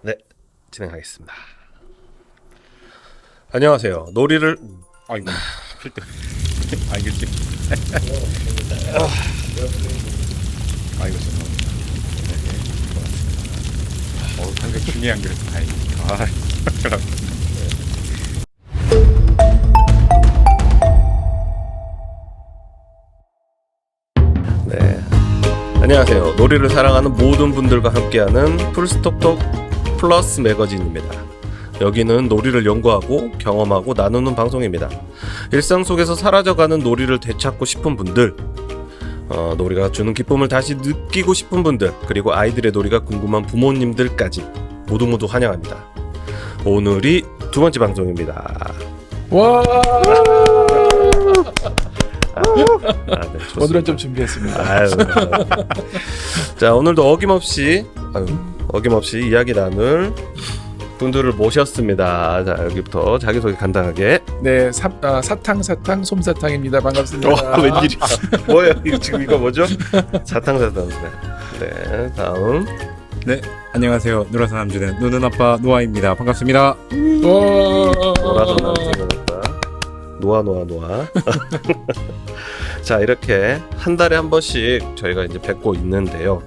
네, 진행하겠습니다. 안녕하세요. 놀이를 아이고 필드 알겠지. 아이고 죄송합니다. 네, 고맙습니다. 상당히 중요한 그래서 다행입니다. 네, 안녕하세요. 놀이를 사랑하는 모든 분들과 함께하는 풀스톱톡 플러스 매거진입니다. 여기는 놀이를 연구하고 경험하고 나누는 방송입니다. 일상 속에서 사라져가는 놀이를 되찾고 싶은 분들, 놀이가 주는 기쁨을 다시 느끼고 싶은 분들, 그리고 아이들의 놀이가 궁금한 부모님들까지 모두 환영합니다. 오늘이 두 번째 방송입니다. 와. 네, 오늘은 좀 준비했습니다. 아유, 자, 오늘도 어김없이 이야기 나눌 분들을 모셨습니다. 자, 여기부터 자기소개 간단하게. 네, 사탕 솜사탕입니다. 반갑습니다. 웬일이? 뭐예요? 지금 이거 뭐죠? 사탕. 네, 다음. 네, 안녕하세요. 노라서 남주는 노는 아빠 노아입니다. 반갑습니다. 노라서 남주는 노아. 자, 이렇게 한 달에 한 번씩 저희가 이제 뵙고 있는데요.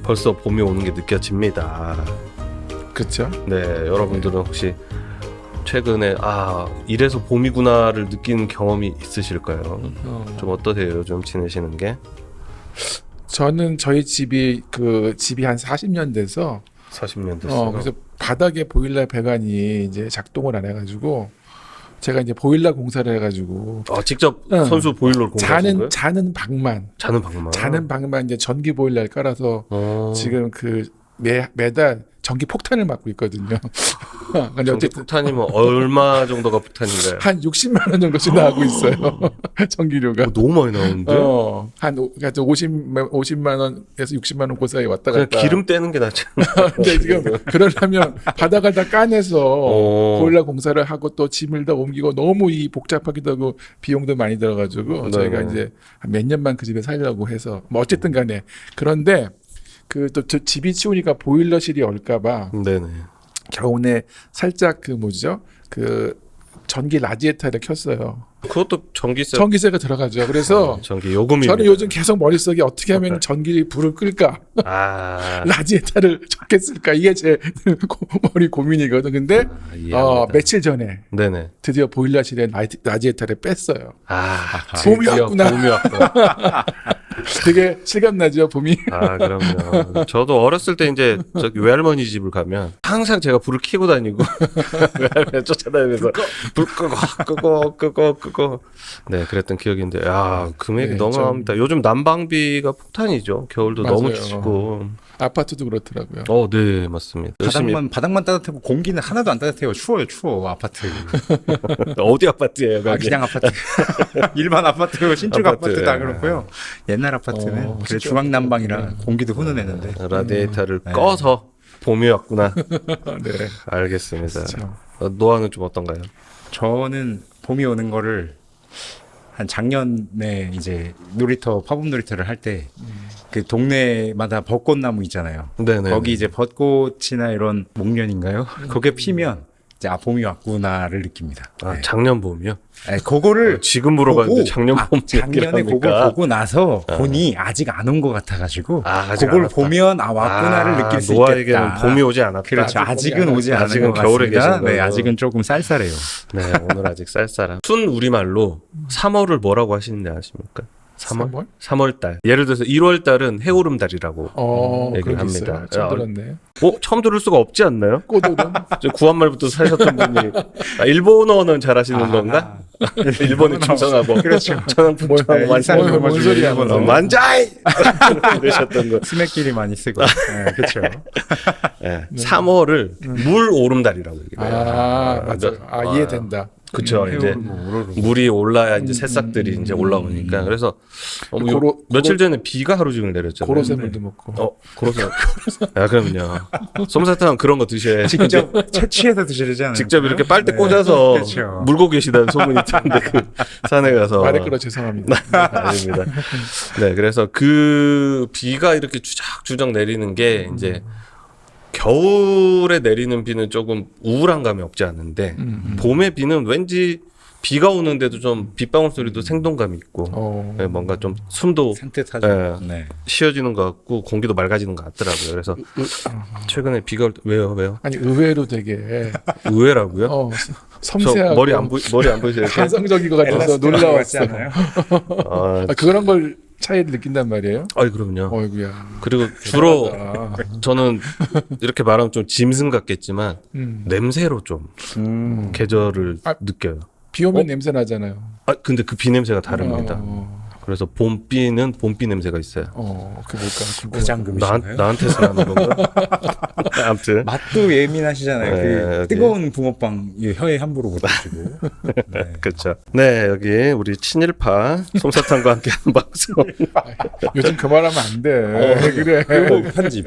벌써 봄이 오는 게 느껴집니다. 그렇죠. 네, 여러분들은 혹시 최근에 이래서 봄이구나를 느낀 경험이 있으실까요? 좀 어떠세요? 요즘 지내시는 게? 저는 저희 집이 한 40년 돼서 40년 됐어요. 그래서 바닥에 보일러 배관이 이제 작동을 안 해가지고 제가 이제 보일러 공사를 해가지고 직접 선수 보일러를 공사하신 거예요? 자는 방만 이제 전기 보일러를 깔아서 지금 매달 전기 폭탄을 맞고 있거든요. 근데 전기 어쨌든 폭탄이면 얼마 정도가 폭탄인가요? 한 60만 원 정도씩 나오고 있어요. 전기료가. 너무 많이 나오는데? 그러니까 50만 원에서 60만 원 그 사이 왔다 그냥 갔다. 기름 떼는 게 낫지. 근데 지금 그러려면 바닥을 다 까내서 보일러 공사를 하고 또 짐을 다 옮기고 너무 이 복잡하기도 하고 비용도 많이 들어가지고 저희가 이제 몇 년만 그 집에 살려고 해서 뭐 어쨌든 간에 그런데 또 집이 치우니까 보일러실이 얼까봐 네네. 겨우내 살짝 전기 라디에이터를 켰어요. 그것도 전기세가 들어가죠. 그래서 전기 요금이. 저는 요즘 계속 머릿속에 어떻게 하면 불을 끌까? 라디에이터를 적게 쓸까? 이게 제 머리 고민이거든. 근데 며칠 전에 네네. 드디어 보일러실에 라디에이터를 뺐어요. 봄이 드디어 왔구나. 봄이 왔구나. 되게 실감나죠, 봄이. 그럼요. 저도 어렸을 때 이제 저기 외할머니 집을 가면 항상 제가 불을 켜고 다니고 외할머니 쫓아다니면서 불 끄고 네, 그랬던 기억이 있는데 금액이 네, 너무 나옵니다. 요즘 난방비가 폭탄이죠. 겨울도 맞아요. 너무 춥고. 아파트도 그렇더라고요. 네, 맞습니다. 바닥만 따뜻하고 공기는 하나도 안 따뜻해요. 추워 아파트. 어디 아파트예요? 그냥 아파트. 일반 아파트, 신축 아파트 다 그렇고요. 옛날 아파트는 그래 중앙 난방이라 공기도 훈훈했는데 라디에이터를 꺼서 봄이 왔구나. 네, 알겠습니다. 그렇죠. 노아는 좀 어떤가요? 저는 봄이 오는 거를 한 작년에 이제 파봄 놀이터를 할 때 그 동네마다 벚꽃나무 있잖아요. 네네. 거기 이제 벚꽃이나 이런 목련인가요? 그게 피면 이제 봄이 왔구나를 느낍니다. 네. 작년 봄이요? 네, 그거를 지금 물어봤는데 작년 봄 작년에 그걸 보고 나서 보니 아직 안 온 것 같아가지고 아직 그걸 안 왔다. 보면 왔구나를 느낄 수 있겠다. 노아에게는 봄이 오지 않았다. 그렇죠. 아직은 오지 않은 아직은 것 겨울에 같습니다. 계신 거예요. 네, 아직은 조금 쌀쌀해요. 네, 오늘 아직 쌀쌀한. 순 우리말로 3월을 뭐라고 하시는지 아십니까? 3월? 3월달. 예를 들어서 1월달은 해오름달이라고 얘기를 합니다. 처음 들었네. 처음 들을 수가 없지 않나요? 꽃오름. 저 구한말부터 사셨던 분이 일본어는 잘하시는 건가? 일본에 충성하고 그렇죠. 천황풍청하고 뭔 소리야? 만자이 이러셨던 거. 스매끼리 많이 쓰고. 네, 그렇죠. 네. 3월을 물 오름달이라고 얘기해요. 맞아. 이해된다. 그렇죠. 이제 물이 올라야 이제 새싹들이 이제 올라오니까. 그래서 며칠 전에 비가 하루 종일 내렸잖아요. 고로쇠물도 먹고. 고로쇠. 그럼요. 솜사탕 그런 거 드셔야지. 직접 채취해서 드시잖아요. 직접 이렇게 빨대 꽂아서 그렇죠. 물고 계시다는 소문이 있던데 그 산에 가서. 말에 끌어 죄송합니다. 아닙니다. 네, 그래서 그 비가 이렇게 주작주작 내리는 게 이제 겨울에 내리는 비는 조금 우울한 감이 없지 않은데 봄에 비는 왠지 비가 오는데도 좀 빗방울 소리도 생동감이 있고 예, 뭔가 좀 숨도 산뜻하죠. 예, 네. 쉬어지는 것 같고 공기도 맑아지는 것 같더라고요. 그래서 최근에 비가 올 때 왜요? 아니 의외로 되게 의외라고요? 저 섬세하고 머리 안 보이세요? 가성적인 것 같아서 같지 놀라웠어. 않아요? 아, 그런 걸 차이를 느낀단 말이에요. 아이 그럼요. 어이구야. 그리고 주로 대단하다. 저는 이렇게 말하면 좀 짐승 같겠지만 냄새로 좀 계절을 아, 느껴요. 비 오면 냄새 나잖아요. 아 근데 그 비 냄새가 다릅니다. 어, 그래서 봄비는 봄비 냄새가 있어요. 그 뭘까? 부장금이시나요? 나한테서 나는 건가? 아무튼 맛도 예민하시잖아요. 네, 그 여기. 뜨거운 붕어빵 혀에 함부로 못 드시고. 네. 그렇죠. 네 여기 우리 친일파 솜사탕과 함께하는 방송 요즘 그 말하면 안 돼. 그래. 그리고 편집.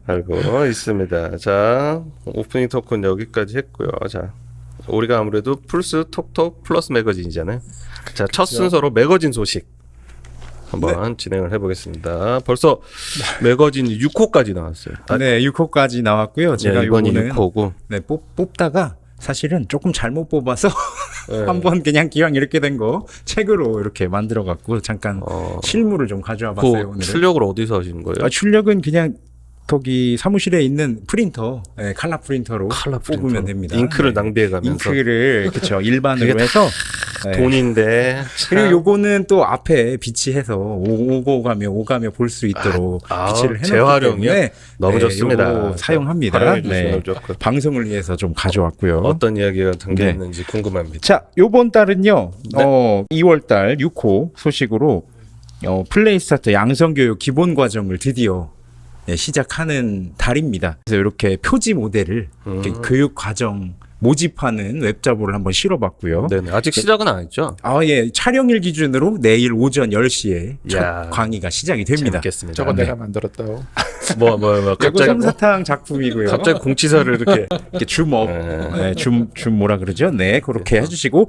알고 있습니다. 자 오프닝 토크는 여기까지 했고요. 자 우리가 아무래도 플스 톡톡 플러스 매거진이잖아요. 자 첫 순서로 매거진 소식 한번 진행을 해보겠습니다. 벌써 매거진 6호까지 나왔어요. 네, 6호까지 나왔고요. 제가 이번이 요거는 6호고 네, 뽑다가 사실은 조금 잘못 뽑아서 네. 한번 그냥 기왕 이렇게 된 거 책으로 이렇게 만들어 갖고 잠깐 실물을 좀 가져와 봤어요. 그 오늘은. 출력을 어디서 하시는 거예요? 출력은 그냥 거기 사무실에 있는 프린터, 네, 칼라 프린터로 칼라 프린터. 뽑으면 됩니다. 잉크를 네. 낭비해가면서 잉크를 그렇죠 일반으로 해서 네. 돈인데 그리고 요거는 또 앞에 비치해서 오가며 볼 수 있도록 비치를 해놓기 재활용이요? 때문에 너무 네, 좋습니다. 요거 사용합니다. 활용해 주시면 네. 좋고. 방송을 위해서 좀 가져왔고요. 어떤 이야기가 담겨 네. 있는지 궁금합니다. 자, 요번 달은요. 네. 2월 달 6호 소식으로 플레이스타트 양성교육 기본 과정을 드디어 시작하는 달입니다. 그래서 이렇게 표지 모델을 이렇게 교육 과정 모집하는 웹자보를 한번 실어봤고요. 네네. 아직 시작은 안 했죠? 촬영일 기준으로 내일 오전 10시에 첫 야. 강의가 시작이 됩니다. 재밌겠습니다. 저거 네. 내가 만들었다고. 뭐 이거 갑자기 솜사탕 작품이고요. 갑자기 공치사를 이렇게 이렇게 줌업, 네. 줌 뭐라 그러죠? 네, 그렇게 해주시고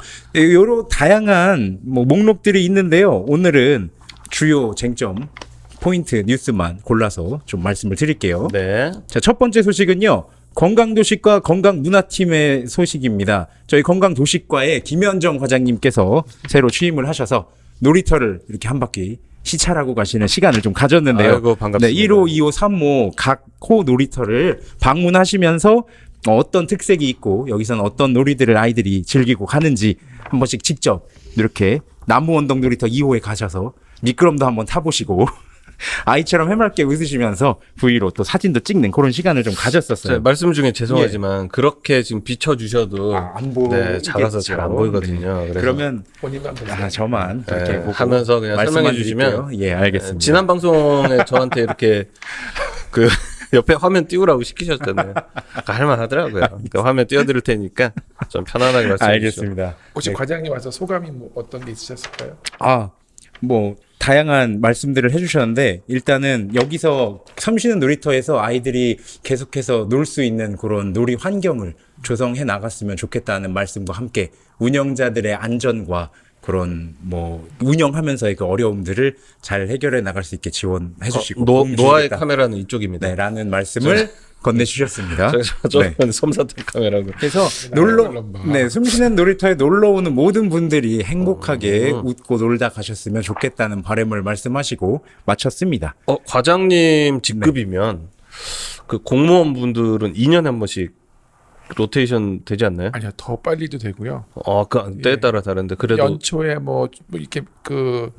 여러 다양한 목록들이 있는데요. 오늘은 주요 쟁점 포인트 뉴스만 골라서 좀 말씀을 드릴게요. 네. 자, 첫 번째 소식은요. 건강도시과 건강문화팀의 소식입니다. 저희 건강도시과의 김현정 과장님께서 새로 취임을 하셔서 놀이터를 이렇게 한 바퀴 시찰하고 가시는 시간을 좀 가졌는데요. 아이고, 반갑습니다. 네, 1호, 2호, 3호 각 호 놀이터를 방문하시면서 어떤 특색이 있고 여기서는 어떤 놀이들을 아이들이 즐기고 가는지 한 번씩 직접 이렇게 나무원동 놀이터 2호에 가셔서 미끄럼도 한번 타보시고 아이처럼 해맑게 웃으시면서 V로 또 사진도 찍는 그런 시간을 좀 가졌었어요. 말씀 중에 죄송하지만 그렇게 지금 비춰주셔도 안 보이겠죠. 네, 작아서 잘 안 보이거든요. 그래서 그러면 본인만 보세요. 저만 그렇게 네, 보고 하면서 그냥 말씀만 설명해 주시면 드릴게요. 예, 알겠습니다. 지난 방송에 저한테 이렇게 그 옆에 화면 띄우라고 시키셨잖아요. 그러니까 할만하더라고요. 그러니까 화면 띄워드릴 테니까 좀 편안하게 말씀해 주시죠. 알겠습니다. 혹시 과장님 와서 소감이 뭐 어떤 게 있으셨을까요? 뭐 다양한 말씀들을 해주셨는데 일단은 여기서 섬쉬는 놀이터에서 아이들이 계속해서 놀 수 있는 그런 놀이 환경을 조성해 나갔으면 좋겠다는 말씀과 함께 운영자들의 안전과 그런 뭐 운영하면서의 그 어려움들을 잘 해결해 나갈 수 있게 지원해 주시고 노아의 카메라는 이쪽입니다. 네, 라는 말씀을 건네주셨습니다. 저는 솜사탕 카메라고. 그래서 숨쉬는 놀이터에 놀러 오는 모든 분들이 행복하게 웃고 놀다 가셨으면 좋겠다는 바람을 말씀하시고 마쳤습니다. 과장님 직급이면 그 공무원분들은 2년에 한 번씩 로테이션 되지 않나요? 아니요, 더 빨리도 되고요. 그 때에 따라 다른데 그래도 연초에 뭐 이렇게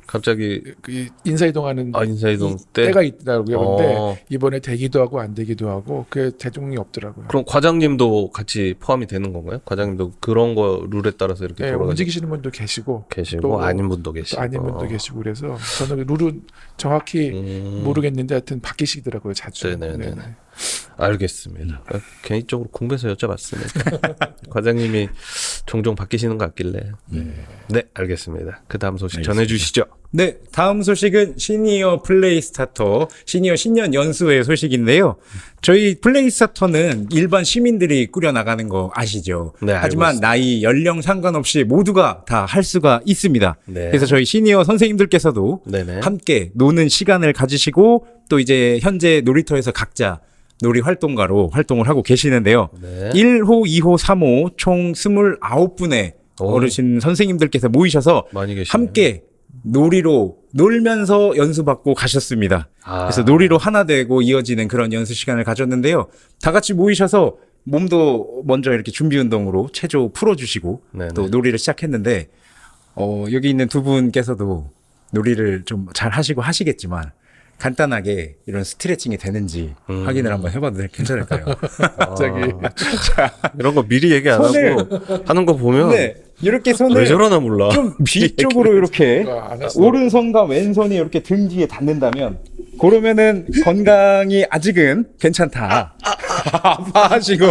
갑자기 그 인사이동하는 인사이동 때 때가 있더라고요. 근데 이번에 되기도 하고 안 되기도 하고 그 대중이 없더라고요. 그럼 과장님도 같이 포함이 되는 건가요? 과장님도 그런 거 룰에 따라서 이렇게 네, 돌아가시고 움직이시는 분도 계시고 또 아닌 분도 계시고 아닌 분도 계시고 그래서 저는 룰은 정확히 모르겠는데 하여튼 바뀌시더라고요, 자주. 네네네. 알겠습니다. 개인적으로 궁금해서 여쭤봤습니다. 과장님이 종종 바뀌시는 것 같길래. 네, 알겠습니다. 그 다음 소식 전해주시죠. 네, 다음 소식은 시니어 플레이 스타터 시니어 신년 연수회 소식인데요. 저희 플레이 스타터는 일반 시민들이 꾸려나가는 거 아시죠? 네, 하지만 나이, 연령 상관없이 모두가 다 할 수가 있습니다. 네. 그래서 저희 시니어 선생님들께서도 네네. 함께 노는 시간을 가지시고 또 이제 현재 놀이터에서 각자 놀이 활동가로 활동을 하고 계시는데요. 네. 1호, 2호, 3호 총 29분의 어르신 선생님들께서 모이셔서 많이 계시네요. 함께 놀이로 놀면서 연수받고 가셨습니다. 아. 그래서 놀이로 하나 되고 이어지는 그런 연수 시간을 가졌는데요. 다 같이 모이셔서 몸도 먼저 이렇게 준비 운동으로 체조 풀어주시고 네네. 또 놀이를 시작했는데 여기 있는 두 분께서도 놀이를 좀 잘 하시고 하시겠지만 간단하게 이런 스트레칭이 되는지 확인을 한번 해봐도 괜찮을까요? 갑자기 이런 거 미리 얘기 안 하고 하는 거 보면 네, 이렇게 손을 왜 저러나 몰라. 좀 뒤쪽으로 이렇게 안 했어. 오른손과 왼손이 이렇게 등 뒤에 닿는다면 그러면은 건강이 아직은 괜찮다. 아파하시고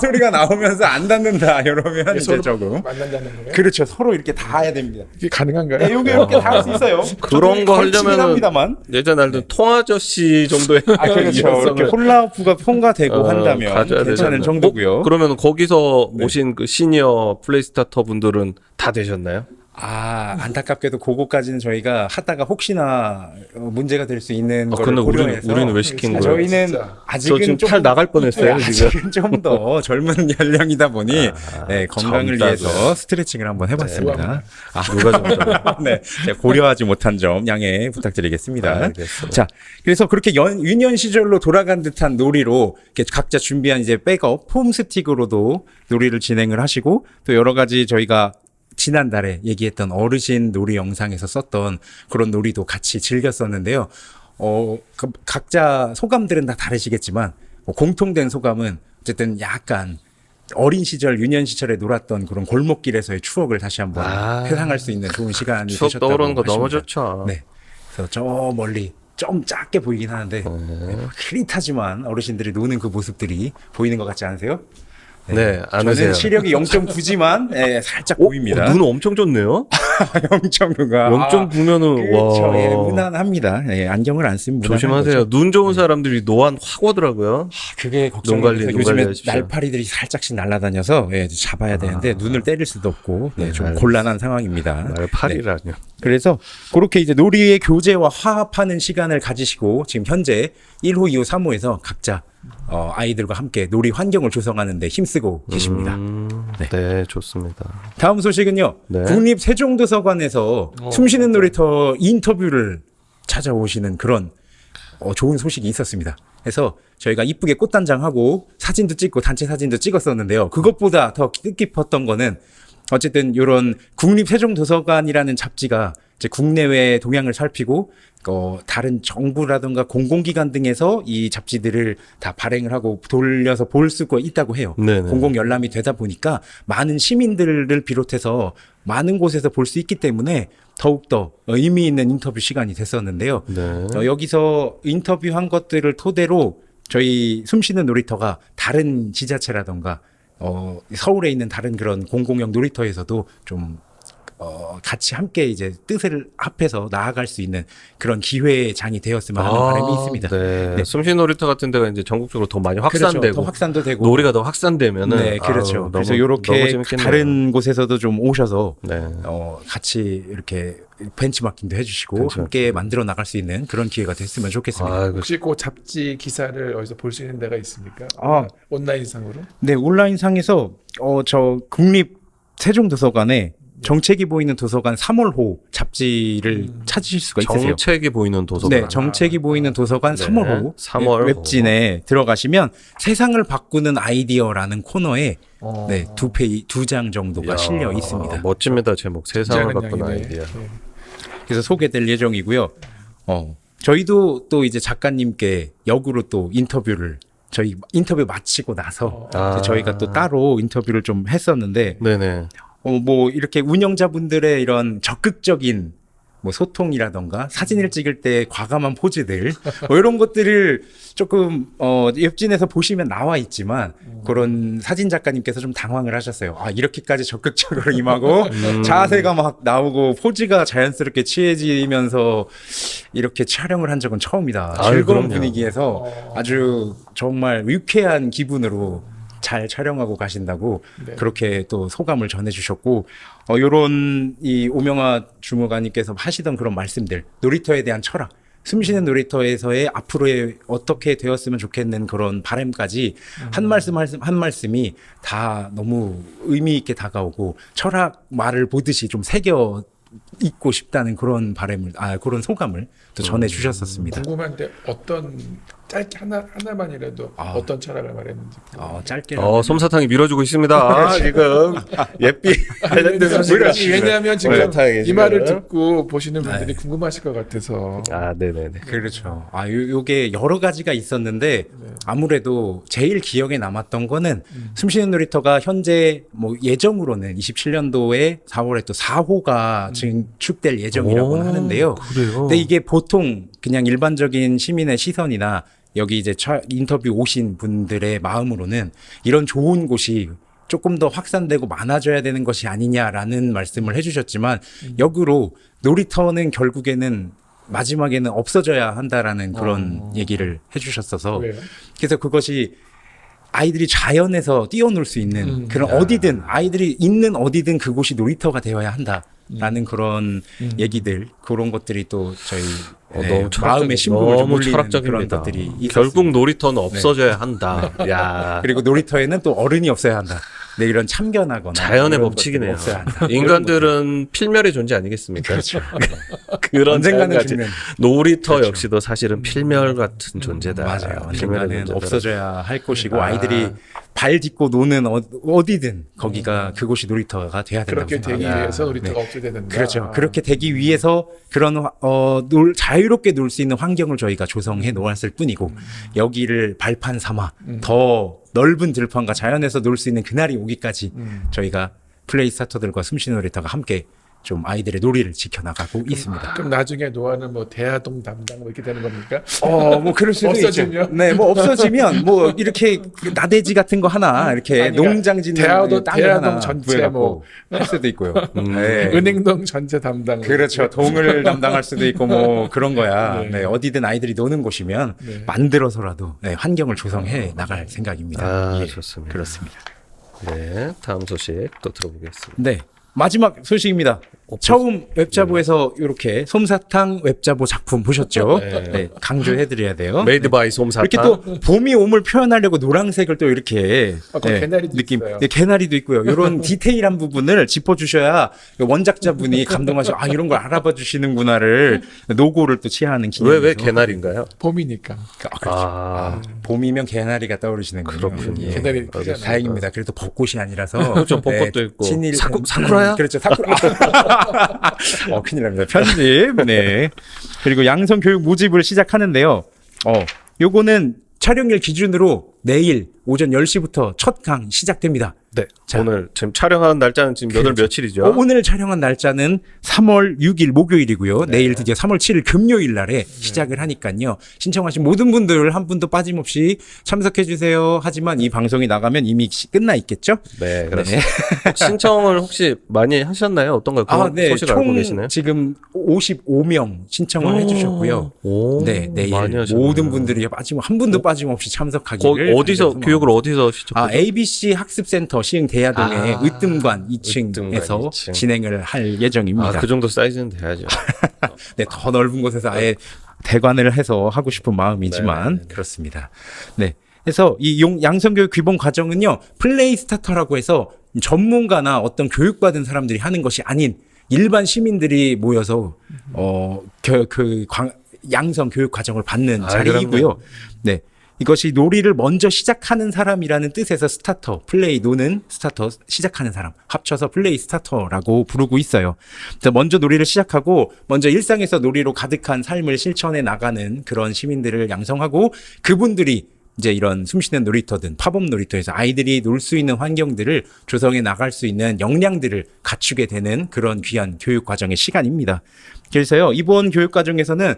소리가 나오면서 안 닿는다. 이러면 이제 서로 조금 만난다는 거예요? 그렇죠. 서로 이렇게 닿아야 됩니다. 이게 가능한가요? 네, 요게 이렇게 닿을 수 있어요. 그런 거 걸치긴 하려면은 합니다만. 예전 알던 통아저씨 정도의 그렇죠. 이렇게 홀라후프가 통과되고 한다면 가져야 괜찮은 되잖아요. 정도고요. 그러면 거기서 모신 그 시니어 플레이스타터 분들은 다 되셨나요? 안타깝게도 그거까지는 저희가 하다가 혹시나 문제가 될 수 있는 걸 근데 고려해서 우리는 왜 시킨 거예요? 저희는 진짜. 저 아직은 지금 좀 팔 나갈 뻔했어요. 지금. 아직은 좀 더 젊은 연령이다 보니 건강을 젊다고요. 위해서 스트레칭을 한번 해봤습니다. 누가 좀 네, 제가 고려하지 못한 점 양해 부탁드리겠습니다. 알겠습니다. 자, 그래서 그렇게 유년 시절로 돌아간 듯한 놀이로 이렇게 각자 준비한 이제 백업 폼 스틱으로도 놀이를 진행을 하시고 또 여러 가지 저희가 지난달에 얘기했던 어르신 놀이 영상에서 썼던 그런 놀이도 같이 즐겼었는데요. 각자 소감들은 다 다르시겠지만 공통된 소감은 어쨌든 약간 어린 시절, 유년 시절에 놀았던 그런 골목길에서의 추억을 다시 한번 회상할 수 있는 좋은 시간이 추억 되셨다고 떠오르는 거 너무 하십니다. 좋죠. 네. 그래서 저 멀리 좀 작게 보이긴 하는데 흐릿하지만 어르신들이 노는 그 모습들이 보이는 것 같지 않으세요? 네, 안 저는 오세요. 시력이 0.9지만 살짝 보입니다. 눈 엄청 좋네요. 0.9가 0.9면은 그렇죠. 와. 예, 무난합니다. 안경을 안 쓰면 무난한 조심하세요. 거죠. 눈 좋은 사람들이 노안 확 오더라고요. 그게 눈 관리, 걱정돼서 눈 요즘에 관리하십시오. 날파리들이 살짝씩 날아다녀서 잡아야 되는데 눈을 때릴 수도 없고 좀 알겠습니다. 곤란한 상황입니다. 날파리라뇨. 그래서 그렇게 이제 놀이의 교제와 화합하는 시간을 가지시고 지금 현재 1호, 2호, 3호에서 각자 아이들과 함께 놀이 환경을 조성하는 데 힘쓰고 계십니다. 네, 좋습니다. 다음 소식은요. 네. 국립세종도서관에서 숨쉬는 놀이터 인터뷰를 찾아오시는 그런 좋은 소식이 있었습니다. 그래서 저희가 이쁘게 꽃단장하고 사진도 찍고 단체 사진도 찍었었는데요. 그것보다 더 뜻깊었던 거는 어쨌든 이런 국립세종도서관이라는 잡지가 이제 국내외 동향을 살피고 다른 정부라든가 공공기관 등에서 이 잡지들을 다 발행을 하고 돌려서 볼 수가 있다고 해요. 네네. 공공 열람이 되다 보니까 많은 시민들을 비롯해서 많은 곳에서 볼 수 있기 때문에 더욱더 의미 있는 인터뷰 시간이 됐었는데요. 네. 여기서 인터뷰한 것들을 토대로 저희 숨쉬는 놀이터가 다른 지자체라든가 서울에 있는 다른 그런 공공형 놀이터에서도 좀 같이 함께 이제 뜻을 합해서 나아갈 수 있는 그런 기회장이 되었으면 하는 바람이 있습니다. 네. 네. 숨쉬는 놀이터 같은 데가 이제 전국적으로 더 많이 확산되고 그렇죠. 더 확산도 되고 놀이가 더 확산되면은 네, 그렇죠. 아우, 그래서 너무 이렇게 재밌겠네요. 다른 곳에서도 좀 오셔서 네. 같이 이렇게 벤치마킹도 해주시고 벤치마킹. 함께 만들어 나갈 수 있는 그런 기회가 됐으면 좋겠습니다. 아, 그 혹시 그 잡지 기사를 어디서 볼 수 있는 데가 있습니까? 온라인상으로? 네, 온라인상에서 저 국립 세종도서관에 정책이 보이는 도서관 3월호 잡지를 찾으실 수가 있으세요. 정책이 보이는 도서관. 네, 정책이 보이는 도서관 네, 3월호 3월호. 웹진에 들어가시면 세상을 바꾸는 아이디어라는 코너에 네, 두 장 정도가 이야, 실려 있습니다. 멋집니다. 제목. 세상을 진짜 바꾸는 양이네. 아이디어. 네. 그래서 소개될 예정이고요. 저희도 또 이제 작가님께 역으로 또 저희 인터뷰 마치고 나서 이제 저희가 또 따로 인터뷰를 좀 했었는데 네네. 뭐 이렇게 운영자분들의 이런 적극적인 뭐 소통이라던가 사진을 찍을 때 과감한 포즈들 뭐 이런 것들을 조금 웹진에서 보시면 나와 있지만 그런 사진 작가님께서 좀 당황을 하셨어요. 이렇게까지 적극적으로 임하고 자세가 막 나오고 포즈가 자연스럽게 취해지면서 이렇게 촬영을 한 적은 처음이다. 즐거운 그럼요. 분위기에서 아주 정말 유쾌한 기분으로 잘 촬영하고 가신다고 네. 그렇게 또 소감을 전해주셨고 요런 이 오명화 주무관님께서 하시던 그런 말씀들 놀이터에 대한 철학 숨쉬는 놀이터에서의 앞으로의 어떻게 되었으면 좋겠는 그런 바람까지 한 말씀이 다 너무 의미 있게 다가오고 철학 말을 보듯이 좀 새겨 있고 싶다는 그런 그런 소감을 또 전해주셨었습니다. 궁금한데 어떤 짧게 하나만이라도 어떤 철학을 말했는지. 짧게. 솜사탕이 밀어주고 있습니다. 지금 예삐 관련된 소식을. 왜냐하면 지금 솜사탕이 이 말을 지금. 듣고 보시는 분들이 궁금하실 것 같아서. 네네네. 그렇죠. 요게 여러 가지가 있었는데 아무래도 제일 기억에 남았던 거는 숨쉬는 놀이터가 현재 뭐 예정으로는 27년도에 4월에 또 4호가 증축될 예정이라고 하는데요. 그래요? 근데 이게 보통 그냥 일반적인 시민의 시선이나 여기 이제 인터뷰 오신 분들의 마음으로는 이런 좋은 곳이 조금 더 확산되고 많아져야 되는 것이 아니냐라는 말씀을 해주셨지만 역으로 놀이터는 결국에는 마지막에는 없어져야 한다라는 그런 얘기를 해주셨어서 왜요? 그래서 그것이 아이들이 자연에서 뛰어놀 수 있는 그런 어디든 아이들이 있는 어디든 그곳이 놀이터가 되어야 한다라는 그런 얘기들 그런 것들이 또 저희 너무 마음의 심금을 좀 너무 울리는 철학적입니다. 그런 것들이 있었습니다. 결국 놀이터는 없어져야 한다. 야. 그리고 놀이터에는 또 어른이 없어야 한다. 네, 이런 참견하거나 자연의 이런 법칙이네요. 것들이 없어야 한다. 인간들은 필멸의 존재 아니겠습니까? 그렇죠. 그런 언젠가는 자연같이 죽는. 놀이터 그렇죠. 역시도 사실은 필멸 같은 존재다. 맞아요. 필멸의 언젠가는 존재다. 없어져야 할 곳이고 아이들이 발 딛고 노는 어디든 거기가 그곳이 놀이터가 돼야 된다고 그렇게 되기 생각합니다. 위해서 놀이터가 네. 없어야 된다. 그렇죠. 그렇게 되기 위해서 그런 자유롭게 놀 수 있는 환경을 저희가 조성해 놓았을 뿐이고 여기를 발판 삼아 더 넓은 들판과 자연에서 놀 수 있는 그날이 오기까지 저희가 플레이 스타터들과 숨쉬는 놀이터가 함께 좀 아이들의 놀이를 지켜나가고 있습니다. 그럼 나중에 노아는 뭐 대하동 담당 뭐 이렇게 되는 겁니까? 뭐 그럴 수도 없어지면? 있죠. 네, 뭐 없어지면 뭐 이렇게 나대지 같은 거 하나 이렇게 아니, 그러니까 농장 짓는 대하동 땅을 하나 전체 구해갖고 할 수도 있고요. 네. 은행동 전체 담당. 그렇죠. 동을 담당할 수도 있고 뭐 그런 거야. 네. 네, 어디든 아이들이 노는 곳이면 네. 만들어서라도 환경을 조성해 나갈 생각입니다. 좋습니다. 그렇습니다. 네, 다음 소식 또 들어보겠습니다. 네. 마지막 소식입니다. 처음 웹자보에서 이렇게 솜사탕 웹자보 작품 보셨죠? 네, 강조해드려야 돼요. 메이드 바이 솜사탕. 이렇게 또 봄이 옴을 표현하려고 노란색을 또 이렇게 거기 개나리도 느낌. 있어요. 네, 개나리도 있고요. 이런 디테일한 부분을 짚어주셔야 원작자분이 감동하셔. 이런 걸 알아봐 주시는구나를 노고를 또 취하는 기념이죠. 왜 개나리인가요? 봄이니까. 봄이면 개나리가 떠오르시는군요. 그렇군요. 예. 개나리 다행입니다. 그래도 벚꽃이 아니라서. 그렇죠. 벚꽃도 있고. 사쿠라야? 그렇죠. 사쿠라. 큰일 납니다. 편집. 네. 그리고 양성 교육 모집을 시작하는데요. 요거는 촬영일 기준으로 내일 오전 10시부터 첫 강 시작됩니다. 네. 자. 오늘 지금 촬영하는 날짜는 지금 몇 월 며칠이죠? 오늘 촬영한 날짜는 3월 6일 목요일이고요. 내일 드디어 3월 7일 금요일 날에 시작을 하니까요. 신청하신 모든 분들 한 분도 빠짐없이 참석해 주세요. 하지만 이 방송이 나가면 이미 끝나 있겠죠? 네, 그렇습니다. 신청을 혹시 많이 하셨나요? 어떤가요? 그 소식 알고 계시나요? 지금 55명 신청을 해주셨고요. 네, 내일 많이 하셨네요. 모든 분들이 한 분도 빠짐없이 참석하기를. 어디서 교육을 어디서 시작하죠? ABC 학습센터 시흥 대야동의 으뜸관 2층에서 으뜸관 2층. 진행을 할 예정입니다. 그 정도 사이즈는 돼야죠. 네, 더 넓은 곳에서 아예 대관을 해서 하고 싶은 마음이지만 그렇습니다. 네. 그래서 이 양성교육 귀본 과정은요, 플레이 스타터라고 해서 전문가나 어떤 교육받은 사람들이 하는 것이 아닌 일반 시민들이 모여서 양성 교육 과정을 받는 자리이고요. 네. 이것이 놀이를 먼저 시작하는 사람이라는 뜻에서 스타터, 플레이, 노는 스타터, 시작하는 사람, 합쳐서 플레이 스타터라고 부르고 있어요. 그래서 먼저 놀이를 시작하고, 먼저 일상에서 놀이로 가득한 삶을 실천해 나가는 그런 시민들을 양성하고, 그분들이 이제 이런 숨쉬는 놀이터든 팝업 놀이터에서 아이들이 놀 수 있는 환경들을 조성해 나갈 수 있는 역량들을 갖추게 되는 그런 귀한 교육 과정의 시간입니다. 그래서요, 이번 교육 과정에서는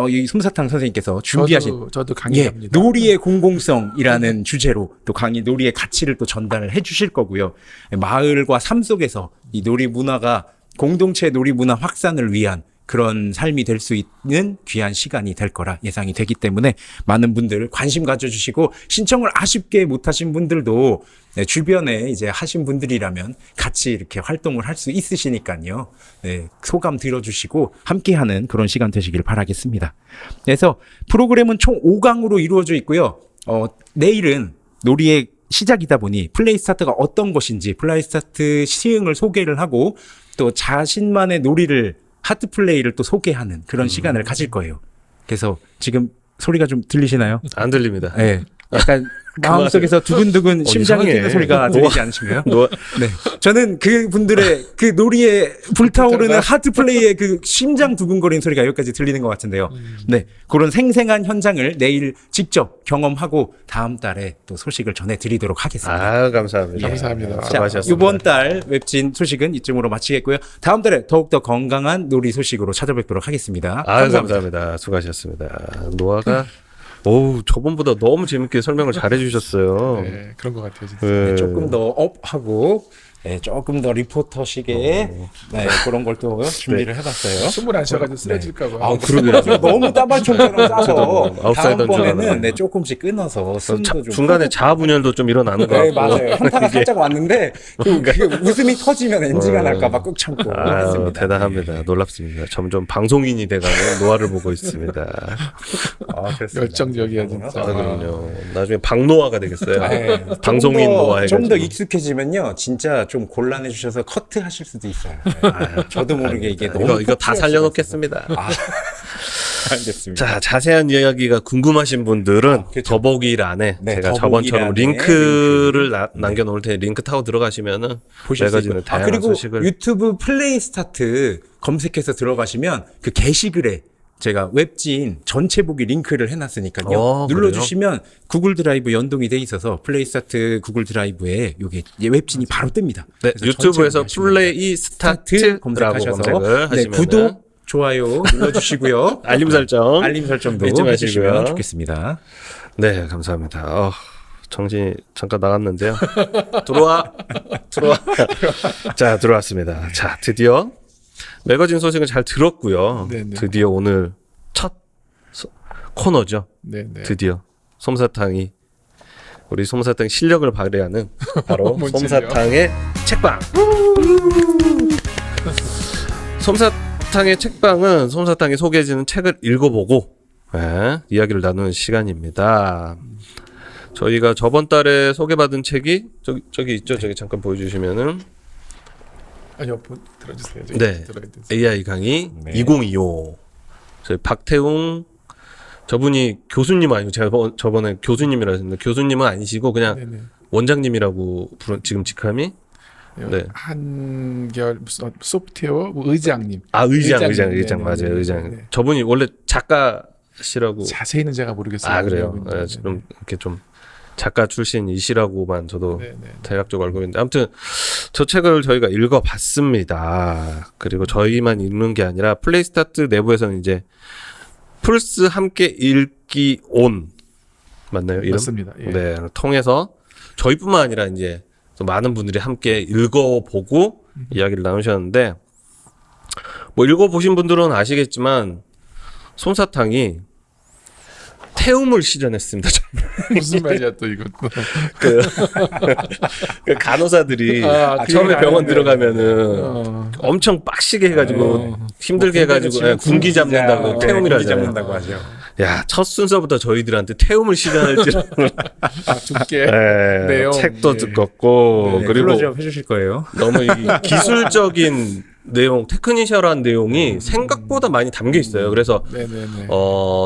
이 솜사탕 선생님께서 준비하신 저도 강의합니다. 놀이의 공공성이라는 주제로 또 놀이의 가치를 또 전달을 해주실 거고요. 마을과 삶 속에서 이 놀이 문화가 공동체 놀이 문화 확산을 위한 그런 삶이 될 수 있는 귀한 시간이 될 거라 예상이 되기 때문에 많은 분들 관심 가져주시고 신청을 아쉽게 못하신 분들도 네, 주변에 이제 하신 분들이라면 같이 이렇게 활동을 할 수 있으시니까요. 네, 소감 들어주시고 함께하는 그런 시간 되시길 바라겠습니다. 그래서 프로그램은 총 5강으로 이루어져 있고요. 내일은 놀이의 시작이다 보니 플레이 스타트가 어떤 것인지 플레이 스타트 시흥을 소개를 하고 또 자신만의 놀이를 하드 플레이를 또 소개하는 그런 시간을 가질 거예요. 그래서 지금 소리가 좀 들리시나요? 안 들립니다. 네. 약간 마음속에서 두근두근 심장이 이상해. 뛰는 소리가 들리지 않으신가요? 노아, 네. 저는 그 분들의 그 놀이에 불타오르는 하드 플레이의 그 심장 두근거리는 소리가 여기까지 들리는 것 같은데요. 네. 그런 생생한 현장을 내일 직접 경험하고 다음 달에 또 소식을 전해드리도록 하겠습니다. 아, 감사합니다. 감사합니다. 자, 수고하셨습니다. 이번 달 웹진 소식은 이쯤으로 마치겠고요. 다음 달에 더욱더 건강한 놀이 소식으로 찾아뵙도록 하겠습니다. 감사합니다. 수고하셨습니다. 노아가 오우 저번보다 너무 재밌게 설명을 잘해주셨어요. 네, 그런 것 같아요. 진짜. 네. 네, 조금 더 업하고 네, 조금 더 리포터식의 네, 그런 걸 또 준비를 해봤어요. 숨을 안 쉬어가지고 쓰러질까 봐. 아, 그러게요. 너무 따발총처럼 싸서 저도 아웃사이더인 줄 다음번에는 알았는데. 네, 조금씩 끊어서 숨도 좀 중간에 자아분열도 좀 일어나는 거 네, 같고. 맞아요. 현타가 살짝 왔는데 그게 웃음이 터지면 NG가 날까봐 꾹 참고 아, 했습니다. 대단합니다. 네. 놀랍습니다. 점점 방송인이 돼가는 노아를 보고 있습니다. 아, 그렇습니다. 열정적이야 진짜. 아, 그럼요. 나중에 박노아가 되겠어요. 네, 방송인 노아 해가지고. 좀 더 익숙해지면요, 진짜 좀 곤란해 주셔서 커트하실 수도 있어요. 네. 저도 모르게 이게 너무 이거 다 살려놓겠습니다. 알겠습니다. 자, 자세한 이야기가 궁금하신 분들은 그렇죠. 더보기란에 네, 제가 더보기란에 저번처럼 링크를 남겨놓을 테니 링크 타고 들어가시면은 보실 수 매거진의 있고요. 다양한 그리고 소식을 유튜브 플레이 스타트 검색해서 들어가시면 그 게시글에 제가 웹진 전체 보기 링크를 해놨으니까요. 그래요? 눌러주시면 구글 드라이브 연동이 돼 있어서 플레이 스타트 구글 드라이브에 요게 웹진이 바로 뜹니다. 네, 그래서 유튜브에서 전체 보기 플레이 스타트라고 검색하셔서 검색을 네, 하시면 구독, 좋아요 눌러주시고요. 알림 설정 알림 설정도 잊지 마시고요. 해주시면 좋겠습니다. 네, 감사합니다. 정신이 잠깐 나갔는데요. 들어와. 자, 들어왔습니다. 자, 드디어 매거진 소식은 잘 들었고요. 네네. 드디어 오늘 첫 코너죠. 네네. 드디어 솜사탕이 우리 솜사탕 실력을 발휘하는 바로 뭔 솜사탕의 책방. 솜사탕의 책방은 솜사탕이 소개해주는 책을 읽어보고 이야기를 나누는 시간입니다. 저희가 저번 달에 소개받은 책이 저기 있죠. 저기 잠깐 보여주시면은 아니요, 들어주세요. 저기 네. 들어야 돼서. AI 강의 네. 2025 저희 박태웅 저분이 교수님 아니고 제가 저번에 교수님이라 했는데 교수님은 아니시고 그냥 네네. 원장님이라고 지금 직함이 네. 한결 무슨 소프트웨어 뭐 의장님. 아 의장 네네네. 맞아요 의장 네네. 저분이 원래 작가시라고 자세히는 제가 모르겠어요. 아 그래요 네네. 좀 이렇게 좀 작가 출신이시라고만 저도 네네. 대략적으로 알고 있는데 아무튼 저 책을 저희가 읽어봤습니다. 그리고 저희만 읽는 게 아니라 플레이스타트 내부에서는 이제 플스 함께 읽기 온 맞나요 이름? 맞습니다. 예. 네 통해서 저희뿐만 아니라 이제 또 많은 분들이 함께 읽어보고 이야기를 나누셨는데 뭐 읽어보신 분들은 아시겠지만 솜사탕이 태움을 시전했습니다. 무슨 말이야 또 이것도. 그 간호사들이 아, 처음에 그게 병원 아니네. 들어가면은 엄청 빡시게 해가지고 힘들게 해가지고 군기 잡는다고 태움이라 군기 하잖아요. 잡는다고 하죠. 야, 첫 순서부터 저희들한테 태움을 시전할 줄 아, 두께. 네, 내용. 책도 예. 두껍고 네, 그리고 클로즈업 해주실 거예요. 너무 이 기술적인 내용, 테크니셜한 내용이 생각보다 많이 담겨 있어요. 그래서 네네네.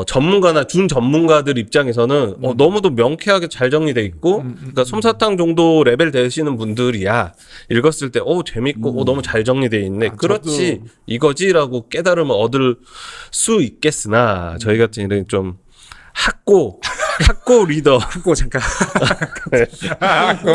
전문가나 준 전문가들 입장에서는 너무도 명쾌하게 잘 정리돼 있고, 그러니까 솜사탕 정도 레벨 되시는 분들이야 읽었을 때, 재밌고, 너무 잘 정리돼 있네. 아, 그렇지, 저도- 이거지라고 깨달음을 얻을 수 있겠으나 저희 같은 경우는 좀 학고 리더 하고 잠깐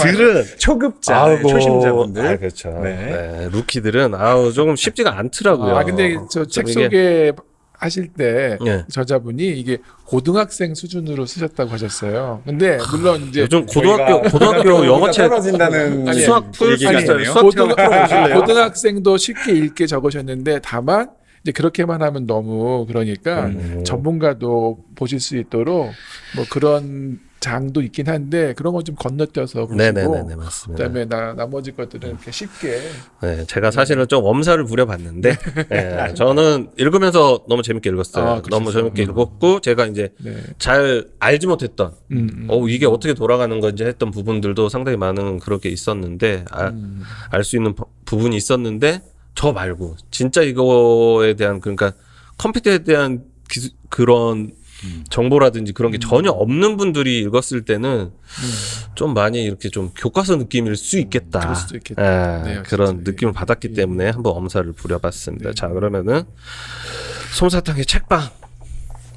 들은 초급자, 아이고, 초심자분들. 아, 그렇죠. 네. 네, 루키들은 조금 쉽지가 않더라고요. 아 근데 저 책 이게- 소개 하실 때 예. 저자분이 이게 고등학생 수준으로 쓰셨다고 하셨어요. 근데 물론 이제 요즘 고등학교 영어책 떨어진다는 아니, 수학 풀 수 얘기가 있어요. 있네요. 수학 제가 풀어보실래요? 고등학생도 쉽게 읽게 적으셨는데 다만 이제 그렇게만 하면 너무 그러니까 전문가도 보실 수 있도록 뭐 그런 장도 있긴 한데 그런 거 좀 건너뛰어서 보시고 네네네 맞습니다. 그다음에 나머지 것들은 이렇게 쉽게 네, 제가 사실은 좀 엄살을 부려봤는데 네, 저는 읽으면서 너무 재밌게 읽었어요. 너무 재밌게 읽었고 제가 이제 네. 잘 알지 못했던 이게 어떻게 돌아가는 건지 했던 부분들도 상당히 많은 그렇게 있었는데 알 수 있는 부분이 있었는데 저 말고 진짜 이거에 대한 그러니까 컴퓨터에 대한 그런 정보라든지 그런 게 전혀 없는 분들이 읽었을 때는 좀 많이 이렇게 좀 교과서 느낌일 수 있겠다. 그럴 수도 있겠다. 네, 그런 진짜. 느낌을 받았기 때문에 한번 엄살을 부려봤습니다. 네. 자, 그러면은 솜사탕의 책방,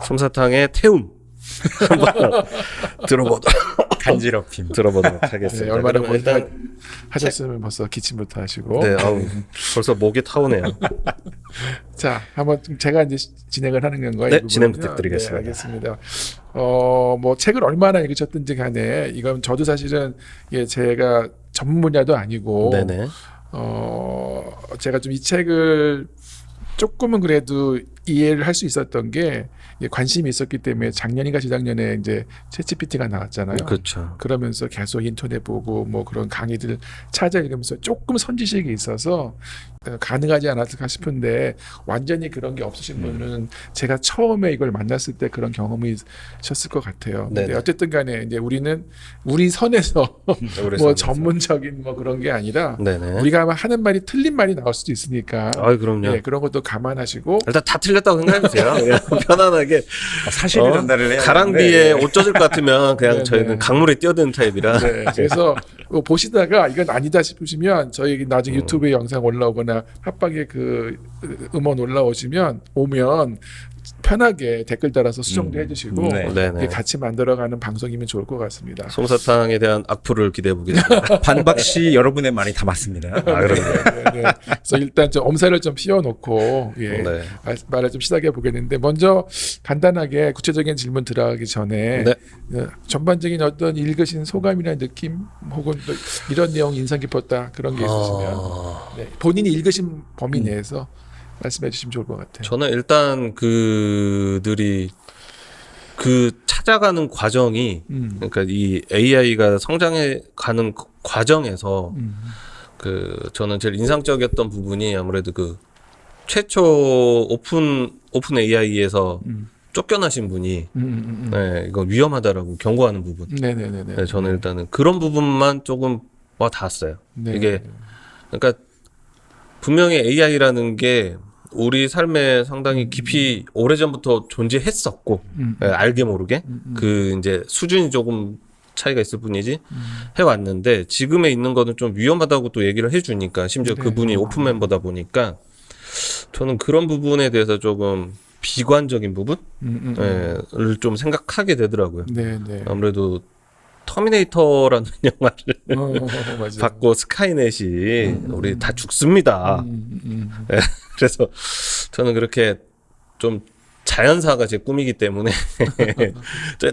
솜사탕의 태움 한번 간지럽힘. 들어보도록 하겠습니다. 네, 얼마나 그러면 일단 하셨으면 벌써 기침부터 하시고. 네, 벌써 목이 타오네요. 자, 한번 좀 제가 이제 진행을 하는 건가요? 네, 이 부분은요? 진행 부탁드리겠습니다. 네, 알겠습니다. 뭐 책을 얼마나 읽으셨든지 간에 이건 저도 사실은 제가 전문 분야도 아니고 네네. 제가 좀 이 책을 조금은 그래도 이해를 할 수 있었던 게 관심이 있었기 때문에 작년인가 재작년에 이제 챗GPT가 나왔잖아요. 그렇죠. 그러면서 계속 인터넷 보고 뭐 그런 강의들 찾아 읽으면서 조금 선지식이 있어서 가능하지 않았을까 싶은데 완전히 그런 게 없으신 분은 제가 처음에 이걸 만났을 때 그런 경험이 있었을 것 같아요. 근데 네네. 어쨌든 간에 이제 우리는 우리 선에서 우리 뭐 선에서. 전문적인 뭐 그런 게 아니라 네네. 우리가 하는 말이 틀린 말이 나올 수도 있으니까 그럼요. 네, 그런 것도 감안하시고 일단 다 틀렸다고 생각해주세요. 그냥 편안하게 사실을 전달을 해야 가랑비에 되는데. 옷 젖을 것 같으면 그냥 네, 저희는 네. 강물에 뛰어드는 타입이라. 네, 그래서 보시다가 이건 아니다 싶으시면 저희 나중에 유튜브에 영상 올라오거나 팟빵에 그 음원 오면 편하게 댓글 달아서 수정도 해주시고 네. 네네. 같이 만들어가는 방송이면 좋을 것 같습니다. 솜사탕에 대한 악플을 기대해 보겠습니다. 반박시 여러분의 말이 다 맞습니다. 그럼요. 네, 네. 그래서 일단 좀 엄살을 좀 피워놓고 네. 말을 좀 시작해 보겠는데 먼저 간단하게 구체적인 질문 들어가기 전에 네. 전반적인 어떤 읽으신 소감이나 느낌 혹은 또 이런 내용 인상 깊었다 그런 게 있으시면 네, 본인이 읽으신 범위 내에서 말씀해 주시면 좋을 것 같아요. 저는 일단 그들이 그 찾아가는 과정이 그러니까 이 AI가 성장해 가는 과정에서 그 저는 제일 인상적이었던 부분이 아무래도 그 최초 오픈 AI에서 쫓겨나신 분이 네, 이거 위험하다라고 경고하는 부분. 네네네. 네, 저는 일단은 그런 부분만 조금 와 닿았어요. 네. 이게 그러니까 분명히 AI라는 게 우리 삶에 상당히 깊이 오래전부터 존재했었고 예, 알게 모르게 그 이제 수준이 조금 차이가 있을 뿐이지 해왔는데 지금에 있는 거는 좀 위험하다고 또 얘기를 해주니까 심지어 네. 그분이 오픈 멤버다 보니까 저는 그런 부분에 대해서 조금 비관적인 부분을 좀 생각하게 되더라고요. 네네. 아무래도 터미네이터라는 영화를 맞아요. 받고 스카이넷이 우리 다 죽습니다. 네, 그래서 저는 그렇게 좀 자연사가 제 꿈이기 때문에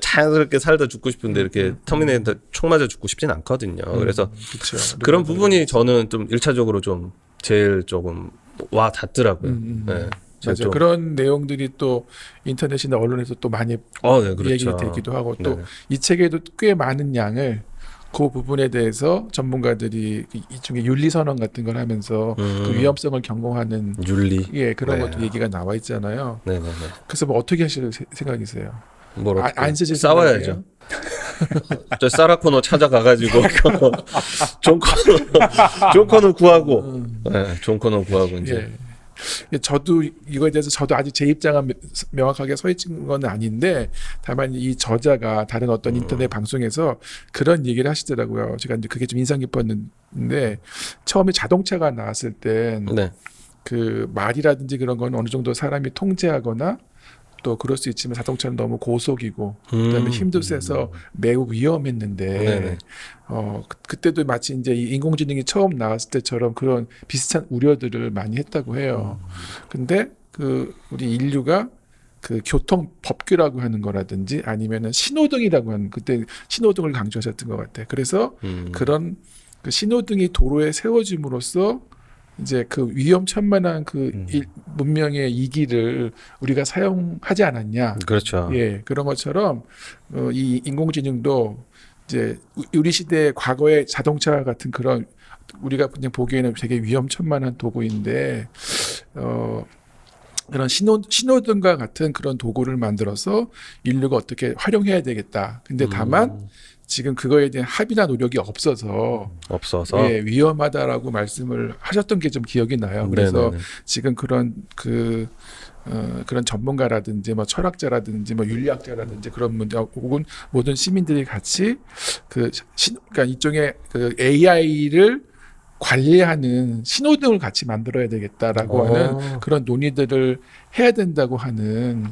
자연스럽게 살다 죽고 싶은데 이렇게 터미네이터 총 맞아 죽고 싶진 않거든요. 그래서 그쵸. 그런 부분이 저는 좀 1차적으로 좀 제일 조금 와 닿더라고요. 네. 맞아요. 좀- 그런 내용들이 또 인터넷이나 언론에서 또 많이 네, 그렇죠. 얘기 되기도 하고 네. 또 이 책에도 꽤 많은 양을 그 부분에 대해서 전문가들이 이중에 윤리 선언 같은 걸 하면서 그 위험성을 경고하는 윤리. 그런 네. 것도 얘기가 나와 있잖아요. 네네네. 그래서 뭐 어떻게 하실 생각이세요? 뭘 어떻게 안 쓰실 싸워야죠. 생각이에요? 저 사라코노 찾아가가지고 존 코너 구하고, 네, 존 코너 구하고 이제. 저도 이거에 대해서 저도 아직 제 입장은 명확하게 서 있는 건 아닌데 다만 이 저자가 다른 어떤 인터넷 방송에서 그런 얘기를 하시더라고요. 제가 이제 그게 좀 인상 깊었는데 처음에 자동차가 나왔을 땐 네. 그 말이라든지 그런 건 어느 정도 사람이 통제하거나 또 그럴 수 있지만 자동차는 너무 고속이고 그다음에 힘도 세서 매우 위험했는데 네네. 그때도 마치 이제 이 인공지능이 처음 나왔을 때처럼 그런 비슷한 우려들을 많이 했다고 해요. 근데 그 우리 인류가 그 교통 법규라고 하는 거라든지 아니면은 신호등이라고 하는 그때 신호등을 강조하셨던 것 같아요. 그래서 그런 그 신호등이 도로에 세워짐으로써 이제 그 위험천만한 그 문명의 이기를 우리가 사용하지 않았냐. 그렇죠. 예, 그런 것처럼 이 인공지능도 이제 우리 시대의 과거의 자동차 같은 그런 우리가 그냥 보기에는 되게 위험천만한 도구인데 그런 신호등과 같은 그런 도구를 만들어서 인류가 어떻게 활용해야 되겠다. 근데 다만 지금 그거에 대한 합의나 노력이 없어서 예, 위험하다라고 말씀을 하셨던 게 좀 기억이 나요. 그래서 네네네. 지금 그런 그런 전문가라든지 뭐 철학자라든지 뭐 윤리학자라든지 그런 분들 혹은 모든 시민들이 같이 그러니까 이쪽에 그 AI를 관리하는 신호등을 같이 만들어야 되겠다라고 하는 그런 논의들을 해야 된다고 하는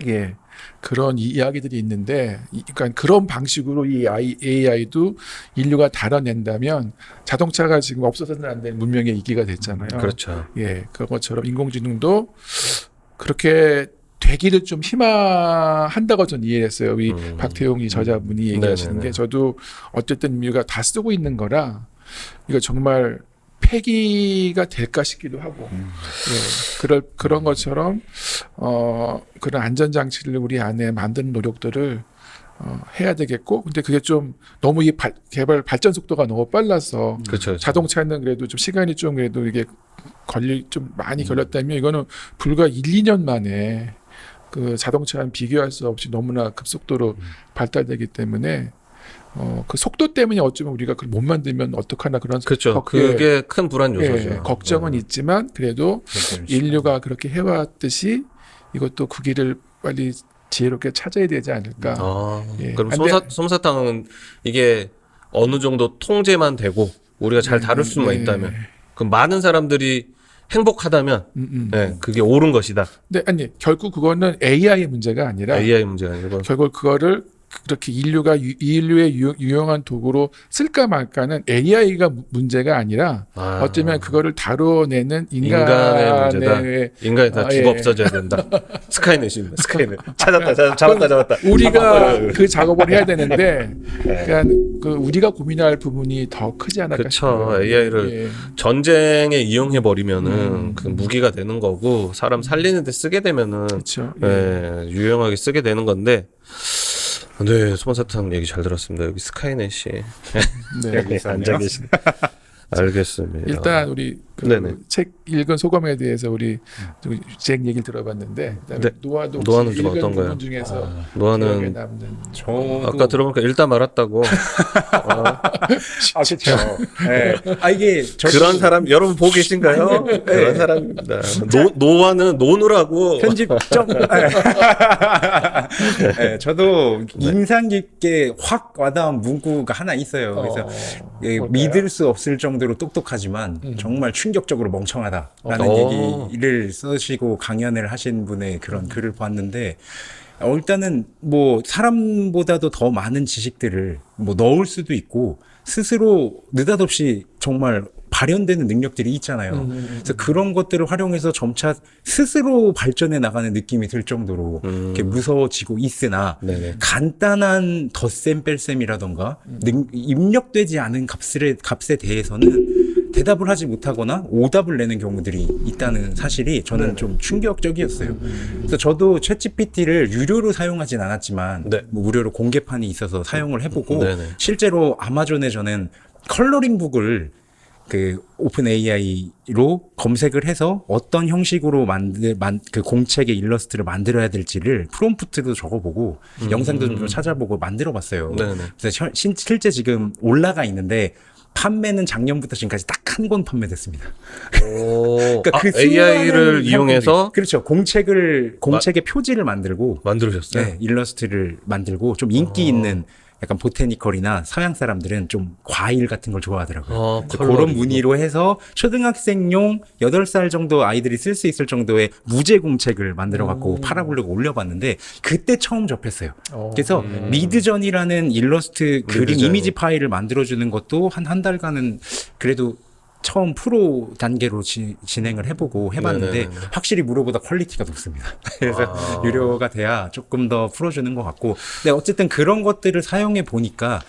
예. 그런 이야기들이 있는데, 그러니까 그런 방식으로 이 AI도 인류가 달아낸다면 자동차가 지금 없어서는 안 되는 문명의 이기가 됐잖아요. 그렇죠. 예, 그것처럼 인공지능도 그렇게 되기를 좀 희망한다고 저는 이해했어요. 우리 박태용이 저자분이 얘기하시는 네네네. 게 저도 어쨌든 인류가 다 쓰고 있는 거라 이거 정말 폐기가 될까 싶기도 하고 예, 그런 것처럼 그런 안전장치를 우리 안에 만드는 노력들을 해야 되겠고 근데 그게 좀 너무 이 개발 발전 속도가 너무 빨라서 그렇죠. 자동차는 그래도 좀 시간이 좀 그래도 이게 좀 많이 걸렸다면 이거는 불과 1-2년 만에 그 자동차랑 비교할 수 없이 너무나 급속도로 발달되기 때문에 그 속도 때문에 어쩌면 우리가 그걸 못 만들면 어떡하나 그런 그렇죠. 그게 큰 불안 요소죠. 예, 걱정은 있지만 그래도 인류가 그렇게 해왔듯이 이것도 그 길을 빨리 지혜롭게 찾아야 되지 않을까. 예. 그럼 솜사탕은 이게 어느 정도 통제만 되고 우리가 잘 다룰 수만 있다면 그럼 많은 사람들이 행복하다면 네, 그게 옳은 것이다. 네, 아니 결국 그거는 AI의 문제가 아니라 AI 문제가 아니고 결국 그거를 그렇게 인류의 유용한 도구로 쓸까 말까는 AI가 문제가 아니라 어쩌면 그거를 다뤄내는 인간의 문제다. 인간이 다 죽어 예. 없어져야 된다. 스카이넷입니다. 스카이넷. 잡았다. 우리가 그 작업을 해야 되는데 그러니까 그 우리가 고민할 부분이 더 크지 않을까 그렇죠. 싶어요. AI를 예. 전쟁에 이용해 버리면은 그 무기가 되는 거고 사람 살리는 데 쓰게 되면은 그렇죠. 예, 유용하게 쓰게 되는 건데. 네, 소만사탕 얘기 잘 들었습니다. 여기 스카이넷이 네. 여기 앉아 계시네. 알겠습니다. 일단 우리 네네. 책 읽은 소감에 대해서 우리 잭 얘기를 들어봤는데 그다음에 네. 노아도 노아는 혹시 좀 읽은 어떤가요? 부분 중에서 기억에 노아는 남는 아까 들어보니까 읽다 말았다고. 그렇죠. 네. 이게 그런 사람 여러분 보고 계신가요? 그런 사람입니다. 노아는 노느라고 편집점. 네, 저도 인상 깊게 확 와닿은 문구가 하나 있어요. 그래서 믿을 수 없을 정도로 똑똑하지만 정말 충격적으로 멍청하다라는 얘기를 쓰시고 강연을 하신 분의 그런 글을 봤는데 일단은 뭐 사람보다도 더 많은 지식들을 뭐 넣을 수도 있고 스스로 느닷없이 정말 발현되는 능력들이 있잖아요. 그래서 그런 것들을 활용해서 점차 스스로 발전해 나가는 느낌이 들 정도로 이렇게 무서워지고 있으나 간단한 덧셈 뺄셈이라던가 입력되지 않은 값에 대해서는 대답을 하지 못하거나 오답을 내는 경우들이 있다는 사실이 저는 좀 충격적이었어요. 그래서 저도 챗GPT를 유료로 사용하진 않았지만 뭐 무료로 공개판이 있어서 사용을 해보고 실제로 아마존에 저는 컬러링북을 그 오픈 AI로 검색을 해서 어떤 형식으로 그 공책의 일러스트를 만들어야 될지를 프롬프트도 적어보고 영상도 좀 찾아보고 만들어봤어요. 그래서 실제 지금 올라가 있는데 판매는 작년부터 지금까지 딱 한 권 판매됐습니다. 그러니까 그 AI를 이용해서 그렇죠. 공책의 표지를 만들으셨어요. 네, 일러스트를 만들고 좀 인기 있는 약간 보테니컬이나 서양 사람들은 좀 과일 같은 걸 좋아하더라고요. 그런 무늬로 해서 초등학생용 8살 정도 아이들이 쓸 수 있을 정도의 무제 공책을 만들어 갖고 팔아보려고 올려봤는데 그때 처음 접했어요. 그래서 미드전이라는 일러스트 그림 이미지 파일을 만들어주는 것도 한 달간은 그래도 처음 프로 단계로 진행을 해봤는데 확실히 무료보다 퀄리티가 높습니다. 그래서 유료가 돼야 조금 더 풀어주는 것 같고 근데 어쨌든 그런 것들을 사용해 보니까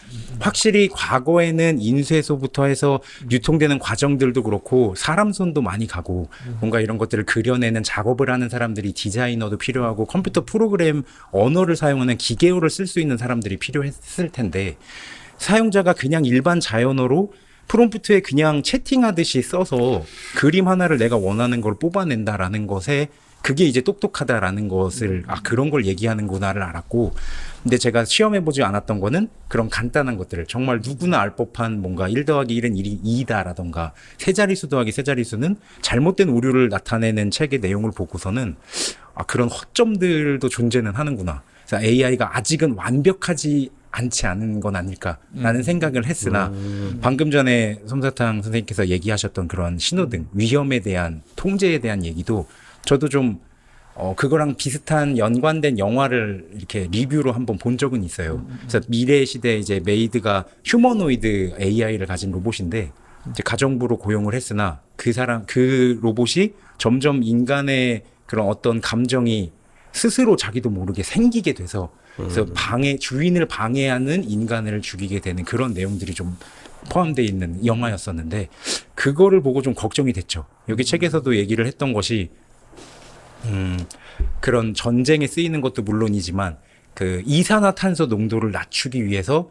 확실히 과거에는 인쇄소부터 해서 유통되는 과정들도 그렇고 사람 손도 많이 가고 뭔가 이런 것들을 그려내는 작업을 하는 사람들이 디자이너도 필요하고 컴퓨터 프로그램 언어를 사용하는 기계어를 쓸 수 있는 사람들이 필요했을 텐데 사용자가 그냥 일반 자연어로 프롬프트에 그냥 채팅하듯이 써서 그림 하나를 내가 원하는 걸 뽑아낸다라는 것에 그게 이제 똑똑하다라는 것을 그런 걸 얘기하는구나를 알았고 근데 제가 시험해보지 않았던 거는 그런 간단한 것들을 정말 누구나 알 법한 뭔가 1 더하기 1은 2다라던가 세자리수 더하기 세자리수는 잘못된 오류를 나타내는 책의 내용을 보고서는 그런 허점들도 존재는 하는구나. 그래서 AI가 아직은 완벽하지 않지 않은 건 아닐까라는 생각을 했으나 방금 전에 솜사탕 선생님께서 얘기하셨던 그런 신호등, 위험에 대한 통제에 대한 얘기도 저도 좀 그거랑 비슷한 연관된 영화를 이렇게 리뷰로 한번 본 적은 있어요. 그래서 미래 시대 이제 메이드가 휴머노이드 AI를 가진 로봇인데 이제 가정부로 고용을 했으나 그 로봇이 점점 인간의 그런 어떤 감정이 스스로 자기도 모르게 생기게 돼서 그래서 주인을 방해하는 인간을 죽이게 되는 그런 내용들이 좀 포함되어 있는 영화였었는데 그거를 보고 좀 걱정이 됐죠. 여기 책에서도 얘기를 했던 것이 그런 전쟁에 쓰이는 것도 물론이지만 그 이산화탄소 농도를 낮추기 위해서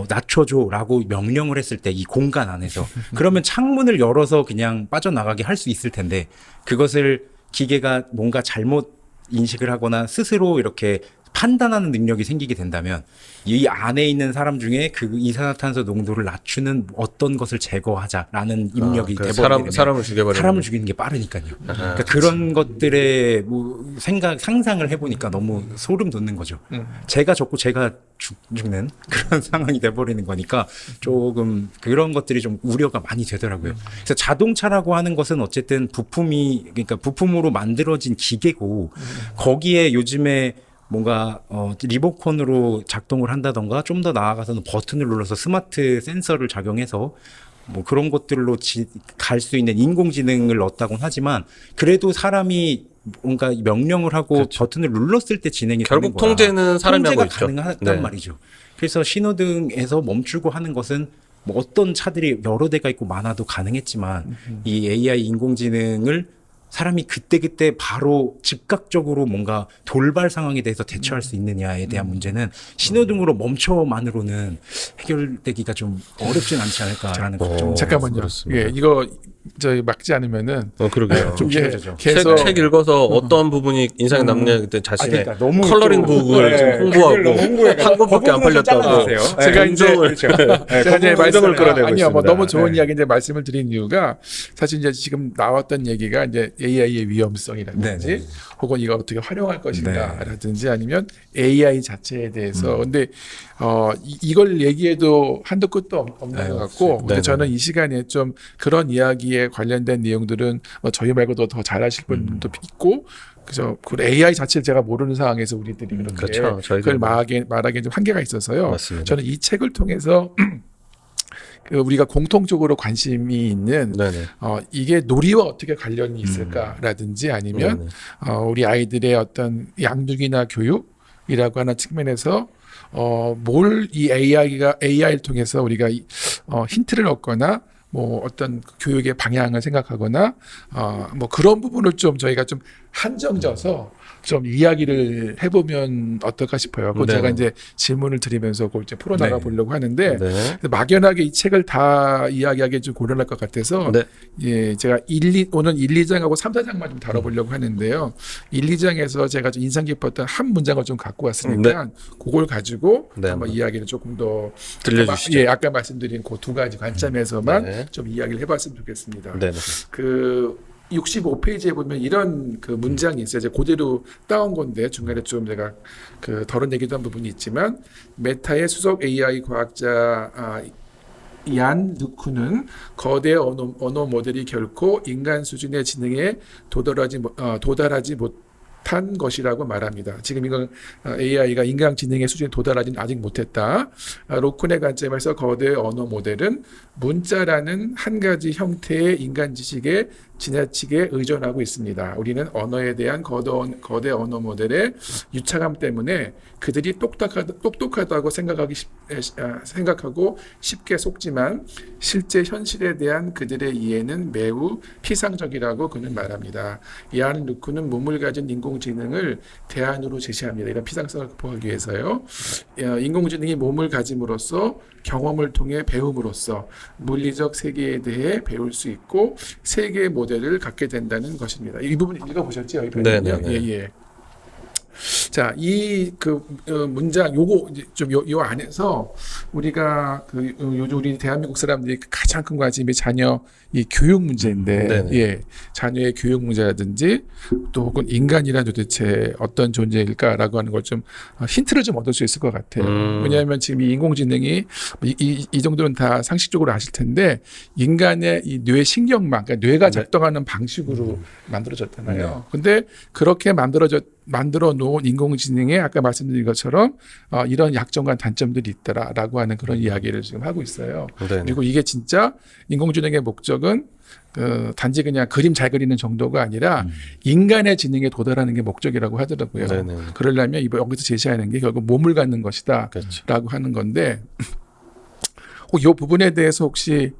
낮춰줘라고 명령을 했을 때 이 공간 안에서 그러면 창문을 열어서 그냥 빠져나가게 할 수 있을 텐데 그것을 기계가 뭔가 잘못 인식을 하거나 스스로 이렇게 판단하는 능력이 생기게 된다면 이 안에 있는 사람 중에 그 이산화탄소 농도를 낮추는 어떤 것을 제거하자라는 입력이 돼버리게 되면 사람을 죽이는 게 빠르니까요. 그러니까 그런 것들의 뭐 상상을 해보니까 너무 소름 돋는 거죠. 제가 적고 제가 죽는 그런 상황이 돼버리는 거니까 조금 그런 것들이 좀 우려가 많이 되더라고요. 그래서 자동차라고 하는 것은 어쨌든 그러니까 부품으로 만들어진 기계고 거기에 요즘에 뭔가 리모컨으로 작동을 한다던가 좀 더 나아가서는 버튼을 눌러서 스마트 센서를 작용해서 뭐 그런 것들로 갈 수 있는 인공지능을 넣었다고는 하지만 그래도 사람이 뭔가 명령을 하고 그렇죠. 버튼을 눌렀을 때 진행이 결국 되는 거라 통제는 사람이 하고 있죠. 가능하단 네. 말이죠. 그래서 신호등에서 멈추고 하는 것은 뭐 어떤 차들이 여러 대가 있고 많아도 가능했지만 이 AI 인공지능을 사람이 그때그때 바로 즉각적으로 뭔가 돌발 상황에 대해서 대처할 수 있느냐에 대한 문제는 신호등으로 멈춰만으로는 해결되기가 좀 어렵진 않지 않을까라는 걱정. 잠깐만요. 그렇습니다. 예, 이거 저희 막지 않으면은 그러게요. 좀 이게 길어져죠. 계속 책 읽어서 어떤 부분이 인상이 남냐 그때 자신의 그러니까 너무 컬러링 북을 좀 홍보하고 한 권밖에 안 팔렸다고 제가 이제 제가 이제 감정을 끌어내고 아니요, 뭐 있습니다. 너무 좋은 이야기인데 말씀을 드린 이유가 사실 이제 지금 나왔던 얘기가 이제 AI의 위험성이라든지 네. 혹은 이걸 어떻게 활용할 것인가라든지 아니면 AI 자체에 대해서 근데 이걸 얘기해도 한도 끝도 없는 것 같고 근데 네네. 저는 이 시간에 좀 그런 이야기에 관련된 내용들은 저희 말고도 더 잘하실 분도 있고 그래서 그 AI 자체를 제가 모르는 상황에서 우리들이 그렇게 그렇죠. 그걸 말하기엔 좀 한계가 있어서요. 맞습니다. 저는 이 책을 통해서 우리가 공통적으로 관심이 있는 네네. 이게 놀이와 어떻게 관련이 있을까라든지 아니면 우리 아이들의 어떤 양육이나 교육이라고 하는 측면에서 뭘 이 AI를 통해서 우리가 힌트를 얻거나 뭐 어떤 교육의 방향을 생각하거나 뭐 그런 부분을 좀 저희가 좀 한정져서 좀 이야기를 해보면 어떨까 싶어요. 그 네. 제가 이제 질문을 드리면서 그걸 이제 풀어나가 보려고 하는데 네. 막연하게 이 책을 다 이야기하기 좀 곤란할 것 같아서 네. 예, 제가 오늘 1, 2장하고 3, 4장만 좀 다뤄보려고 하는데요. 1, 2장에서 제가 좀 인상 깊었던 한 문장을 좀 갖고 왔으니까 그걸 가지고 네, 한번 이야기를 조금 더 들려주시죠. 예, 아까 말씀드린 그 두 가지 관점에서만 네. 좀 이야기를 해봤으면 좋겠습니다. 네네. 그 65페이지에 보면 이런 그 문장이 있어요. 제가 그대로 따온 건데 중간에 좀 제가 그 덜은 얘기도 한 부분이 있지만 메타의 수석 AI 과학자 얀 누쿠는 거대 언어 모델이 결코 인간 수준의 지능에 도달하지 못한 것이라고 말합니다. 지금 이건 AI가 인간 지능의 수준에 도달하지는 아직 못했다. 로쿤의 관점에서 거대 언어 모델은 문자라는 한 가지 형태의 인간 지식에 지나치게 의존하고 있습니다. 우리는 언어에 대한 거대 언어 모델의 유창함 때문에 그들이 똑똑하다고 생각하고 쉽게 속지만 실제 현실에 대한 그들의 이해는 매우 피상적이라고 그는 말합니다. 이안 루크는 몸을 가진 인공지능을 대안으로 제시합니다. 이런 피상성을 극복하기 위해서요. 인공지능이 몸을 가짐으로써 경험을 통해 배움으로써 물리적 세계에 대해 배울 수 있고 세계의 모델을 갖게 된다는 것입니다. 이 부분 읽어보셨죠? 네네. 예. 자, 이 문장 요거 이제 좀 요 안에서 우리가 요즘 우리 대한민국 사람들이 가장 큰 관심이 자녀 이 교육 문제인데, 네네. 예, 자녀의 교육 문제라든지 또 혹은 인간이란 도대체 어떤 존재일까라고 하는 걸 좀 힌트를 좀 얻을 수 있을 것 같아요. 왜냐하면 지금 이 인공지능이 이 정도는 다 상식적으로 아실 텐데 인간의 이 뇌 신경망, 그러니까 뇌가 작동하는 방식으로 만들어졌잖아요. 근데 그렇게 만들어 놓은 인공지능에 아까 말씀드린 것처럼 이런 약점과 단점들이 있다라고 하는 그런 이야기를 지금 하고 있어요. 네네. 그리고 이게 진짜 인공지능의 목적은 단지 그냥 그림 잘 그리는 정도가 아니라 인간의 지능에 도달하는 게 목적이라고 하더라고요. 네네. 그러려면 여기서 제시하는 게 결국 몸을 갖는 것이다라고 그렇죠. 하는 건데 이 부분에 대해서 혹시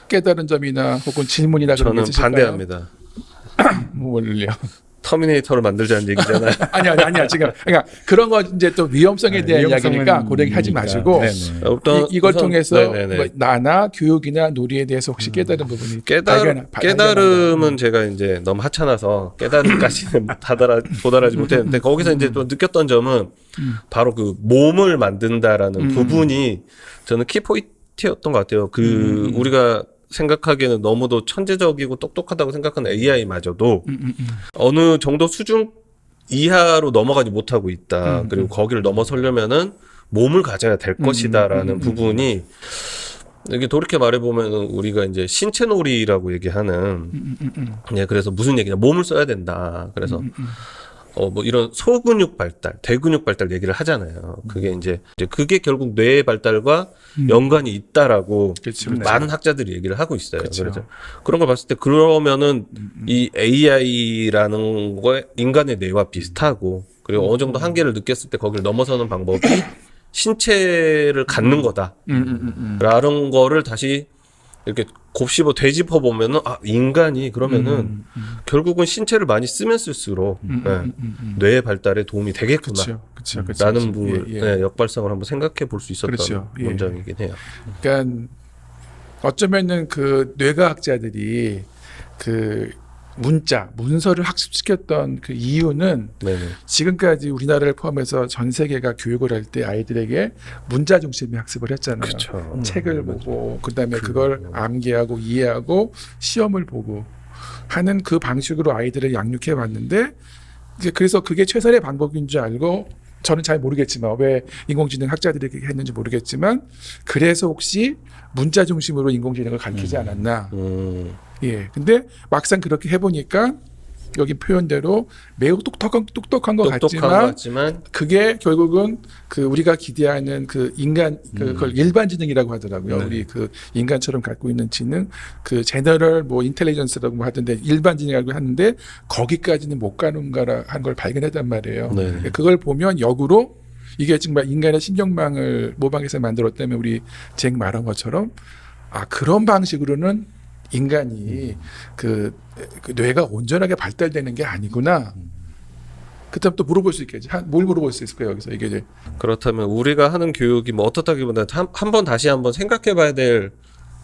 깨달은 점이나 혹은 질문이나 그런 게 저는 있으실까요? 반대합니다. 뭘요? 터미네이터를 만들자는 얘기잖아요. 아니야. 지금 그러니까 그런 거 이제 또 위험성에 대한 위험성은 이야기니까 고려하지 있으니까. 마시고 네네. 이걸 우선, 통해서 네네네. 뭐 나나 교육이나 놀이에 대해서 혹시 깨달은 부분이 깨달음은 제가 이제 너무 하찮아서 깨달음까지는 도달하지 못했는데 거기서 이제 또 느꼈던 점은 바로 그 몸을 만든다라는 부분이 저는 키포인트였던 것 같아요. 우리가 생각하기에는 너무도 천재적이고 똑똑하다고 생각하는 AI마저도 어느 정도 수준 이하로 넘어가지 못하고 있다. 그리고 거기를 넘어서려면은 몸을 가져야 될 것이다라는 부분이 이게 돌이켜 말해보면 우리가 이제 신체놀이라고 얘기하는 예, 그래서 무슨 얘기냐 몸을 써야 된다. 그래서 뭐 이런 소근육 발달, 대근육 발달 얘기를 하잖아요. 그게 이제 그게 결국 뇌의 발달과 연관이 있다라고 그치. 많은 학자들이 얘기를 하고 있어요. 그쵸. 그래서 그런 걸 봤을 때 그러면은 이 AI라는 거에 인간의 뇌와 비슷하고 그리고 어느 정도 한계를 느꼈을 때 거기를 넘어서는 방법이 신체를 갖는 거다라는 거를 다시 이렇게 곱씹어 되짚어 보면은 인간이 그러면은 결국은 신체를 많이 쓰면 쓸수록 뇌의 발달에 도움이 되겠구나. 그렇죠. 라는 네, 역발상을 한번 생각해 볼 수 있었던 그렇죠. 예. 문장이긴 해요. 그러니까 어쩌면은 그 뇌과학자들이 그 문서를 학습시켰던 그 이유는 네네. 지금까지 우리나라를 포함해서 전 세계가 교육을 할 때 아이들에게 문자 중심의 학습을 했잖아요. 그쵸. 책을 보고 그다음에 그걸 암기하고 이해하고 시험을 보고 하는 그 방식으로 아이들을 양육해 왔는데 이제 그래서 그게 최선의 방법인 줄 알고 저는 잘 모르겠지만 왜 인공지능 학자들이 그렇게 했는지 모르겠지만 그래서 혹시 문자 중심으로 인공지능을 가르치지 않았나. 예. 근데 막상 그렇게 해보니까 여기 표현대로 매우 똑똑한 것 같지만 그게 결국은 그 우리가 기대하는 그 인간 그걸 일반 지능이라고 하더라고요. 네. 우리 그 인간처럼 갖고 있는 지능, 그 제너럴 뭐 인텔리전스라고 하던데 일반 지능이라고 하는데 거기까지는 못 가는가라 한 걸 발견했단 말이에요. 네. 그걸 보면 역으로 이게 정말 인간의 신경망을 모방해서 만들었다면 우리 잭 말한 것처럼 그런 방식으로는 인간이 그 뇌가 온전하게 발달되는 게 아니구나. 그다음 또 물어볼 수 있겠지. 뭘 물어볼 수 있을까요? 여기서 이게 이제 그렇다면 우리가 하는 교육이 뭐 어떻다기보다 다시 한번 생각해봐야 될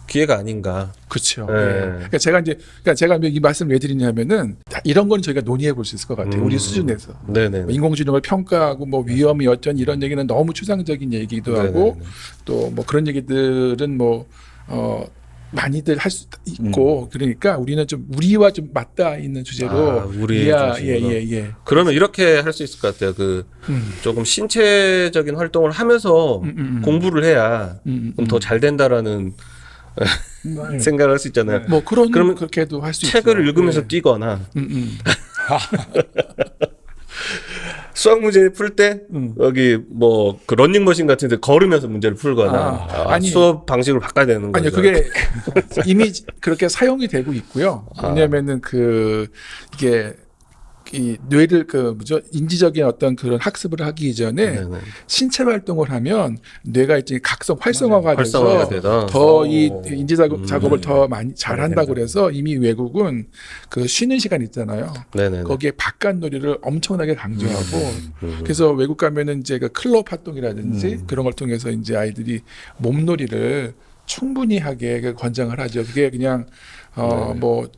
기회가 아닌가. 그렇죠. 네. 그러니까 제가 이 말씀을 왜 드리냐면은 이런 건 저희가 논의해 볼 수 있을 것 같아요. 우리 수준에서. 네네. 인공지능을 평가하고 뭐 위험이 어쩐 이런 얘기는 너무 추상적인 얘기기도 하고 또 뭐 그런 얘기들은 많이들 할 수 있고 그러니까 우리는 좀 우리와 좀 맞닿아 있는 주제로 예. 그러면 이렇게 할 수 있을 것 같아요. 조금 신체적인 활동을 하면서 공부를 해야 더 잘 된다라는 생각을 할 수 있잖아요. 뭐 그러면 그렇게도 할 수 있죠. 책을 읽으면서 뛰거나 수학 문제 풀 때 여기 뭐 그 러닝머신 같은데 걸으면서 문제를 풀거나 아니, 수업 방식을 바꿔야 되는 거죠. 아니요, 그게 이미 그렇게 사용이 되고 있고요. 왜냐하면은 이게 이 뇌를 인지적인 어떤 그런 학습을 하기 이전에 네네. 신체 활동을 하면 뇌가 이제 각성 활성화가 활성화가 돼서 되다. 더 이 인지 작업을 더 많이 잘한다고 그래서 이미 외국은 그 쉬는 시간 있잖아요. 네네. 거기에 바깥 놀이를 엄청나게 강조하고 그래서 외국 가면은 이제 그 클럽 활동이라든지 그런 걸 통해서 이제 아이들이 몸놀이를 충분히 하게 권장을 하죠. 그게 그냥 뭐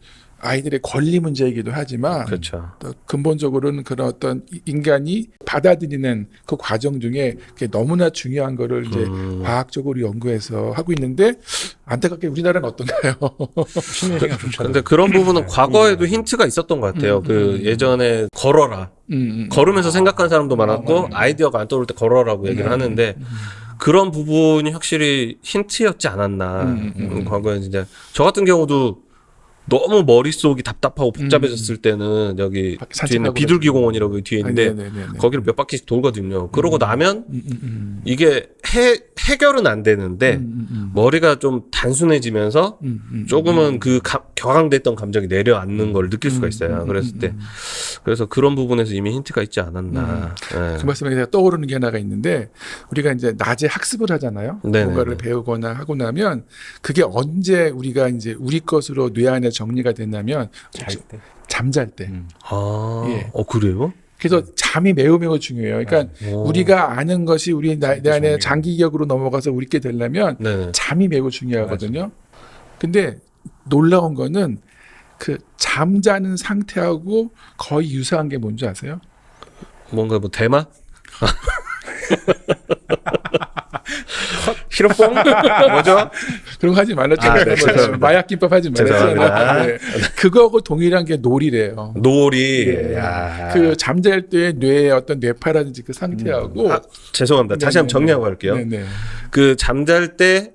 아이들의 권리 문제이기도 하지만 그렇죠. 또 근본적으로는 그런 어떤 인간이 받아들이는 그 과정 중에 그게 너무나 중요한 거를 이제 과학적으로 연구해서 하고 있는데 안타깝게 우리나라는 어떤가요? 근데 그런 부분은 과거에도 힌트가 있었던 것 같아요. 그 예전에 걸어라. 걸으면서 생각하는 사람도 많았고 아이디어가 안 떠오를 때 걸어라고 얘기를 하는데 그런 부분이 확실히 힌트였지 않았나. 과거에 이제 저 같은 경우도 너무 머릿속이 답답하고 복잡해졌을 때는 여기 뒤에 있는 비둘기 공원이라고 뒤에 있는데 거기를 몇 바퀴씩 돌거든요. 그러고 나면 이게 해결은 안 되는데 머리가 좀 단순해지면서 조금은 그 격앙됐던 감정이 내려앉는 걸 느낄 수가 있어요. 그랬을 때 그래서 그런 부분에서 이미 힌트가 있지 않았나. 네. 그 말씀에 제가 떠오르는 게 하나가 있는데 우리가 이제 낮에 학습을 하잖아요. 네네네. 뭔가를 배우거나 하고 나면 그게 언제 우리가 이제 우리 것으로 뇌 안에 정리가 됐냐면 잠잘 때. 예. 그래요? 그래서 잠이 매우 중요해요. 그러니까 우리가 아는 것이 우리 내 안에 장기 기억으로 넘어가서 우리 게 되려면 네네. 잠이 매우 중요하거든요. 근데 놀라운 거는 그 잠자는 상태하고 거의 유사한 게 뭔지 아세요? 뭔가 뭐 대마? 히로뽕? 뭐죠? 그런 거 하지 말았잖아요. 네, 죄송합니다. 마약 김밥 하지 말았잖아요. 죄송합니다. 네. 그거하고 동일한 게 놀이래요. 놀이. 예. 야. 그 잠잘 때 뇌의 어떤 뇌파라든지 그 상태하고 죄송합니다. 다시 한번 정리하고 갈게요. 네네. 그 잠잘 때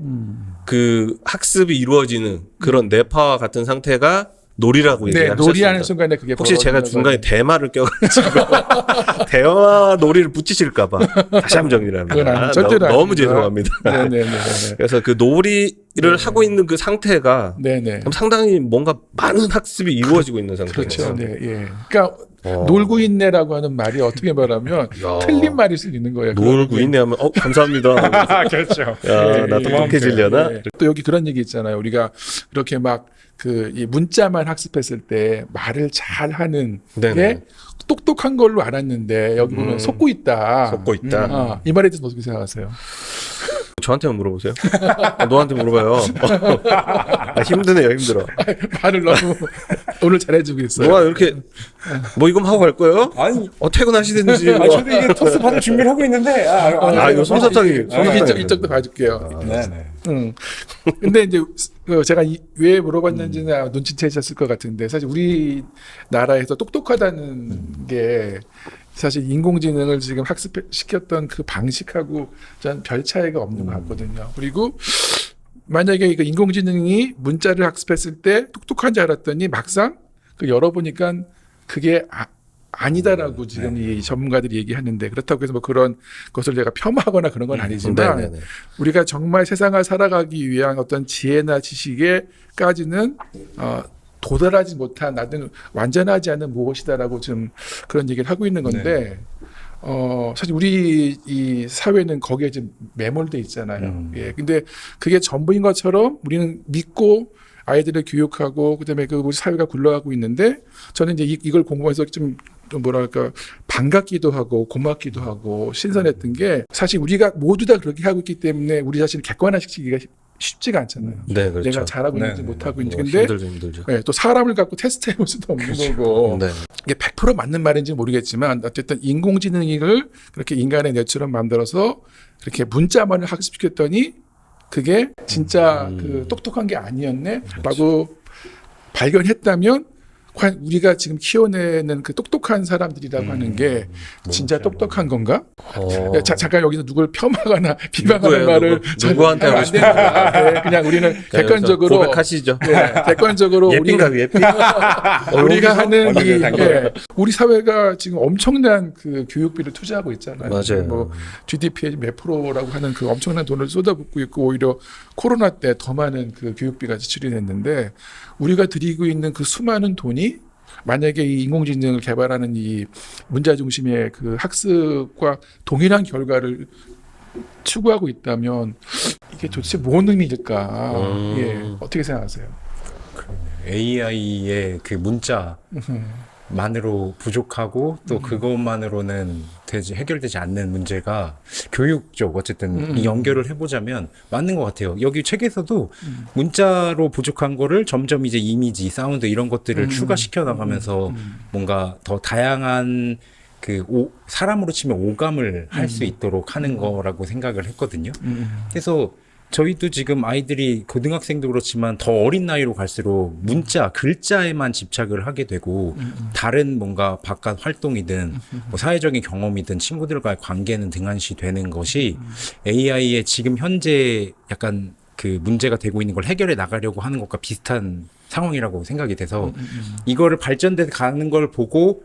그 학습이 이루어지는 그런 뇌파와 같은 상태가 놀이라고 네, 얘기하셨습니다. 놀이하는 순간에 그게 혹시 제가 벌어지는 중간에 거죠. 대마를 껴가지고 대마 놀이를 붙이실까봐 다시 한번 정리를 그건 합니다. 아니, 절대로 너무 아닙니다. 죄송합니다. 네네네. 그래서 그 놀이를 하고 있는 그 상태가 네네. 그럼 상당히 뭔가 많은 학습이 이루어지고 있는 상태예요. 그렇죠. 네, 예. 그러니까 놀고 있네라고 하는 말이 어떻게 말하면 틀린 말일 수 있는 거예요. 놀고 있네 하면 감사합니다. 그렇죠. 야, 나 똑똑해지려나? 예. 또 여기 그런 얘기 있잖아요. 우리가 그렇게 막 이 문자만 학습했을 때 말을 잘 하는 네네. 게 똑똑한 걸로 알았는데 여기 보면 속고 있다. 속고 있다. 이 말에 대해서 어떻게 생각하세요? 저한테만 물어보세요. 너한테 물어봐요. 힘드네요, 힘들어. 말을 너무 오늘 잘해주고 있어요. 너가 이렇게 뭐 이거 하고 갈 거예요? 아니, 퇴근하시든지. 뭐. 저도 이게 토스 받을 준비를 하고 있는데. 이거 솜사탕이. 이쪽도 봐줄게요. 네네. 근데 이제 제가 왜 물어봤는지는 아마 눈치채셨을 것 같은데 사실 우리나라에서 똑똑하다는 게 사실 인공지능을 지금 학습시켰던 그 방식하고 전 별 차이가 없는 것 같거든요. 그리고 만약에 그 인공지능이 문자를 학습했을 때 똑똑한 줄 알았더니 막상 그 열어보니까 그게 아니다라고 지금 이 전문가들이 얘기하는데 그렇다고 해서 뭐 그런 것을 제가 폄하하거나 그런 건 아니지만 네네네. 우리가 정말 세상을 살아가기 위한 어떤 지혜나 지식에까지는 도달하지 못한 나는 완전하지 않은 무엇이다라고 좀 그런 얘기를 하고 있는 건데 사실 우리 이 사회는 거기에 좀 매몰돼 있잖아요. 예. 근데 그게 전부인 것처럼 우리는 믿고 아이들을 교육하고 그다음에 그 우리 사회가 굴러가고 있는데 저는 이제 이걸 공부해서 좀 뭐랄까 반갑기도 하고 고맙기도 하고 신선했던 게 사실 우리가 모두 다 그렇게 하고 있기 때문에 우리 자신을 객관화시키기가 쉽지가 않잖아요. 네, 그렇죠. 내가 잘하고 있는지 못하고 있는지. 근데 힘들죠. 네, 또 사람을 갖고 테스트해볼 수도 없는 거고 네. 이게 100% 맞는 말인지 모르겠지만 어쨌든 인공지능을 그렇게 인간의 뇌처럼 만들어서 그렇게 문자만을 학습시켰더니 그게 진짜 그 똑똑한 게 아니었네라고 발견했다면 우리가 지금 키워내는 그 똑똑한 사람들이라고 하는 게 진짜 똑똑한 건가? 잠깐 여기서 누굴 폄하거나 비방하는 말을 누구한테 하고 싶은 네, 그냥 우리는 객관적으로 고백하시죠. 네, 객관적으로 예삐인가 예삐? 우리가 하는 어느 단계? 우리 사회가 지금 엄청난 그 교육비를 투자하고 있잖아요. 맞아요. 뭐 GDP의 몇 프로라고 하는 그 엄청난 돈을 쏟아붓고 있고 오히려 코로나 때 더 많은 그 교육비가 지출이 됐는데 우리가 들이고 있는 그 수많은 돈이 만약에 이 인공지능을 개발하는 이 문자 중심의 그 학습과 동일한 결과를 추구하고 있다면 이게 도대체 뭔 의미일까? 예, 어떻게 생각하세요? AI의 그 문자만으로 부족하고 또 그것만으로는 해결되지 않는 문제가 교육 쪽 어쨌든 이 연결을 해보자면 맞는 것 같아요. 여기 책에서도 문자로 부족한 거를 점점 이제 이미지, 사운드 이런 것들을 추가시켜 나가면서 뭔가 더 다양한 사람으로 치면 오감을 할 수 있도록 하는 거라고 생각을 했거든요. 그래서 저희도 지금 아이들이 고등학생도 그렇지만 더 어린 나이로 갈수록 문자, 글자에만 집착을 하게 되고 다른 뭔가 바깥 활동이든 뭐 사회적인 경험이든 친구들과의 관계는 등한시 되는 것이 AI의 지금 현재 약간 그 문제가 되고 있는 걸 해결해 나가려고 하는 것과 비슷한 상황이라고 생각이 돼서 이거를 발전돼 가는 걸 보고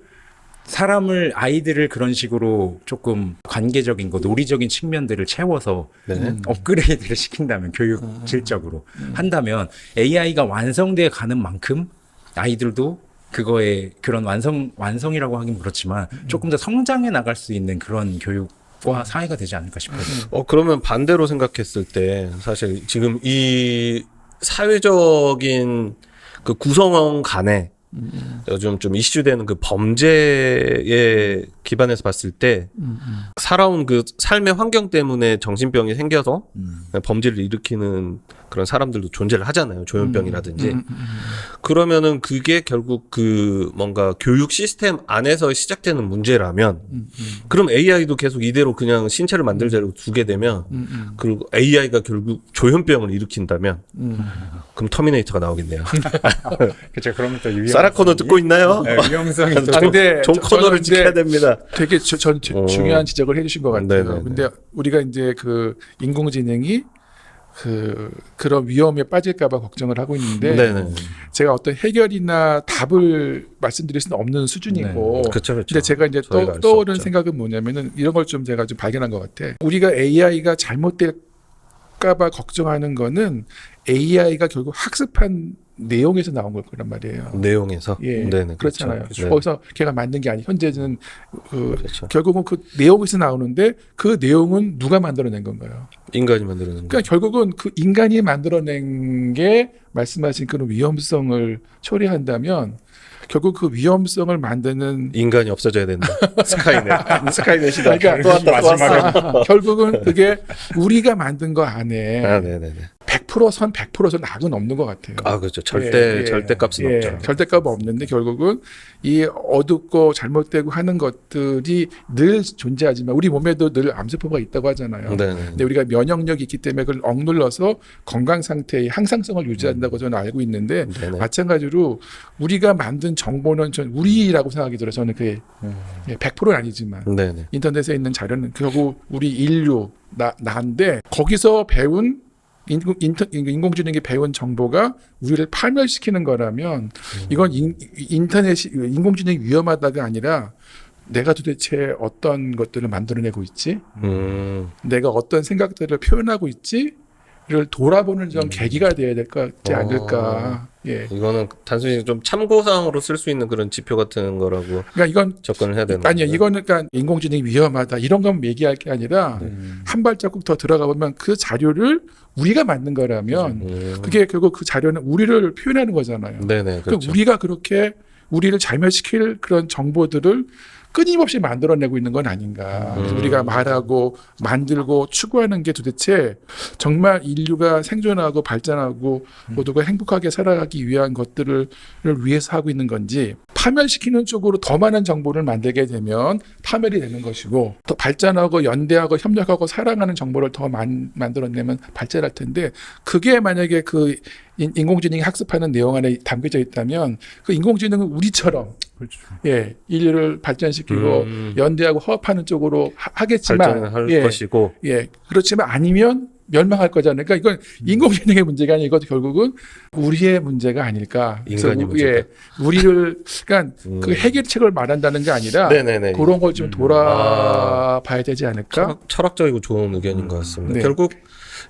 아이들을 그런 식으로 조금 관계적인 거, 논리적인 측면들을 채워서 업그레이드를 시킨다면 교육 질적으로 한다면 AI가 완성돼 가는 만큼 아이들도 그거에 그런 완성이라고 하긴 그렇지만 조금 더 성장해 나갈 수 있는 그런 교육과 사회가 되지 않을까 싶어요. 그러면 반대로 생각했을 때 사실 지금 이 사회적인 그 구성원 간에 요즘 좀 이슈되는 그 범죄에 기반해서 봤을 때 살아온 그 삶의 환경 때문에 정신병이 생겨서 범죄를 일으키는 그런 사람들도 존재를 하잖아요. 조현병이라든지. 그러면은 그게 결국 그 뭔가 교육 시스템 안에서 시작되는 문제라면 그럼 AI도 계속 이대로 그냥 신체를 만들자고 두게 되면 그리고 AI가 결국 조현병을 일으킨다면 그럼 터미네이터가 나오겠네요. 그렇죠. 그러면 또 사라 코너 듣고 있나요? 네, 위험성이 또 근데 존 코너를 지켜야 됩니다. 되게 중요한 지적을 해주신 것 같아요. 네네네. 근데 우리가 이제 그 인공지능이 그런 위험에 빠질까봐 걱정을 하고 있는데 네네. 제가 어떤 해결이나 답을 말씀드릴 수는 없는 수준이고 그렇죠, 그렇죠. 근데 제가 이제 저희가 알수 떠오르는 없죠. 생각은 뭐냐면은 이런 걸 좀 제가 좀 발견한 것 같아. 우리가 AI가 잘못될까봐 걱정하는 거는 AI가 결국 학습한 내용에서 나온 걸 거란 말이에요. 내용에서. 예, 네네. 그렇잖아요. 그렇죠. 거기서 걔가 만든 게 아니. 현재는 그렇죠. 결국은 그 내용에서 나오는데 그 내용은 누가 만들어낸 건가요? 인간이 만드는 거. 그러니까 결국은 그 인간이 만들어낸 게 말씀하신 그런 위험성을 처리한다면 결국 그 위험성을 만드는 인간이 없어져야 된다. 스카이넷이다. 그러니까 또 왔다, 또 왔어. 결국은 그게 우리가 만든 거 안에 네네네. 100% 악은 없는 것 같아요. 그렇죠. 예. 절대값은 없죠. 절대값은 없는데 결국은 이 어둡고 잘못되고 하는 것들이 늘 존재하지만 우리 몸에도 늘 암세포가 있다고 하잖아요. 네네. 근데 우리가 면역력이 있기 때문에 그걸 억눌러서 건강 상태의 항상성을 유지한다고 저는 알고 있는데 네네. 마찬가지로 우리가 만든 정보는 전 우리라고 생각이 들어요. 저는 그게 100%는 아니지만 네네. 인터넷에 있는 자료는 결국 우리 인류 나인데 거기서 배운 인공지능이 배운 정보가 우리를 파멸시키는 거라면 이건 인공지능이 위험하다가 아니라 내가 도대체 어떤 것들을 만들어내고 있지? 내가 어떤 생각들을 표현하고 있지?를 돌아보는 좀 계기가 돼야 될 것 같지 않을까. 예. 이거는 단순히 좀 참고사항으로 쓸 수 있는 그런 지표 같은 거라고 그러니까 이건 접근을 해야 되는 아니야. 건가요? 이거는 그러니까 인공지능이 위험하다 이런 건 얘기할 게 아니라 한 발자국 더 들어가 보면 그 자료를 우리가 만든 거라면 그게 결국 그 자료는 우리를 표현하는 거잖아요. 네네. 그러니까 그렇죠. 우리가 그렇게 우리를 잘멸시킬 그런 정보들을 끊임없이 만들어내고 있는 건 아닌가. 그래서 우리가 말하고 만들고 추구하는 게 도대체 정말 인류가 생존하고 발전하고 모두가 행복하게 살아가기 위한 것들을 위해서 하고 있는 건지 파멸시키는 쪽으로 더 많은 정보를 만들게 되면 파멸이 되는 것이고 더 발전하고 연대하고 협력하고 사랑하는 정보를 더 만들어내면 발전할 텐데 그게 만약에 그 인공지능이 학습하는 내용 안에 담겨져 있다면 그 인공지능은 우리처럼 그렇죠. 예, 인류를 발전시키고 연대하고 화합하는 쪽으로 하겠지만 발전할 예, 것이고 예, 그렇지만 아니면 멸망할 거잖아요. 그러니까 이건 인공지능의 문제가 아니고 이것도 결국은 우리의 문제가 아닐까. 그래서 인간의 문제다. 예, 우리를 그러니까 그 해결책을 말한다는 게 아니라 네네네. 그런 걸 좀 돌아봐야 되지 않을까. 철학적이고 좋은 의견인 것 같습니다. 네. 결국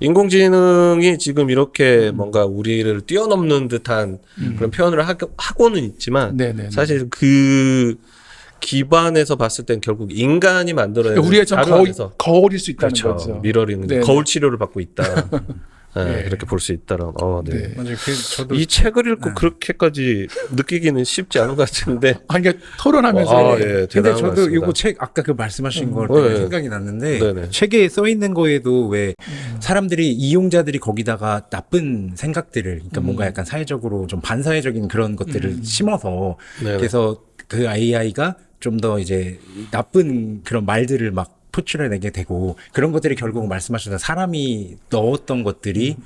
인공지능이 지금 이렇게 뭔가 우리를 뛰어넘는 듯한 그런 표현을 하고는 있지만 네네. 사실 그 기반에서 봤을 땐 결국 인간이 만들어낸 우리의 좀 자료 안에서 거울일 수 있다는 그렇죠. 거죠. 미러링 네. 거울 치료를 받고 있다. 네, 네. 그렇게 볼 수 있다는. 네. 네. 맞아요. 저도 이 책을 읽고 그렇게까지 느끼기는 쉽지 않은 것 같은데. 아니, 그러니까 토론하면서 예, 근데 대단한 것 저도 같습니다. 이거 책 아까 그 말씀하신 거 때문에 네. 생각이 났는데 네네. 책에 써 있는 거에도 왜 사람들이 이용자들이 거기다가 나쁜 생각들을 그러니까 뭔가 약간 사회적으로 좀 반사회적인 그런 것들을 심어서 네네. 그래서 그 AI가 좀 더 이제 나쁜 그런 말들을 막 표출해내게 되고 그런 것들이 결국 말씀하셨던 사람이 넣었던 것들이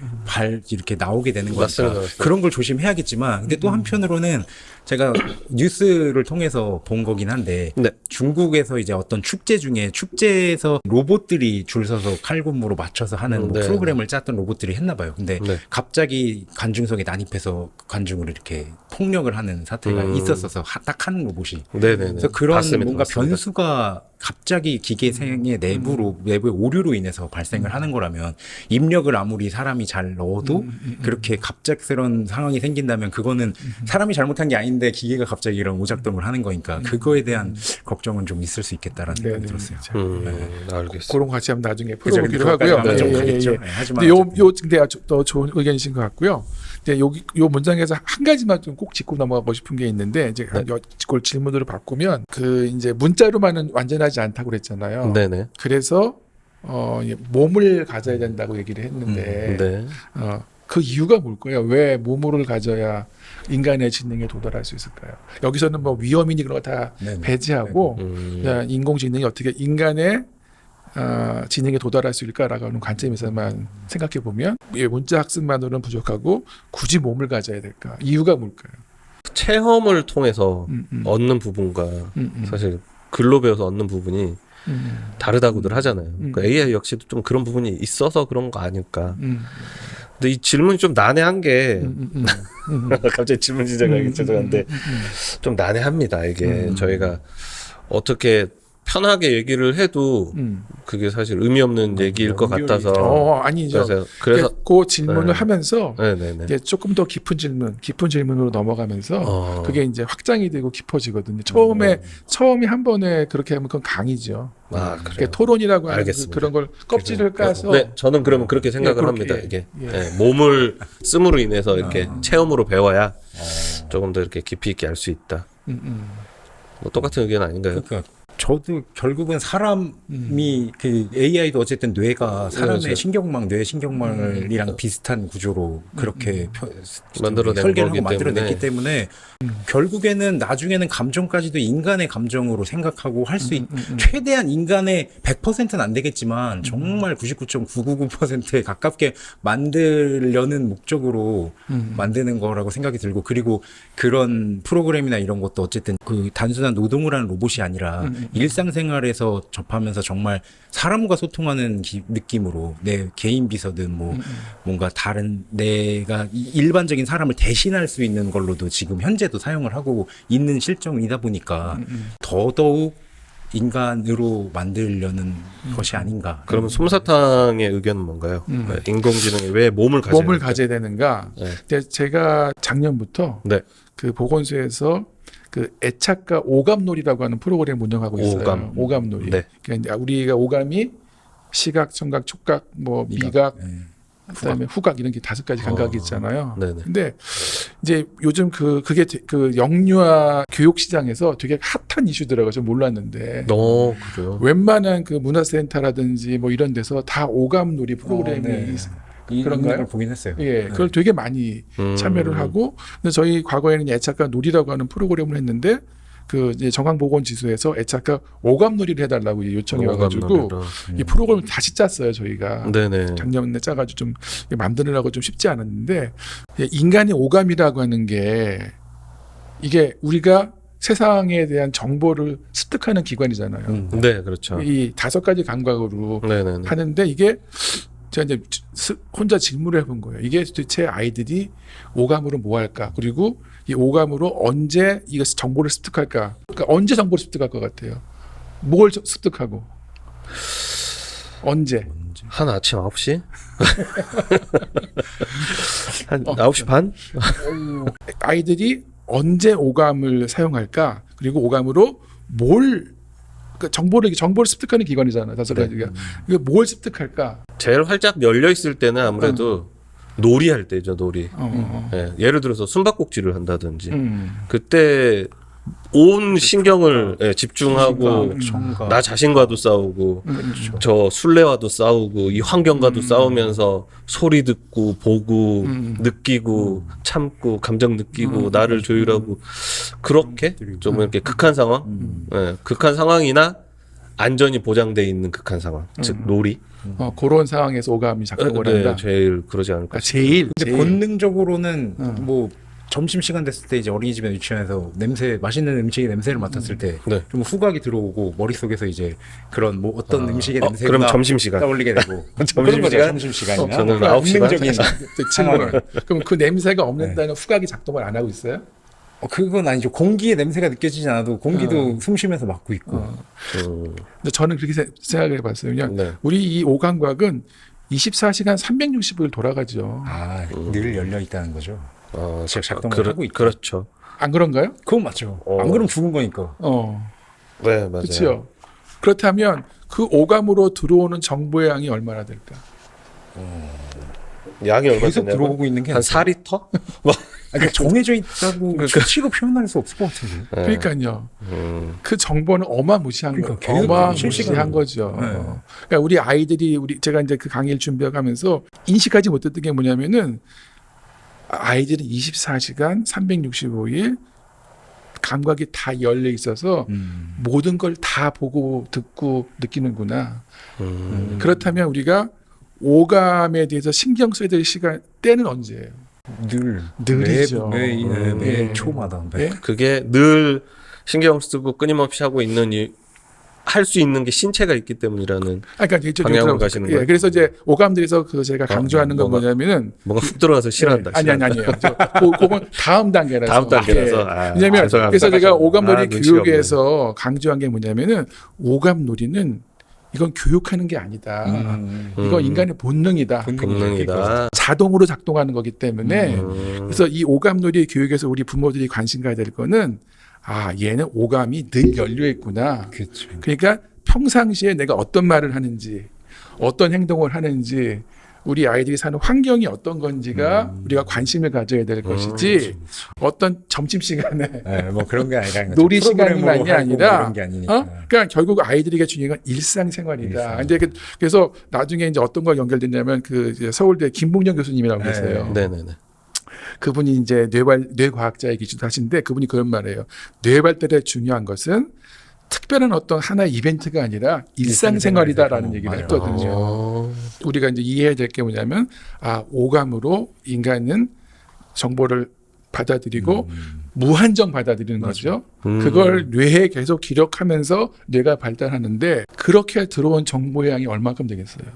이렇게 나오게 되는 거니까 맞습니다. 그런 걸 조심해야겠지만 근데 또 한편으로는 제가 뉴스를 통해서 본 거긴 한데 네. 중국에서 이제 어떤 축제 중에 축제에서 로봇들이 줄 서서 칼군무로 맞춰서 하는 뭐 네. 프로그램을 짰던 로봇들이 했나 봐요. 근데 네. 갑자기 관중석에 난입해서 관중을 이렇게 폭력을 하는 사태가 있었어서 딱 한 로봇이. 네네네. 그래서 그런 봤습니다. 뭔가 봤습니다. 변수가 갑자기 기계생의 내부의 오류로 인해서 발생을 하는 거라면 입력을 아무리 사람이 잘 넣어도 그렇게 갑작스러운 상황이 생긴다면 그거는 사람이 잘못한 게 아닌데 기계가 갑자기 이런 오작동을 하는 거니까 그거에 대한 걱정은 좀 있을 수 있겠다라는 생각이 들었어요. 알겠습니다. 그런 거 같이 한번 나중에 그죠? 풀어보기로 그거까지 하고요. 아마 좀 예, 예, 가겠죠. 예. 네, 하지만 근데 어쨌든. 근데 더 좋은 의견이신 것 같고요. 근데 요 문장에서 한 가지만 좀 꼭 짚고 넘어가고 싶은 게 있는데 이제 그걸 질문으로 바꾸면 그 이제 문자로만은 완전하지 않다고 그랬잖아요. 네네. 그래서 몸을 가져야 된다고 얘기를 했는데 네. 그 이유가 뭘까요? 왜 몸을 가져야 인간의 지능에 도달할 수 있을까요? 여기서는 뭐 위험이니 그런 거 다 네네. 배제하고 그냥 인공지능이 어떻게 인간의 지능에 도달할 수 있을까라고 하는 관점에서만 생각해 보면 문자 학습만으로는 부족하고 굳이 몸을 가져야 될까? 이유가 뭘까요? 체험을 통해서 얻는 부분과 음. 사실 글로 배워서 얻는 부분이 다르다고들 하잖아요. 그러니까 AI 역시도 좀 그런 부분이 있어서 그런 거 아닐까. 근데 이 질문이 좀 난해한 게 갑자기 질문 시작하기 죄송한데 좀 난해합니다. 이게 저희가 어떻게 편하게 얘기를 해도 그게 사실 의미 없는 얘기일 것 같아서 아니죠. 그래서 그 질문을 네. 하면서 네네네. 이제 조금 더 깊은 질문으로 넘어가면서 그게 이제 확장이 되고 깊어지거든요. 처음에 한 번에 그렇게 하면 그건 강의죠. 그래요. 그러니까 토론이라고 하는 알겠습니다. 그런 걸 껍질을 까서 네, 저는 그러면 그렇게 생각을 그렇게, 합니다. 이게 예. 몸을 씀으로 인해서 이렇게 체험으로 배워야 조금 더 이렇게 깊이 있게 알 수 있다. 뭐 똑같은 의견 아닌가요? 그러니까 저도 결국은 사람이 그 AI도 어쨌든 뇌가 사람의 그렇죠. 신경망, 뇌 신경망이랑 비슷한 구조로 그렇게 만들어낸 설계를 거기 하고 만들어냈기 때문에 결국에는 나중에는 감정까지도 인간의 감정으로 생각하고 할 수 최대한 인간의 100%는 안 되겠지만 정말 99.999%에 가깝게 만들려는 목적으로 만드는 거라고 생각이 들고 그리고 그런 프로그램이나 이런 것도 어쨌든 그 단순한 노동을 하는 로봇이 아니라 일상생활에서 접하면서 정말 사람과 소통하는 느낌으로 내 개인 비서든 뭐 뭔가 다른 내가 일반적인 사람을 대신할 수 있는 걸로도 지금 현재도 사용을 하고 있는 실정이다 보니까 더더욱 인간으로 만들려는 것이 아닌가. 그러면 솜사탕의 의견은 뭔가요? 인공지능이 왜 몸을 가져야 되는가? 네. 근데 제가 작년부터 네. 그 보건소에서 그 애착과 오감놀이라고 하는 프로그램을 운영하고 있어요. 오감놀이. 네. 그러니까 우리가 오감이 시각, 청각, 촉각, 뭐 미각, 그다음에 후각 이런 게 5가지 감각이 있잖아요. 네네. 근데 이제 요즘 그게 그 영유아 교육 시장에서 되게 핫한 이슈더라고요. 좀 몰랐는데. 그래요. 웬만한 그 문화센터라든지 뭐 이런 데서 다 오감놀이 프로그램이 그런가요? 걸 보긴 했어요. 예, 그걸 되게 많이 참여를 하고, 근데 저희 과거에는 애착과 놀이라고 하는 프로그램을 했는데 그 이제 정황보건지수에서 애착가 오감놀이를 해달라고 요청이 와가지고 오감놀이로. 이 프로그램을 다시 짰어요 저희가. 네네. 작년에 짜가지고 좀 만드느라고 좀 쉽지 않았는데 인간의 오감이라고 하는 게 이게 우리가 세상에 대한 정보를 습득하는 기관이잖아요. 네, 그렇죠. 이 5가지 감각으로 네네네. 하는데 이게 제가 이제 혼자 질문을 해본 거예요. 이게 도대체 아이들이 오감으로 뭐 할까? 그리고 이 오감으로 언제 이것 정보를 습득할까? 그러니까 언제 정보를 습득할 것 같아요? 뭘 습득하고 언제? 한 아침 9시? 한 9시 반? 아이들이 언제 오감을 사용할까? 그리고 오감으로 뭘 그러니까 정보를 습득하는 기관이잖아요. 5가지가. 이거 뭘 습득할까? 제일 활짝 열려 있을 때는 아무래도 놀이할 때죠, 놀이. 예, 예를 들어서 숨바꼭질을 한다든지 그때 온 신경을 집중하고 청각. 나 자신과도 싸우고 저 술래와도 싸우고 이 환경과도 싸우면서 소리 듣고 보고 느끼고 참고 감정 느끼고 나를 조율하고 그렇게 좀 이렇게 극한 상황, 극한 상황이나 안전이 보장돼 있는 극한 상황, 즉 놀이. 그런 상황에서 오감이 작동을 한다. 제일 그러지 않을까. 그러니까 제일 근데 본능적으로는 뭐 점심 시간 됐을 때 이제 어린이집이나 유치원에서 냄새 맛있는 음식의 냄새를 맡았을 때 좀 네. 후각이 들어오고 머릿속에서 이제 그런 뭐 어떤 음식의 냄새가 그럼 점심시간. 떠올리게 되고 점심시간? 그런 거죠, 점심시간이나 저는 뭐 9시 반? 본능적인 친구는 그럼 그 냄새가 없는다는 후각이 작동을 안 하고 있어요? 그건 아니죠. 공기의 냄새가 느껴지지 않아도 공기도 숨 쉬면서 맡고 있고 근데 저는 그렇게 생각을 해봤어요. 그냥 네. 우리 이 오감각은 24시간 365일 돌아가죠. 늘 열려 있다는 거죠. 즉 작동을 하고 있다. 그렇죠. 안 그런가요? 그건 맞죠. 안 그러면 죽은 거니까. 네, 맞아요. 그렇죠. 그렇다면 그 오감으로 들어오는 정보의 양이 얼마나 될까? 양이 얼마 계속 되냐면 들어오고 있는 게 한 4리터? 그러니까 정해져 있다고 수치로 표현할 수 없을 것 같은데. 그러니까요. 그 정보는 어마무시한 그러니까 거예요. 계속 어마무시한 실시간으로. 거죠. 네. 그러니까 우리 아이들이 제가 이제 그 강의를 준비하면서 인식하지 못했던 게 뭐냐면은 아이들은 24시간 365일 감각이 다 열려 있어서 모든 걸 다 보고 듣고 느끼는구나. 그렇다면 우리가 오감에 대해서 신경 써야 될 때는 언제예요? 늘이죠. 매 초마다. 예? 그게 늘 신경 쓰고 끊임없이 하고 있는 할 수 있는 게 신체가 있기 때문이라는 그러니까 방향으로 가시는 거예요. 그래서 이제 오감들에서 그 제가 강조하는 건 뭐냐면은 뭔가 훅 들어가서 싫어한다. 아니에요. 그건 다음 단계라서. 다음 단계라서. 왜냐면 죄송합니다. 그래서 제가 오감놀이 눈치가 교육에서 강조한 게 뭐냐면은 오감놀이는 이건 교육하는 게 아니다. 이건 인간의 본능이다. 본능이다. 자동으로 작동하는 거기 때문에 그래서 이 오감놀이 교육에서 우리 부모들이 관심 가야 될 거는 얘는 오감이 늘 열려 있구나. 그렇죠. 그러니까 평상시에 내가 어떤 말을 하는지 어떤 행동을 하는지 우리 아이들이 사는 환경이 어떤 건지가 우리가 관심을 가져야 될 것이지 어떤 점심시간에 뭐 그런 게 아니라는 거죠. 놀이 시간만이 아니라 그런 게 아니니까. 그러니까 결국 아이들에게 중요한 건 일상생활이다. 근데 그래서 나중에 이제 어떤 거 연결됐냐면 그 이제 서울대 김봉정 교수님이라고 계세요. 네네네. 그분이 이제 뇌과학자이기도 하신데 그분이 그런 말이에요. 뇌 발달에 중요한 것은 특별한 어떤 하나의 이벤트가 아니라 일상생활이다라는 얘기를 맞아요. 했거든요. 우리가 이제 이해해야 될 게 뭐냐면 오감으로 인간은 정보를 받아들이고 무한정 받아들이는 거죠. 그걸 뇌에 계속 기록하면서 뇌가 발달하는데 그렇게 들어온 정보의 양이 얼마큼 되겠어요.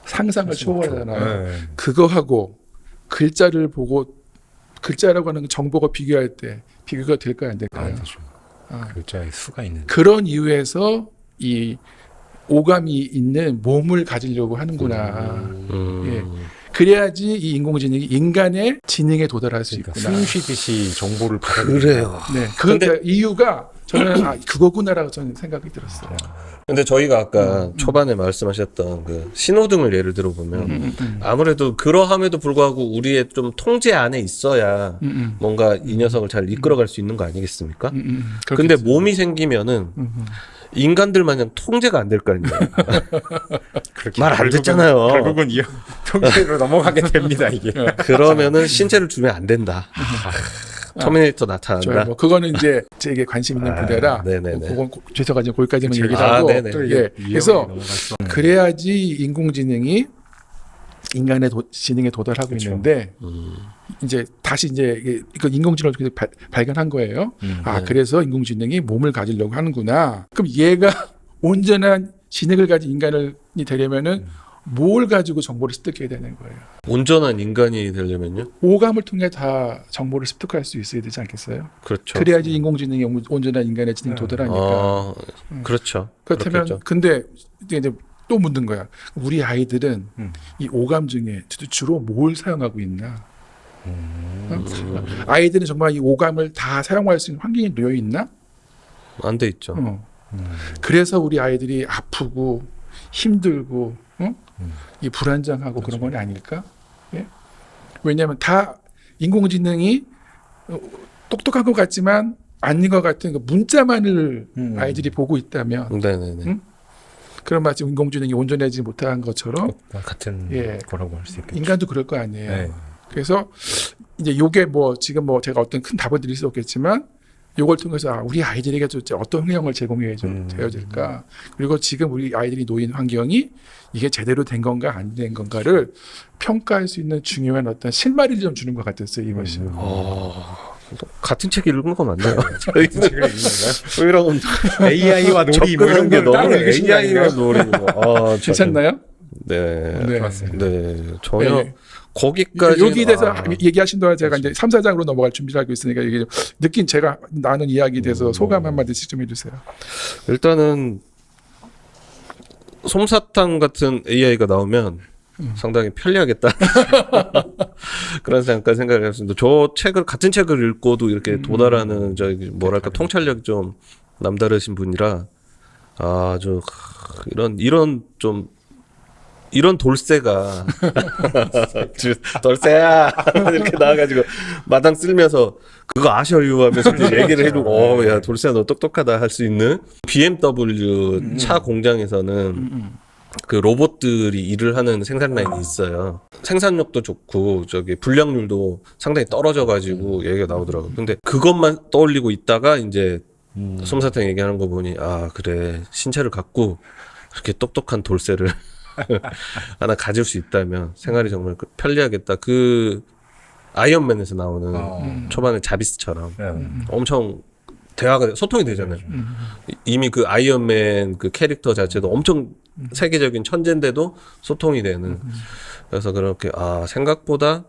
상상을 초월하잖아요. 그거하고 글자를 보고 글자라고 하는 정보가 비교할 때 비교가 될까요? 안 될까요? 글자의 수가 있는. 그런 이유에서 이 오감이 있는 몸을 가지려고 하는구나. 예. 그래야지 이 인공지능이 인간의 지능에 도달할 수 있구나. 숨 쉬듯이 정보를 받아들이는. 그래요. 네, 그 이유가 저는 그거구나라고 저는 생각이 들었어요. 근데 저희가 아까 초반에 말씀하셨던 그 신호등을 예를 들어보면 아무래도 그러함에도 불구하고 우리의 좀 통제 안에 있어야 뭔가 이 녀석을 잘 이끌어갈 수 있는 거 아니겠습니까? 근데 몸이 생기면은 인간들 마냥 통제가 안 될 거 아니에요. 말 안 듣잖아요. 결국은 이 통제로 넘어가게 됩니다 이게. 그러면은 신체를 주면 안 된다. 터미네이터 나타난다. 좋아요. 뭐 그거는 이제 제게 관심 있는 분야라. 네네네. 그건 죄송하지 거기까지만 얘기를 아, 하고. 네네. 예. 그래서 그래야지 인공지능이 인간의 지능에 도달하고 있는데 이제 다시 이제 그 인공지능을 통해서 발견한 거예요. 아 네. 그래서 인공지능이 몸을 가지려고 하는구나. 그럼 얘가 온전한 지능을 가진 인간이 되려면은 뭘 가지고 정보를 습득해야 되는 거예요. 온전한 인간이 되려면요? 오감을 통해 다 정보를 습득할 수 있어야 되지 않겠어요? 그렇죠. 그래야지 인공지능이 온전한 인간의 지능에 도달하니까. 그렇죠. 그렇다면 그렇겠죠. 근데 이제 또 묻는 거야. 우리 아이들은 이 오감 중에 주로 뭘 사용하고 있나? 아이들은 정말 이 오감을 다 사용할 수 있는 환경이 놓여 있나? 안 돼 있죠. 그래서 우리 아이들이 아프고 힘들고 이 불안정하고 그런 건 아닐까? 예? 왜냐하면 다 인공지능이 똑똑한 것 같지만 아닌 것 같은 그 문자만을 아이들이 보고 있다면 네네네. 그런 마치 인공지능이 온전하지 못한 것처럼 같은 예. 거라고 할 수 있겠죠. 인간도 그럴 거 아니에요. 네. 그래서 이제 요게 뭐 지금 뭐 제가 어떤 큰 답을 드릴 수 없겠지만 요걸 통해서 우리 아이들에게 도대체 어떤 환경을 제공해 줘야 될까? 그리고 지금 우리 아이들이 놓인 환경이 이게 제대로 된 건가 안 된 건가를 평가할 수 있는 중요한 어떤 실마리를 좀 주는 것 같았어요, 이것이. 같은 책 읽은 거 맞나요? 저희 책을 읽는 건가요? 이런 AI와 놀이 뭐 이런 접근한 게 걸 따로 너무 읽으신 거 AI와 아닌가요? 놀이. 아, 괜찮나요? 네. 네. 맞습니다. 네. 전혀 네. 거기까지 여기에 대해서 얘기하신 동안 제가 이제 3, 4장으로 넘어갈 준비를 하고 있으니까 이게 좀 느낀 제가 나눈 이야기에 대해서 소감 한마디씩 좀 해주세요. 일단은 솜사탕 같은 AI가 나오면 상당히 편리하겠다 그런 생각을 했습니다. 저 책을 같은 책을 읽고도 이렇게 도달하는 저기 뭐랄까 통찰력이 좀 남다르신 분이라 아주 이런 좀 이런 돌쇠가 돌쇠야 이렇게 나와가지고 마당 쓸면서 그거 아셔요 하면서 이제 얘기를 해주고 야 돌쇠야 너 똑똑하다 할 수 있는 BMW 차 공장에서는 그 로봇들이 일을 하는 생산 라인이 있어요. 생산력도 좋고 저기 불량률도 상당히 떨어져가지고 얘기가 나오더라고요. 근데 그것만 떠올리고 있다가 이제 솜사탕 얘기하는 거 보니 아 그래 신체를 갖고 그렇게 똑똑한 돌쇠를 하나 가질 수 있다면 생활이 정말 편리하겠다. 그 아이언맨에서 나오는 초반에 자비스처럼 엄청 대화가 소통이 되잖아요. 이미 그 아이언맨 그 캐릭터 자체도 엄청 세계적인 천재인데도 소통이 되는. 그래서 그렇게 생각보다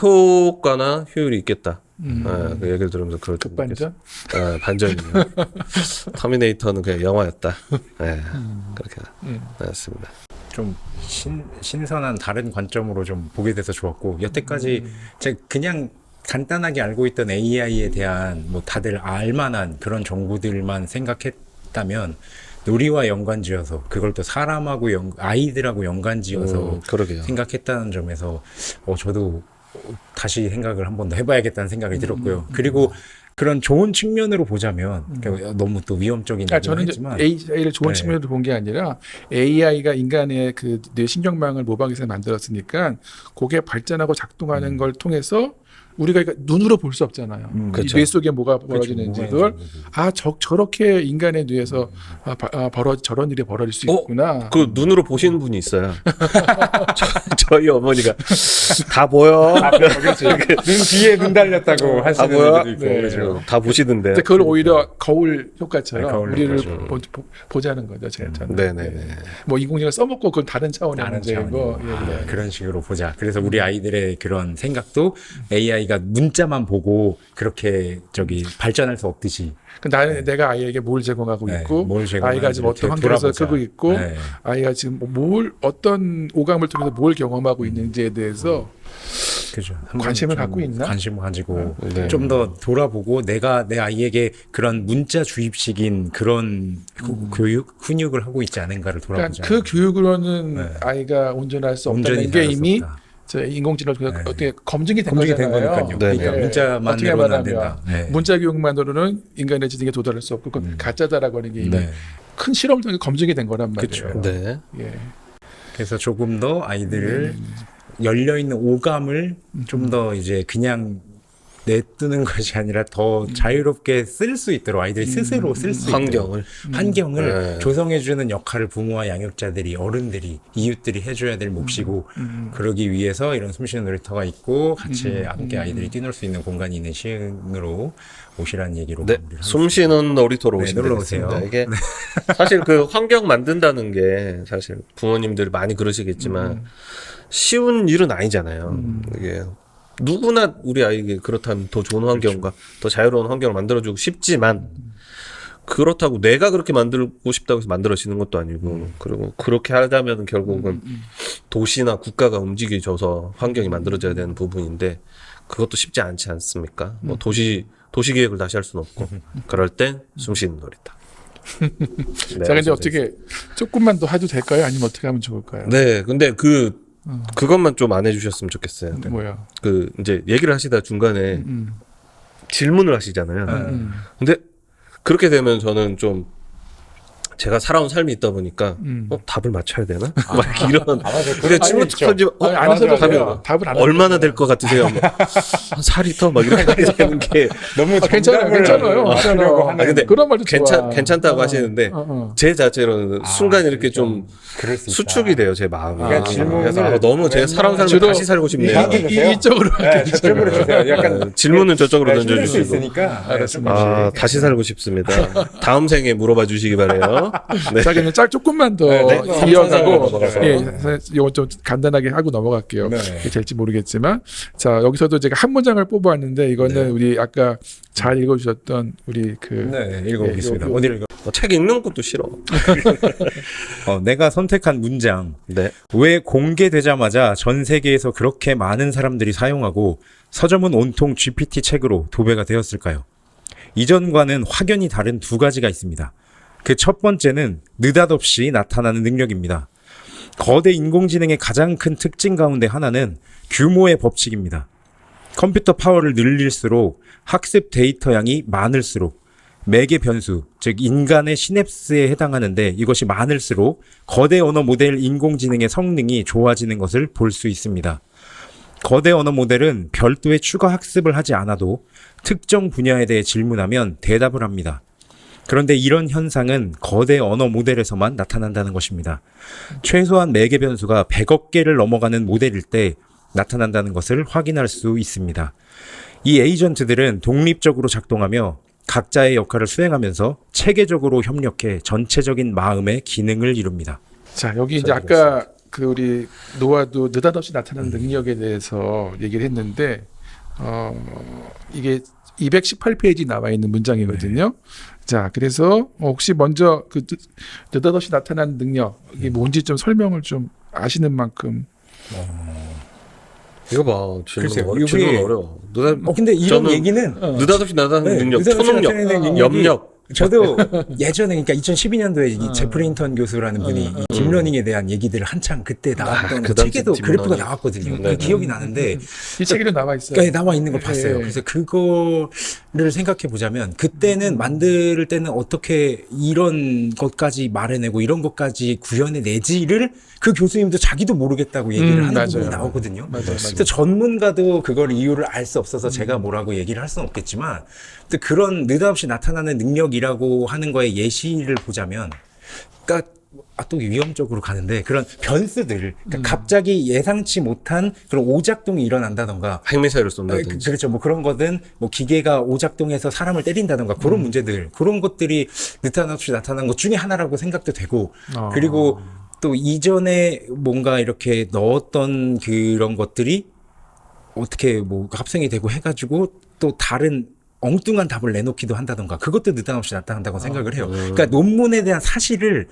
효과나 효율이 있겠다. 그 얘기를 들으면서 그걸 좀 급반전? 반전이네요. 터미네이터는 그냥 영화였다. 그렇게 나왔습니다. 좀 신선한 다른 관점으로 좀 보게 돼서 좋았고 여태까지 제가 그냥 간단하게 알고 있던 AI에 대한 뭐 다들 알만한 그런 정보들만 생각했다면 놀이와 연관지어서 그걸 또 사람하고 아이들하고 연관지어서 그러게요. 생각했다는 점에서 저도 다시 생각을 한 번 더 해봐야겠다는 생각이 들었고요. 그리고 그런 좋은 측면으로 보자면 너무 또 위험적인 그러니까 얘기는 저는 했지만 AI를 좋은 네. 측면으로 본 게 아니라 AI가 인간의 그 뇌신경망을 모방해서 만들었으니까 그게 발전하고 작동하는 걸 통해서 우리가 그러니까 눈으로 볼 수 없잖아요. 이 그렇죠. 뇌 속에 뭐가 벌어지는지를 저렇게 인간의 뇌에서 저런 일이 벌어질 수 있구나. 그 눈으로 보시는 분이 있어요. 저희 어머니가 다 보여. 눈 뒤에 눈 달렸다고 하시는 보여? 분들도 있고 네. 그렇죠. 다 보시던데. 근데 그걸 오히려 거울 효과처럼 거울 우리를 효과죠. 보자는 거죠. 저는. 네네네. 뭐 인공지능을 써먹고 그건 다른 차원의 다른 문제이고. 차원이고 그런 식으로 보자. 그래서 우리 아이들의 그런 생각도 AI가 문자만 보고 그렇게 발전할 수 없듯이 나는 내가 아이에게 뭘 제공하고 네, 있고 뭘 제공하는지 아이가 지금 어떤 이렇게 환경에서 돌아보자. 크고 있고 네. 아이가 지금 어떤 오감을 통해서 뭘 경험하고 있는지에 대해서 그죠. 관심을 갖고 있나? 관심을 가지고 네. 좀 더 돌아보고 내가 내 아이에게 그런 문자 주입식인 그런 교육 훈육을 하고 있지 않은가를 돌아보자. 그러니까 그 교육으로는 네. 아이가 온전할 수 온전히 없다는 게 잘할 수 이미 없다. 저 인공지능을 통해서 네. 어떻게 검증이 된 검증이 된 거잖아요. 거니까요. 네. 그러니까 네. 문자만으로는 안 된다. 네. 문자 교육만으로는 인간의 지능에 도달할 수 없고 그건 가짜다라고 하는 게 이미 네. 큰 실험을 통해 검증이 된 거란 말이에요. 그쵸. 네. 예. 그래서 조금 더 아이들을 열려 있는 오감을 좀 더 이제 그냥 내두는 것이 아니라 더 자유롭게 쓸 수 있도록 아이들이 스스로 쓸 수 있도록 환경을 네. 조성해주는 역할을 부모와 양육자들이 어른들이 이웃들이 해줘야 될 몫이고 그러기 위해서 이런 숨쉬는 놀이터가 있고 같이 함께 아이들이 뛰놀 수 있는 공간이 있는 시흥으로 오시라는 얘기로 네, 마무리를 숨쉬는 놀이터로 네, 오시면 놀러 되겠습니다. 오세요. 이게 사실 그 환경 만든다는 게 사실 부모님들 많이 그러시겠지만 쉬운 일은 아니잖아요. 이게 누구나 우리 아이에게 그렇다면 더 좋은 환경과 더 자유로운 환경을 만들어주고 싶지만 그렇다고 내가 그렇게 만들고 싶다고 해서 만들어지는 것도 아니고 그리고 그렇게 하려면 결국은 도시나 국가가 움직여져서 환경이 만들어져야 되는 부분인데 그것도 쉽지 않지 않습니까? 뭐 도시 계획을 다시 할 수는 없고 그럴 땐 숨쉬는 놀이터. 네, 자, 근데 어떻게 조금만 더 해도 될까요? 아니면 어떻게 하면 좋을까요? 네, 근데 그것만 좀 안 해주셨으면 좋겠어요. 뭐야? 그 이제 얘기를 하시다 중간에 질문을 하시잖아요. 근데 그렇게 되면 저는 좀 제가 살아온 삶이 있다 보니까 답을 맞춰야 되나? 막 이런. 근데 질문 던지 안 하셔도 돼요. 답을 안 얼마나 될 것 같으세요? 뭐, 한 4리터 막 이렇게 되는 게 너무 괜찮아요. 하려고 하는 근데 그런 말도 좋아. 괜찮다고 하시는데 제 자체로는 순간 이렇게 좀 그럴 수 있다. 수축이 돼요 제 마음이. 그러니까 질문을 그래서 너무 제가 살아온 삶을 주로 다시 살고 싶네요. 이쪽으로 저쪽으로 주세요. 약간 질문은 저쪽으로 힘들 수 던져주시고. 있으니까. 알았습니다. 다시 살고 싶습니다. 다음 생에 물어봐 주시기 바래요. 네. 자, 그냥 조금만 더 네. 이어가고 넘어가서. 이건 좀 간단하게 하고 넘어갈게요. 네. 이게 될지 모르겠지만 자, 여기서도 제가 한 문장을 뽑아왔는데 이거는 우리 아까 잘 읽어주셨던 우리 네, 읽어보겠습니다. 요- 어디 읽어? 책 읽는 것도 싫어. 내가 선택한 문장. 네. 왜 공개되자마자 전 세계에서 그렇게 많은 사람들이 사용하고 서점은 온통 GPT 책으로 도배가 되었을까요? 이전과는 확연히 다른 두 가지가 있습니다. 그 첫 번째는 느닷없이 나타나는 능력입니다. 거대 인공지능의 가장 큰 특징 가운데 하나는 규모의 법칙입니다. 컴퓨터 파워를 늘릴수록 학습 데이터 양이 많을수록 매개 변수, 즉 인간의 시냅스에 해당하는데 이것이 많을수록 거대 언어 모델 인공지능의 성능이 좋아지는 것을 볼 수 있습니다. 거대 언어 모델은 별도의 추가 학습을 하지 않아도 특정 분야에 대해 질문하면 대답을 합니다. 그런데 이런 현상은 거대 언어 모델에서만 나타난다는 것입니다. 최소한 매개 변수가 100억 개를 넘어가는 모델일 때 나타난다는 것을 확인할 수 있습니다. 이 에이전트들은 독립적으로 작동하며 각자의 역할을 수행하면서 체계적으로 협력해 전체적인 마음의 기능을 이룹니다. 자, 여기 이제 아까 그 우리 노아도 느닷없이 나타나는 능력에 대해서 얘기를 했는데 이게 218페이지 나와 있는 문장이거든요. 자, 그래서 혹시 먼저 그 느닷없이 나타나는 능력이 뭔지 좀 설명을 좀 아시는 만큼. 이거 봐. 글쎄요, 질문 어려워. 근데 이런 저는 얘기는 느닷없이 나타나는 능력, 느닷없이 초능력, 나타나는 능력이 염력. 저도 예전에 그러니까 2012년도에 제프리 힌턴 교수라는 분이 이 딥러닝에 대한 얘기들을 한창 그때 나왔던 그 당시 책에도 딥러닝. 그래프가 나왔거든요. 네. 그 기억이 나는데 이 책에도 나와 있어요. 그러니까 나와 있는 걸 봤어요. 예. 그래서 그거를 생각해 보자면 그때는 만들 때는 어떻게 이런 것까지 말해내고 이런 것까지 구현해내지를 그 교수님도 자기도 모르겠다고 얘기를 하는 맞아요. 부분이 나오거든요. 맞아요. 그래서 전문가도 그걸 이유를 알 수 없어서 제가 뭐라고 얘기를 할 수는 없겠지만 근데 그런 느닷없이 나타나는 능력이라고 하는 거에 예시를 보자면 그러니까 또 위험적으로 가는데 그런 변수들 그러니까 갑자기 예상치 못한 그런 오작동이 일어난다던가 핵미사일을 쏜다든지. 그렇죠. 뭐 그런 거든 뭐 기계가 오작동해서 사람을 때린다던가 그런 문제들 그런 것들이 느닷없이 나타난 것 중에 하나라고 생각도 되고 그리고 또 이전에 뭔가 이렇게 넣었던 그런 것들이 어떻게 뭐 합성이 되고 해가지고 또 다른 엉뚱한 답을 내놓기도 한다던가 그것도 느닷없이 나타난다고 생각을 해요. 그러니까 논문에 대한 사실을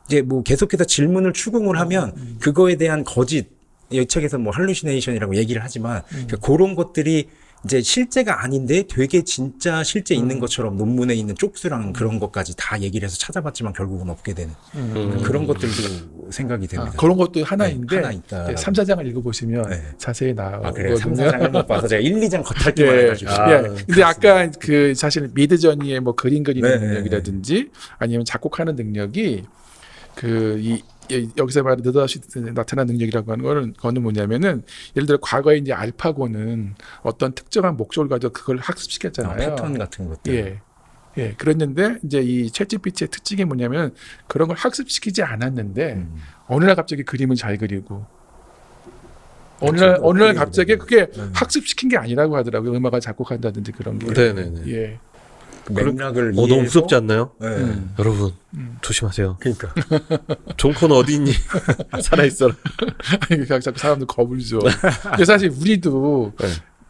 이제 뭐 계속해서 질문을 추궁을 하면 그거에 대한 거짓 이 책에서 뭐 할루시네이션이라고 얘기를 하지만 그러니까 그런 것들이 이제 실제가 아닌데 되게 진짜 실제 있는 것처럼 논문에 있는 쪽수랑 그런 것까지 다 얘기를 해서 찾아봤지만 결국은 없게 되는 그런 것들도 생각이 됩니다. 그런 것도 하나인데 하나 있다. 3, 4장을 읽어보시면 네. 자세히 나오거든요. 그래요. 3, 4장을 못 봐서 제가 1, 2장 겉핥기만 예. 해가지고. 근데 아까 그 사실 미드저니의 뭐 그림 그리는 네. 능력이라든지 아니면 작곡하는 능력이 여기서 말하는 느닷없이 나타난 능력이라고 하는 거는 뭐냐면은 예를 들어 과거에 이제 알파고는 어떤 특정한 목적을 가지고 그걸 학습시켰잖아요. 패턴 같은 것들. 예. 그랬는데 이제 이 챗GPT의 특징이 뭐냐면 그런 걸 학습시키지 않았는데 어느 날 갑자기 그림을 잘 그리고 어느 날 갑자기 그게 학습시킨 게 아니라고 하더라고요. 음악을 작곡한다든지 그런 게. 네네네. 예. 그 맥락을 너무 이해해서 무섭지 않나요? 네. 여러분 조심하세요. 그러니까 존코는 어디 있니? 살아있어라. 아니, 자꾸 사람들 겁을 줘. 근데 사실 우리도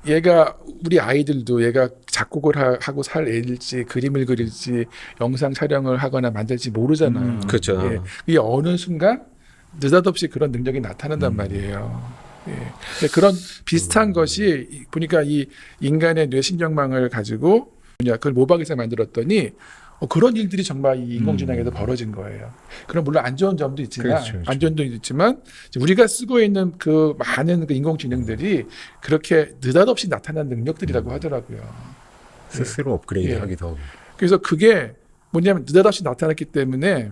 얘가 우리 아이들도 얘가 작곡을 하고 살 애일지 그림을 그릴지 영상 촬영을 하거나 만들지 모르잖아요. 그렇죠. 예. 이게 어느 순간 느닷없이 그런 능력이 나타난단 말이에요. 예. 근데 그런 비슷한 것이 보니까 이 인간의 뇌신경망을 가지고 그걸 모방해서 만들었더니 그런 일들이 정말 이 인공지능에도 벌어진 거예요. 그럼 물론 안 좋은 점도 있지만 그렇죠. 안 좋은 점도 있지만 우리가 쓰고 있는 그 많은 그 인공지능들이 그렇게 느닷없이 나타난 능력들이라고 하더라고요. 스스로 업그레이드하기도 하고. 그래서 그게 뭐냐면 느닷없이 나타났기 때문에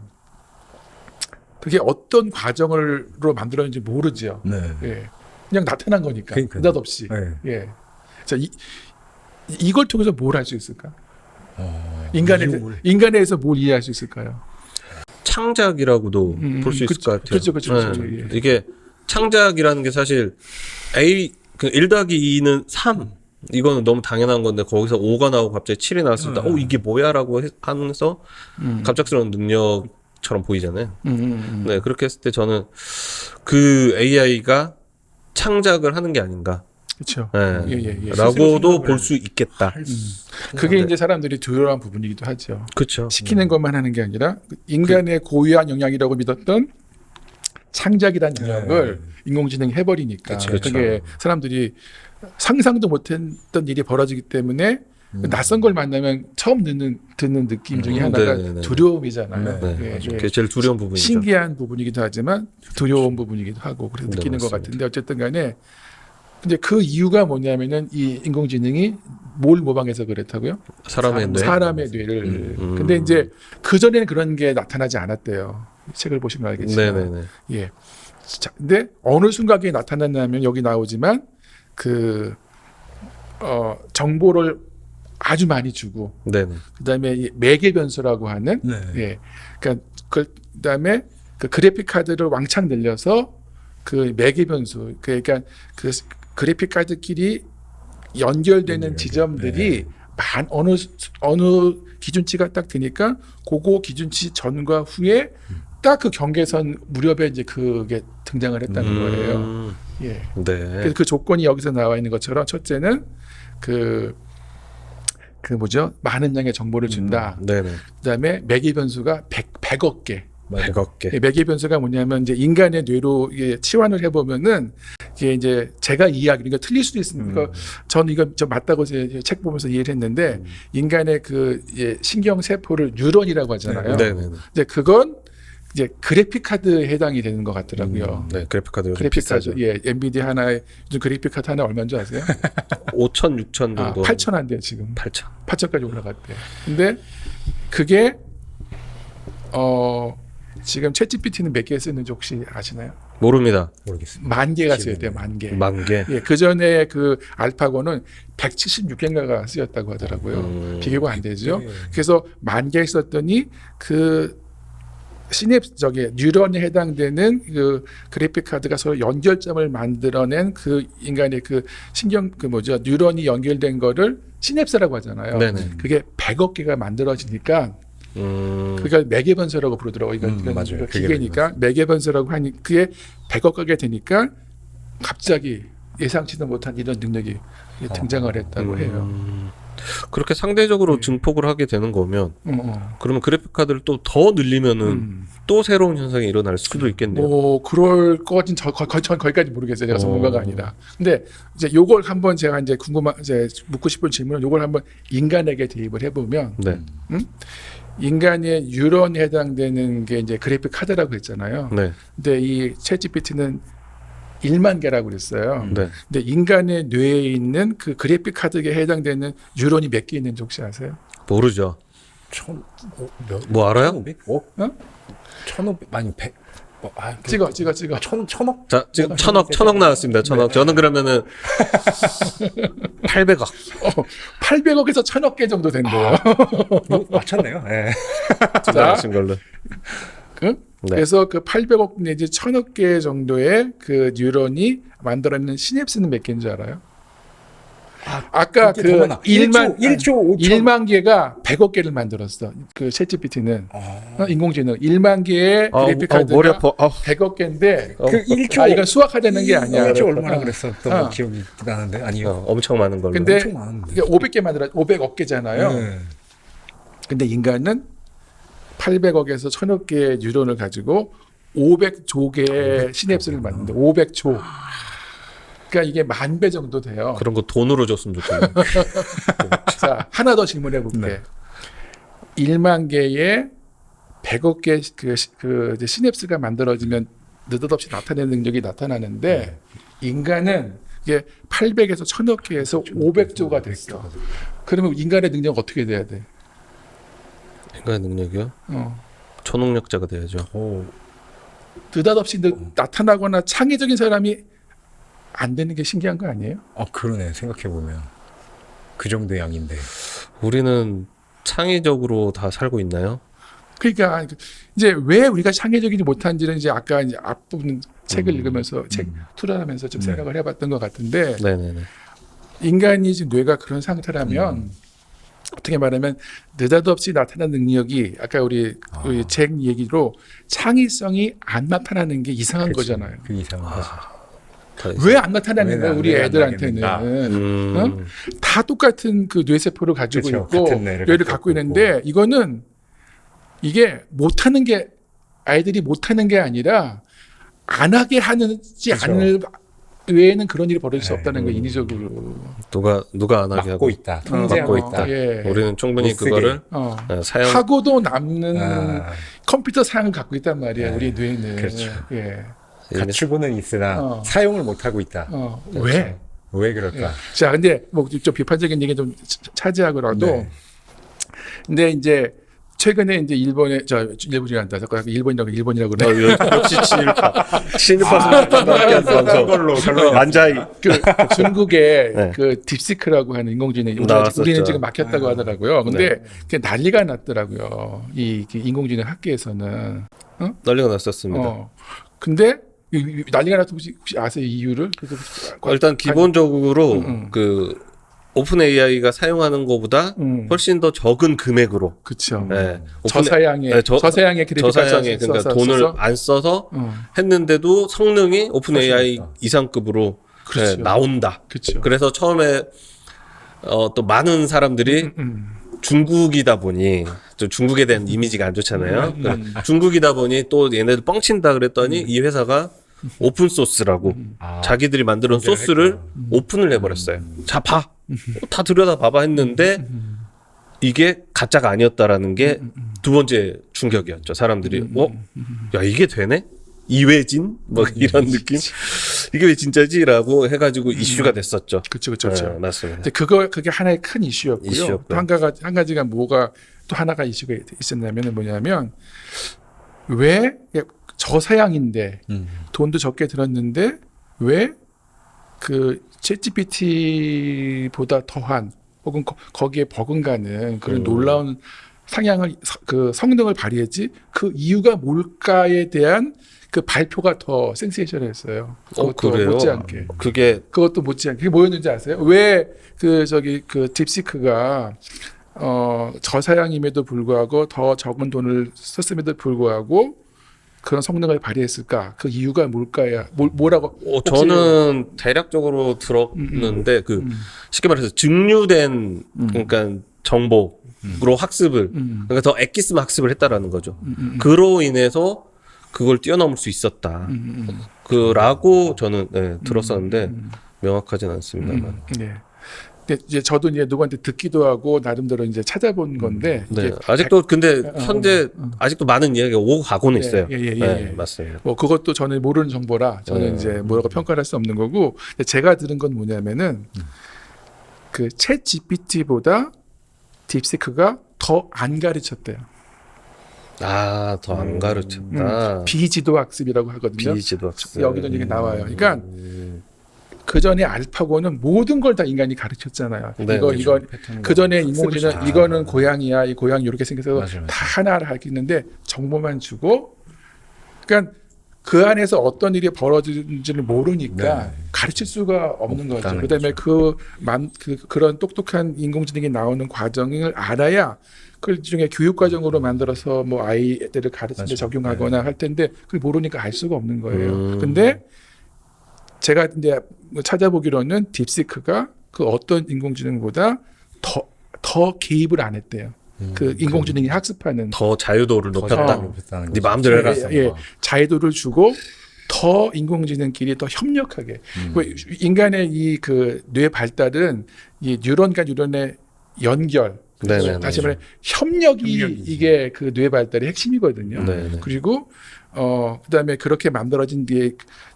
그게 어떤 과정으로 만들어졌는지 모르죠. 네. 예. 그냥 나타난 거니까 그러니까요. 느닷없이. 네. 예. 자, 이걸 통해서 뭘 할 수 있을까? 이용을. 인간에서 뭘 이해할 수 있을까요? 창작이라고도 볼 수 있을 것 같아요. 그렇죠. 네. 예. 이게 창작이라는 게 사실 그 1 더하기 2는 3 이거는 너무 당연한 건데 거기서 5가 나오고 갑자기 7이 나왔을 때 이게 뭐야? 라고 하면서 갑작스러운 능력처럼 보이잖아요. 네, 그렇게 했을 때 저는 그 AI가 창작을 하는 게 아닌가. 그렇죠. 네. 예. 라고도 볼 수 있겠다. 그게 이제 사람들이 두려워한 부분이기도 하죠. 그렇죠. 시키는 것만 하는 게 아니라 인간의 고유한 영역이라고 믿었던 창작이라는 영역을 인공지능이 해버리니까 그쵸. 그게 사람들이 상상도 못했던 일이 벌어지기 때문에 낯선 걸 만나면 처음 듣는 느낌 중에 하나가 네네네. 두려움이잖아요. 네. 예, 예. 그게 제일 두려운 부분이죠. 신기한 부분이기도 하지만 두려운 부분이기도 하고 그래서 네, 느끼는 것 맞습니다. 같은데 어쨌든 간에 근데 그 이유가 뭐냐면은 이 인공지능이 뭘 모방해서 그랬다고요? 사람의 뇌. 사람의 뇌를. 근데 이제 그전에는 그런 게 나타나지 않았대요. 책을 보시면 알겠지만. 네네네. 예. 자, 근데 어느 순간에 나타났냐면 여기 나오지만 정보를 아주 많이 주고 네네. 그다음에 이 매개 변수라고 하는 네. 예. 그러니까 그다음에 그 그래픽 카드를 왕창 늘려서 그 매개 변수 그러니까 그 그래픽 카드끼리 연결되는 지점들이 어느 기준치가 딱 되니까 그거 기준치 전과 후에 딱 그 경계선 무렵에 이제 그게 등장을 했다는 거예요. 예. 네. 그래서 그 조건이 여기서 나와 있는 것처럼 첫째는 그 뭐죠? 많은 양의 정보를 준다. 네네. 그다음에 매개 변수가 100억 개. 100억 개. 매개 변수가 뭐냐면 이제 인간의 뇌로 이게 치환을 해보면은 이게 이제 제가 이해하기 그러니까 틀릴 수도 있습니다. 저는 이거 맞다고 책 보면서 이해를 했는데 인간의 그 신경 세포를 뉴런이라고 하잖아요. 네네네. 이제 그건 이제 그래픽 카드에 해당이 되는 것 같더라고요. 네, 그래픽 카드 요즘 그래픽 비싸죠. 카드, 예, 엔비디아 하나에 요즘 그래픽 카드 하나 얼마인 줄 아세요? 5천, 6천 아, 정도. 8천 한대요 지금. 8천. 8천까지 올라갔대. 근데 그게 지금 챗GPT는 몇 개 쓰는지 혹시 아시나요? 모릅니다. 모르겠습니다. 10,000개가 쓰였대요. 10,000개. 10,000개. 예, 그 전에 그 알파고는 176개인가가 쓰였다고 하더라고요. 비교가 안 되죠. 그래서 10,000개 썼더니 그 뉴런에 해당되는 그 그래픽 카드가 서로 연결점을 만들어낸 그 인간의 그 뉴런이 연결된 거를 시냅스라고 하잖아요. 네네. 그게 100억 개가 만들어지니까 그게 매개 변수라고 부르더라고요. 이건 맞아요. 기계니까 매개 변수라고 하니 그게 100억 개가 되니까 갑자기 예상치도 못한 이런 능력이 등장을 했다고 해요. 그렇게 상대적으로 증폭을 하게 되는 거면 그러면 그래픽 카드를 또 더 늘리면은 또 새로운 현상이 일어날 수도 있겠네요. 뭐 그럴 것까진 거기까지 모르겠어요. 제가 전문가가 아니라. 근데 이제 요걸 한번 제가 이제 묻고 싶은 질문은 요걸 한번 인간에게 대입을 해보면 네. 인간의 뉴런에 해당되는 게 이제 그래픽 카드라고 했잖아요. 네. 근데 이 챗GPT는 1만 개라고 그랬어요. 네. 근데 인간의 뇌에 있는 그 그래픽 카드에 해당되는 뉴런이 몇 개 있는지 혹시 아세요? 모르죠. 뭐 알아요? 1,500? 어? 어? 1,500 아니 100. 찍어. 천억? 자, 지금 천억 나왔습니다. 천억. 저는 그러면은 800억. 800억에서 1,000억 개 정도 된대요. 맞췄네요. 네. 나가신 걸로. 네. 그래서 그 800억 내지 1,000억 개 정도의 그 뉴런이 만들어내는 시냅스는 몇 개인 줄 알아요? 아까 그 1만 1만 개가 100억 개를 만들었어. 그 챗GPT는 인공지능 1만 개의 그래픽 카드가 머리 아파. 100억 개인데 그 1초 이건 수학화되는 게 아니야. 1초 얼마나 그랬었던 거 기억이 나는데 아니요. 엄청 많은 걸로. 근데 엄청 많은데. 500개 만들어 500억 개잖아요. 네. 근데 인간은 800억에서 1,000억 개의 뉴런을 가지고 500조 개의 시냅스를 만든다. 500조. 그러니까 이게 10,000배 정도 돼요. 그런 거 돈으로 줬으면 좋겠네. 자, 하나 더 질문해 볼게. 네. 1만 개의 100억 개 그 이제 시냅스가 만들어지면 느닷없이 나타내는 능력이 나타나는데 인간은 이게 800에서 1,000억 개에서 500조가 됐어. 그러면 인간의 능력 어떻게 돼야 돼? 인간의 능력이요? 초능력자가 돼야죠. 느닷없이 나타나거나 창의적인 사람이 안 되는 게 신기한 거 아니에요? 그러네. 생각해 보면 그 정도 양인데. 우리는 창의적으로 다 살고 있나요? 그러니까 이제 왜 우리가 창의적이지 못한지는 이제 아까 이제 앞부분 책을 읽으면서 책 투자하면서 좀 생각을 해봤던 것 같은데 네네네. 인간이 지금 뇌가 그런 상태라면 어떻게 말하면 느닷없이 나타나는 능력이 아까 우리 책 얘기로 창의성이 안 나타나는 게 이상한 거잖아요. 그 이상한 거죠. 왜 안 나타나는 거야 우리 왜 안 애들한테는 다 똑같은 그 뇌세포를 가지고 그렇죠. 있고 같은 뇌를 갖고 있는데 이거는 이게 못하는 게 아이들이 못하는 게 아니라 안 하게 하는지 그렇죠. 않을 외에는 그런 일이 벌어질 수 없다는 거 인위적으로 누가 안 하게 막고 하고 있다. 통제하고 막고 있다. 예. 우리는 충분히 못 쓰게. 그거를 사용. 하고도 남는 컴퓨터 사양을 갖고 있단 말이야 우리 뇌는. 그렇죠. 예. 갖추고는 있으나 사용을 못 하고 있다. 왜? 왜 그럴까? 예. 자, 근데 뭐 좀 비판적인 얘기 좀 차지하더라도, 네. 근데 이제 최근에 이제 일본에 일본이 한다. 자꾸 일본이라고 그래. 역시 친일파 방송 걸로 완자이. 그 중국의 네. 그 딥시크라고 하는 인공지능 나왔었죠. 우리는 지금 막혔다고 하더라고요. 근데 그게 난리가 났더라고요. 이 인공지능 학계에서는. 난리가 났었습니다. 근데 난리가 나서 혹시 아세요 이유를? 일단 기본적으로 그 오픈 AI가 사용하는 것보다 훨씬 더 적은 금액으로. 그렇죠. 네. 저사양의 저사양의 그래픽 그러니까 돈을 안 써서 했는데도 성능이 오픈 AI 이상급으로 그렇죠. 네, 나온다. 그렇죠. 그래서 처음에 또 많은 사람들이 중국이다 보니 또 중국에 대한 이미지가 안 좋잖아요. 그러니까 중국이다 보니 또 얘네들 뻥친다 그랬더니 이 회사가 오픈 소스라고 자기들이 만드는 소스를 오픈을 해버렸어요. 자, 봐. 다 들여다 봐봐 했는데 이게 가짜가 아니었다라는 게 두 번째 충격이었죠. 사람들이 야 이게 되네? 이회진? 뭐 이런 느낌? 이게 왜 진짜지?라고 해가지고 이슈가 됐었죠. 그렇죠. 네, 맞습니다. 근데 그게 하나의 큰 이슈였고요. 또 한 가지가 뭐가 또 하나가 이슈가 있었냐면 뭐냐면 왜 저사양인데 돈도 적게 들었는데 왜 그 챗GPT보다 더한 혹은 거기에 버금가는 그런 놀라운 그 성능을 발휘했지 그 이유가 뭘까에 대한 그 발표가 더 센세이션했어요. 그것도 그래요? 못지않게. 그것도 못지않게. 그게 뭐였는지 아세요? 왜 그 딥시크가 저사양임에도 불구하고 더 적은 돈을 썼음에도 불구하고 그런 성능을 발휘했을까? 그 이유가 뭘까요? 뭐라고? 저는 대략적으로 들었는데 그 쉽게 말해서 증류된 그러니까 정보로 학습을 그러니까 더 엑기스만 학습을 했다라는 거죠. 그로 인해서 그걸 뛰어넘을 수 있었다. 그라고 저는 들었었는데 명확하진 않습니다만. 네. 근데 이제 저도 이제 누구한테 듣기도 하고 나름대로 이제 찾아본 건데 네. 아직도 근데 현재 아직도 많은 이야기가 오고 가고는 있어요. 네, 맞습니다. 뭐 그것도 저는 모르는 정보라 저는 이제 뭐라고 평가를 할 수 없는 거고 근데 제가 들은 건 뭐냐면은 그 챗 GPT보다 딥시크가 더 안 가르쳤대요. 더 안 가르쳤다. 비지도 학습이라고 하거든요. 비지도 학습. 여기도 이게 나와요. 그러니까 그 전에 알파고는 모든 걸 다 인간이 가르쳤잖아요. 네, 이거 그 전에 인공지능 학습을 이거는 고양이야, 이 고양이 이렇게 생겨서 맞아요. 다 하나를 하겠는데 정보만 주고, 그러니까 그 안에서 어떤 일이 벌어지는지를 모르니까 네. 가르칠 수가 없는 거죠. 없다는 그다음에 그런 똑똑한 인공지능이 나오는 과정을 알아야 그 중에 교육 과정으로 만들어서 뭐 아이들을 가르치는데 맞아요. 적용하거나 할 텐데 그걸 모르니까 알 수가 없는 거예요. 근데 제가 이제 찾아보기로는 딥시크가 그 어떤 인공지능보다 더 개입을 안 했대요. 그 인공지능이 학습하는 더 자유도를 높였다. 높였다는 네 거죠. 마음대로 해라. 자유도를 주고 더 인공지능끼리 더 협력하게. 인간의 이 그 뇌 발달은 이 뉴런과 뉴런의 연결, 네네. 다시 말해 협력이 이게 그 뇌 발달의 핵심이거든요. 네네. 그리고 그다음에 그렇게 만들어진 뒤에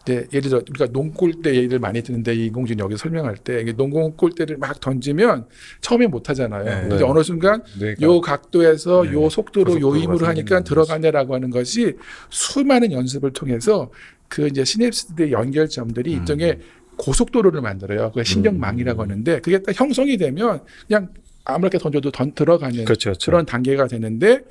예를 들어 우리가 농골대 예를 많이 드는데 이 인공지능 여기 설명할 때 이게 농골대를 막 던지면 처음에 못 하잖아요. 네. 근데 어느 순간 요 각도에서 요 속도로 요 힘으로 하니까 들어가네라고 하는 것이 수많은 연습을 통해서 그 이제 시냅스의 연결점들이 일종의 고속도로를 만들어요. 그게 신경망이라고 하는데 그게 딱 형성이 되면 그냥 아무렇게 던져도 들어가는 그렇죠. 그런 단계가 되는데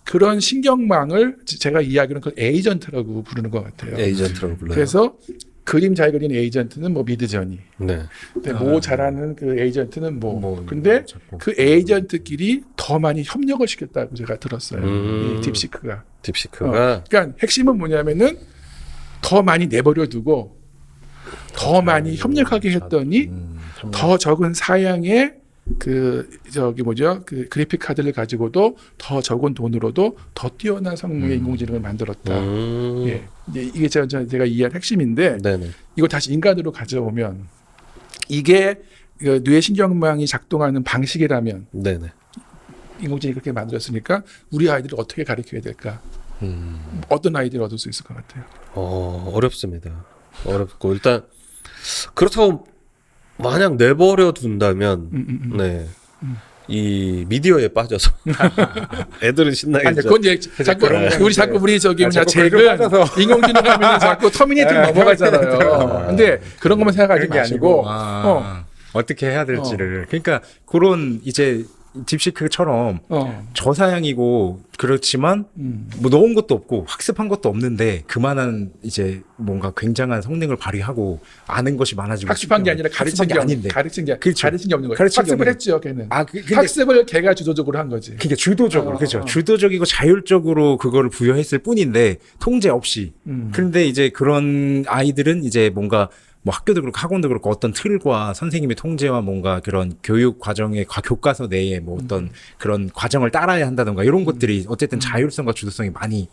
그런 신경망을 제가 이야기하는 그 에이전트라고 부르는 것 같아요. 에이전트라고 불러요. 그래서 그림 잘 그리는 에이전트는 뭐 미드저니, 네. 근데 뭐 잘하는 그 에이전트는 근데 그 에이전트끼리 더 많이 협력을 시켰다고 제가 들었어요. 이 딥시크가. 딥시크가 그러니까 핵심은 뭐냐면은 더 많이 내버려 두고 더 많이 협력하게 했더니 더 적은 사양의 그 그래픽 카드를 가지고도 더 적은 돈으로도 더 뛰어난 성능의 인공지능을 만들었다. 예, 이게 제가 이해한 핵심인데 네네. 이걸 다시 인간으로 가져오면 이게 그 뇌신경망이 작동하는 방식이라면 네네. 인공지능이 그렇게 만들었으니까 우리 아이들을 어떻게 가르쳐야 될까? 어떤 아이디어를 얻을 수 있을 것 같아요? 어렵습니다. 어렵고 일단 그렇다고 만약 내버려 둔다면 네. 이 미디어에 빠져서 애들은 신나게 아니, 그건 이제 자꾸 우리 저기 뭐냐 잭은 인공지능 하면 자꾸 터미네이터로 넘어가잖아요. 근데 그런 것만 생각하지 그런 게 마시고 어떻게 해야 될지를. 그러니까 그런 이제 딥시크처럼 저사양이고 그렇지만 뭐 넣은 것도 없고 학습한 것도 없는데 그만한 이제 뭔가 굉장한 성능을 발휘하고 아는 것이 많아지고 학습한 게 아니라 가르친 게 아닌데 가르친 게 그렇죠. 가르친 게 없는 거예요. 가르친 게 학습을 없는 했죠, 걔는. 근데 학습을 걔가 주도적으로 한 거지. 그게 주도적으로 그렇죠. 주도적이고 자율적으로 그거를 부여했을 뿐인데 통제 없이. 그런데 이제 그런 아이들은 이제 뭔가 뭐 학교도 그렇고 학원도 그렇고 어떤 틀과 선생님의 통제와 뭔가 그런 교육 과정의 교과서 내에 뭐 어떤 그런 과정을 따라야 한다던가 이런 것들이 어쨌든 자율성과 주도성이 많이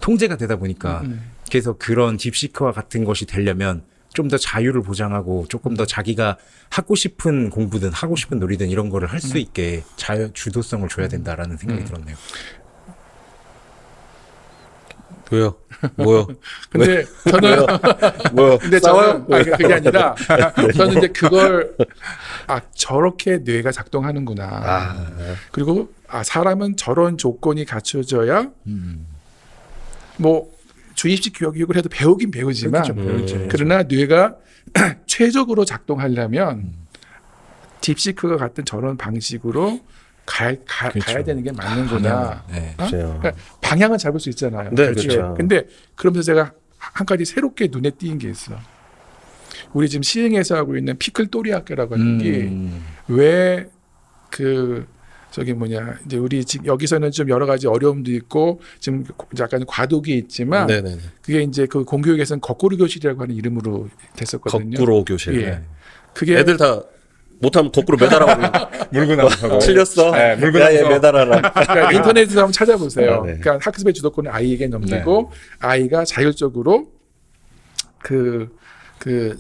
통제가 되다 보니까 그래서 그런 딥시크와 같은 것이 되려면 좀 더 자유를 보장하고 조금 더 자기가 하고 싶은 공부든 하고 싶은 놀이든 이런 거를 할 수 있게 주도성을 줘야 된다라는 생각이 들었네요. 왜요? 뭐요? 근데 저는 뭐요? 근데 저는 그게 아니라 저는 이제 그걸 저렇게 뇌가 작동하는구나. 그리고 사람은 저런 조건이 갖춰져야 뭐 주입식 교육을 해도 배우긴 배우지만 그러나 뇌가 최적으로 작동하려면 딥시크가 같은 저런 방식으로 가야 되는 게 맞는구나. 그러니까 방향은 잡을 수 있잖아요. 네, 그렇죠. 근데 그러면서 제가 한 가지 새롭게 눈에 띄는 게 있어. 우리 지금 시흥에서 하고 있는 피클 또리 학교라고 하는 게 왜 이제 우리 지금 여기서는 좀 여러 가지 어려움도 있고 지금 약간 과도기 있지만 네네네. 그게 이제 그 공교육에서는 거꾸로 교실이라고 하는 이름으로 됐었거든요. 거꾸로 교실. 예. 그게 애들 다 못하면 거꾸로 매달아고 물고 나가고 틀렸어. 네, 물고 야, 얘 나가서. 매달아라. 그러니까 인터넷에서 한번 찾아보세요. 네. 그러니까 학습의 주도권을 아이에게 넘기고 아이가 자율적으로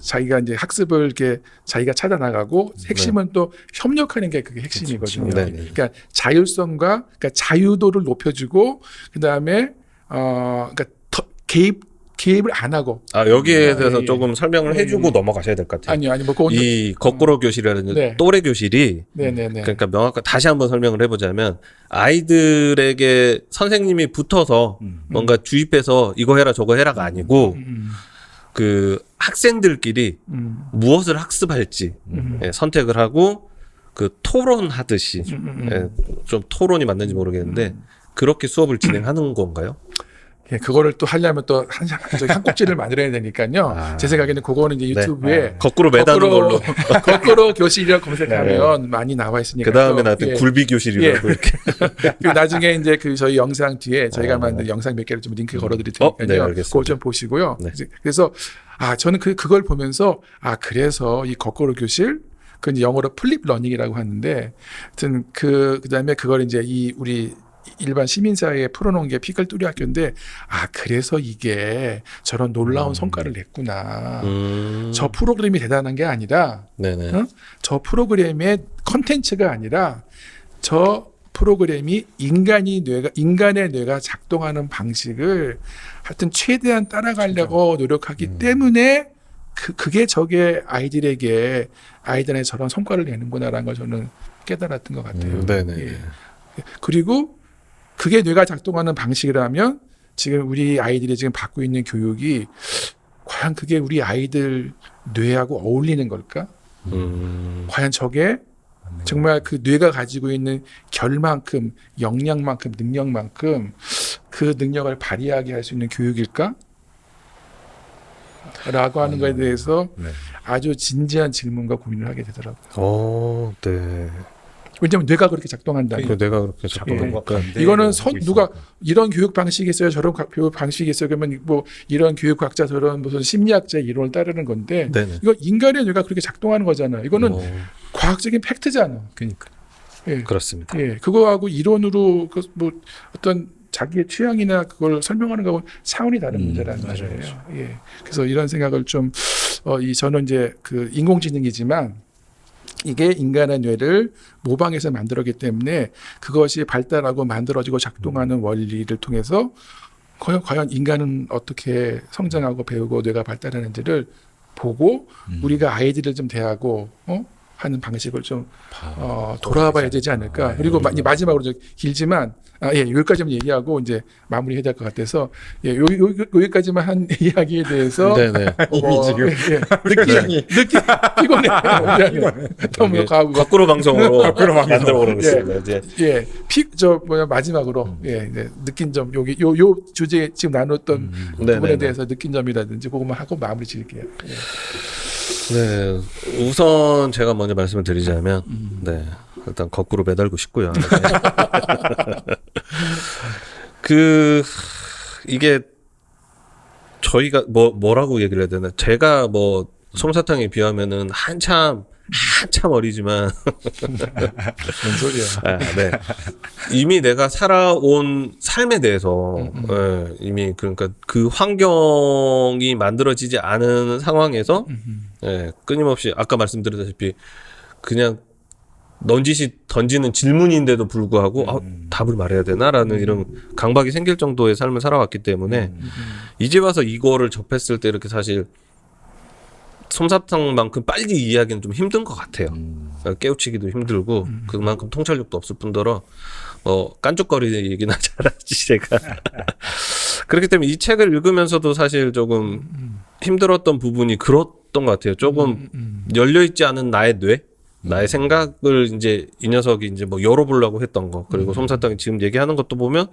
자기가 이제 학습을 이렇게 자기가 찾아 나가고 핵심은 또 협력하는 게 그게 핵심이거든요. 네. 그러니까 자율성과 그러니까 자유도를 높여주고 그다음에 그러니까 개입 개입을 안 하고 여기에 대해서 예. 조금 설명을 해주고 넘어가셔야 될 것 같아요. 아니 뭐 그건 이 거꾸로 교실이라는 네. 또래 교실이 네네네. 그러니까 명확하게 다시 한번 설명을 해보자면 아이들에게 선생님이 붙어서 뭔가 주입해서 이거 해라 저거 해라가 아니고 그 학생들끼리 무엇을 학습할지 예, 선택을 하고 그 토론하듯이 예, 좀 토론이 맞는지 모르겠는데 그렇게 수업을 진행하는 건가요? 예, 그거를 또 하려면 또 한 꼭지를 만들어야 되니까요. 제 생각에는 그거는 이제 유튜브에 거꾸로 매다는 걸로. 거꾸로 교실이라고 검색하면 많이 나와 있으니까. 그 다음에 나한테 굴비 교실이라고 이렇게. 그리고 나중에 이제 그 저희 영상 뒤에 저희가 만든 영상 몇 개를 좀 링크 걸어드릴 테니까요. 네, 알겠습니다. 그거 좀 보시고요. 네. 그래서 저는 그걸 보면서 그래서 이 거꾸로 교실 그 이제 영어로 플립 러닝이라고 하는데, 하여튼 그다음에 그걸 이제 우리 일반 시민사회에 풀어놓은 게 피클 뚜리 학교인데, 그래서 이게 저런 놀라운 성과를 냈구나. 저 프로그램이 대단한 게 아니라, 네네. 저 프로그램의 컨텐츠가 아니라, 저 프로그램이 인간의 뇌가 작동하는 방식을 하여튼 최대한 따라가려고 노력하기 때문에 그게 아이들한테 저런 성과를 내는구나라는 걸 저는 깨달았던 것 같아요. 네네. 예. 그리고 그게 뇌가 작동하는 방식이라면 지금 우리 아이들이 지금 받고 있는 교육이 과연 그게 우리 아이들 뇌하고 어울리는 걸까? 과연 저게 정말 그 뇌가 가지고 있는 결만큼, 역량만큼, 능력만큼 그 능력을 발휘하게 할 수 있는 교육일까? 라고 하는 것에 대해서 아주 진지한 질문과 고민을 하게 되더라고요. 네. 왜냐하면 뇌가 그렇게 작동한다니. 내가 그렇게 작동하니까. 이거는 누가 이런 교육 방식이 있어요, 저런 교육 방식이 있어요. 그러면 뭐 이런 교육학자, 저런 무슨 심리학자의 이론을 따르는 건데, 네네. 이거 인간의 뇌가 그렇게 작동하는 거잖아요. 이거는 과학적인 팩트잖아. 그러니까. 예. 그렇습니다. 예. 그거하고 이론으로 뭐 어떤 자기의 취향이나 그걸 설명하는 거하고 차원이 다른 문제라는 말이에요. 예. 그래서 이런 생각을 좀 저는 이제 그 인공지능이지만 이게 인간의 뇌를 모방해서 만들었기 때문에 그것이 발달하고 만들어지고 작동하는 원리를 통해서 과연 인간은 어떻게 성장하고 배우고 뇌가 발달하는지를 보고 우리가 아이들을 좀 대하고 하는 방식을 좀 돌아봐야 되지 않을까. 그리고 마지막으로 길지만 여기까지만 얘기하고 이제 마무리해야 될 것 같아서 여기까지만 한 이야기에 대해서 네네. 느낌이 피곤해. 너무 가고 거꾸로 방송으로 만들어 보겠습니다. 이제 마지막으로 이제 느낀 점 요 주제에 지금 나눴던 부분에 대해서 느낀 점이라든지 그것만 하고 마무리 지을게요. 네, 우선 제가 먼저 말씀을 드리자면, 네, 일단 거꾸로 매달고 싶고요. 이게 저희가 뭐라고 얘기를 해야 되나? 제가 솜사탕에 비하면은 한참 어리지만 뭔 소리야? 네. 이미 내가 살아온 삶에 대해서 이미 그러니까 그 환경이 만들어지지 않은 상황에서 끊임없이 아까 말씀드렸다시피 그냥 던지는 질문인데도 불구하고 답을 말해야 되나라는 이런 강박이 생길 정도의 삶을 살아왔기 때문에 이제 와서 이거를 접했을 때 이렇게 사실 솜사탕만큼 빨리 이해하기는 좀 힘든 것 같아요. 깨우치기도 힘들고 그만큼 통찰력도 없을 뿐더러 깐죽거리기나 잘하지 제가. 그렇기 때문에 이 책을 읽으면서도 사실 조금 힘들었던 부분이 그랬던 것 같아요. 조금 열려있지 않은 나의 뇌, 나의 생각을 이제 이 녀석이 이제 열어보려고 했던 거, 그리고 솜사탕이 지금 얘기하는 것도 보면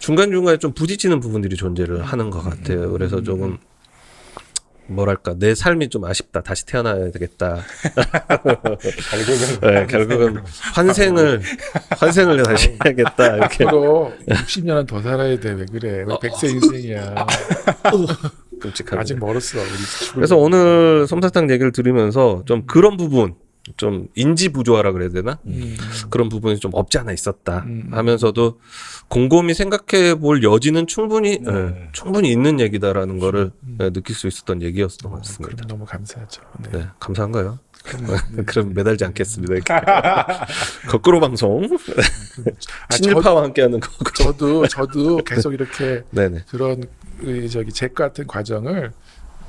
중간중간에 좀 부딪히는 부분들이 존재를 하는 것 같아요. 그래서 조금 뭐랄까 내 삶이 좀 아쉽다. 다시 태어나야 되겠다. 결국은 환생을 다시 해야겠다. 이렇게. 앞으로 60년은 더 살아야 돼. 왜 그래? 왜 100세 인생이야? 끔찍하네. 아직 멀었어. 그래서 오늘 솜사탕 얘기를 들으면서 좀 그런 부분, 좀 인지 부조화라 그래야 되나? 그런 부분이 좀 없지 않아 있었다 하면서도 곰곰이 생각해 볼 여지는 충분히 있는 얘기다라는 거를 느낄 수 있었던 얘기였던 것 같습니다. 그럼 너무 감사하죠. 네, 감사한가요? 그럼 매달지 않겠습니다. 거꾸로 방송 친일파와 함께하는 거꾸로. 저도 계속 이렇게 네네. 그런 저기 잭 같은 과정을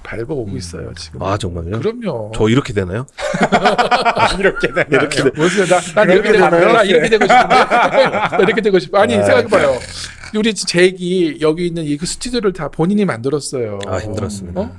밟아오고 있어요 지금. 아 정말요? 그럼요. 저 이렇게 되나요? 이렇게 되나요? 이렇게 돼. 무슨 난 이렇게 되나요? 나 이렇게 되고 싶은데 나 이렇게 되고 싶어. 아니 생각해봐요. 우리 잭이 여기 있는 이 스튜디오를 다 본인이 만들었어요. 아 힘들었습니다.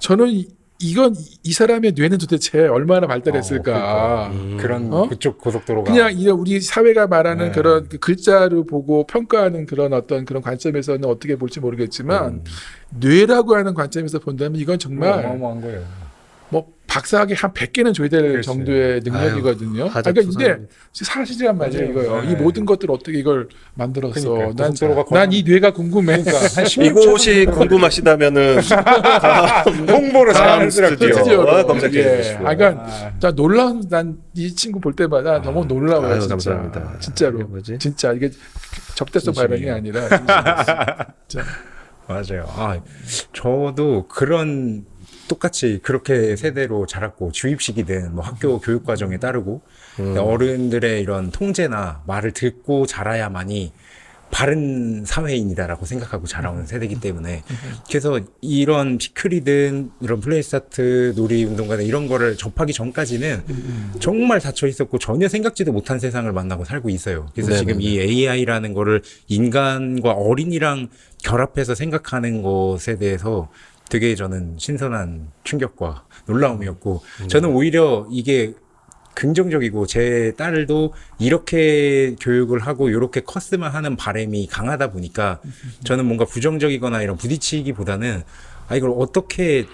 저는 이 사람의 뇌는 도대체 얼마나 발달했을까. 그런 그쪽 고속도로가 그냥 우리 사회가 말하는 그런 그 글자를 보고 평가하는 그런 어떤 그런 관점에서는 어떻게 볼지 모르겠지만 뇌라고 하는 관점에서 본다면 이건 정말 어마어마한 거예요. 뭐 박사학위 한 100개는 줘야 될 그렇지. 정도의 능력이거든요. 아유, 그러니까 근데 하자투사입니다. 사실이란 말이에요. 맞아요. 이거요. 네. 이 모든 것들을 어떻게 이걸 만들었어. 그러니까요. 고속도로가 난 이 뇌가 궁금해. 그러니까 한 16초 이곳이 궁금하시다면은 홍보로 다음 자연스럽게 스튜디오 검색해 예. 주시고. 그러니까 나 놀라운 난 이 친구 볼 때마다 너무 놀라워요. 아유, 진짜. 감사합니다. 진짜로. 이게 뭐지? 진짜 이게 적대성 발언이 아니라 진짜. 맞아요. 저도 그런 똑같이 그렇게 세대로 자랐고 주입식이든 뭐 학교 교육 과정에 따르고 어른들의 이런 통제나 말을 듣고 자라야만이 바른 사회인이다라고 생각하고 자라온 세대이기 때문에 그래서 이런 피클이든 이런 플레이스타트 놀이운동가든 이런 거를 접하기 전까지는 정말 닫혀 있었고 전혀 생각지도 못한 세상을 만나고 살고 있어요. 그래서 네네네. 지금 이 AI라는 거를 인간과 어린이랑 결합해서 생각하는 것에 대해서 되게 저는 신선한 충격과 놀라움이었고 저는 오히려 이게 긍정적이고 제 딸도 이렇게 교육을 하고 이렇게 컸으면 하는 바람이 강하다 보니까 저는 뭔가 부정적이거나 이런 부딪히기보다는 이걸 어떻게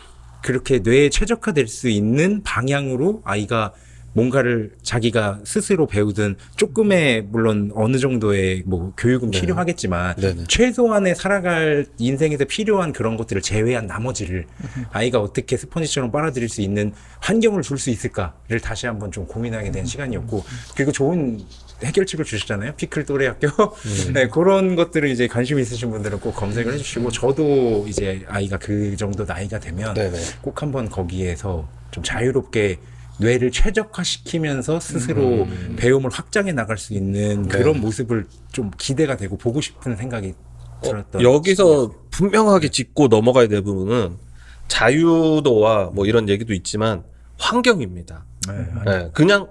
그렇게 뇌에 최적화될 수 있는 방향으로 아이가 뭔가를 자기가 스스로 배우든 조금의 물론 어느 정도의 뭐 교육은 필요하겠지만 네네. 최소한의 살아갈 인생에서 필요한 그런 것들을 제외한 나머지를 아이가 어떻게 스펀지처럼 빨아들일 수 있는 환경을 줄 수 있을까를 다시 한번 좀 고민하게 된 시간이었고 그리고 좋은 해결책을 주셨잖아요. 피클 또래 학교. 네, 그런 것들을 이제 관심 있으신 분들은 꼭 검색을 해주시고 저도 이제 아이가 그 정도 나이가 되면 네네. 꼭 한번 거기에서 좀 자유롭게 뇌를 최적화시키면서 스스로 배움을 확장해 나갈 수 있는 그런 모습을 좀 기대가 되고 보고 싶은 생각이 들었던 여기서 분명하게 짚고 넘어가야 될 부분은 자유도와 뭐 이런 얘기도 있지만 환경입니다. 네, 그냥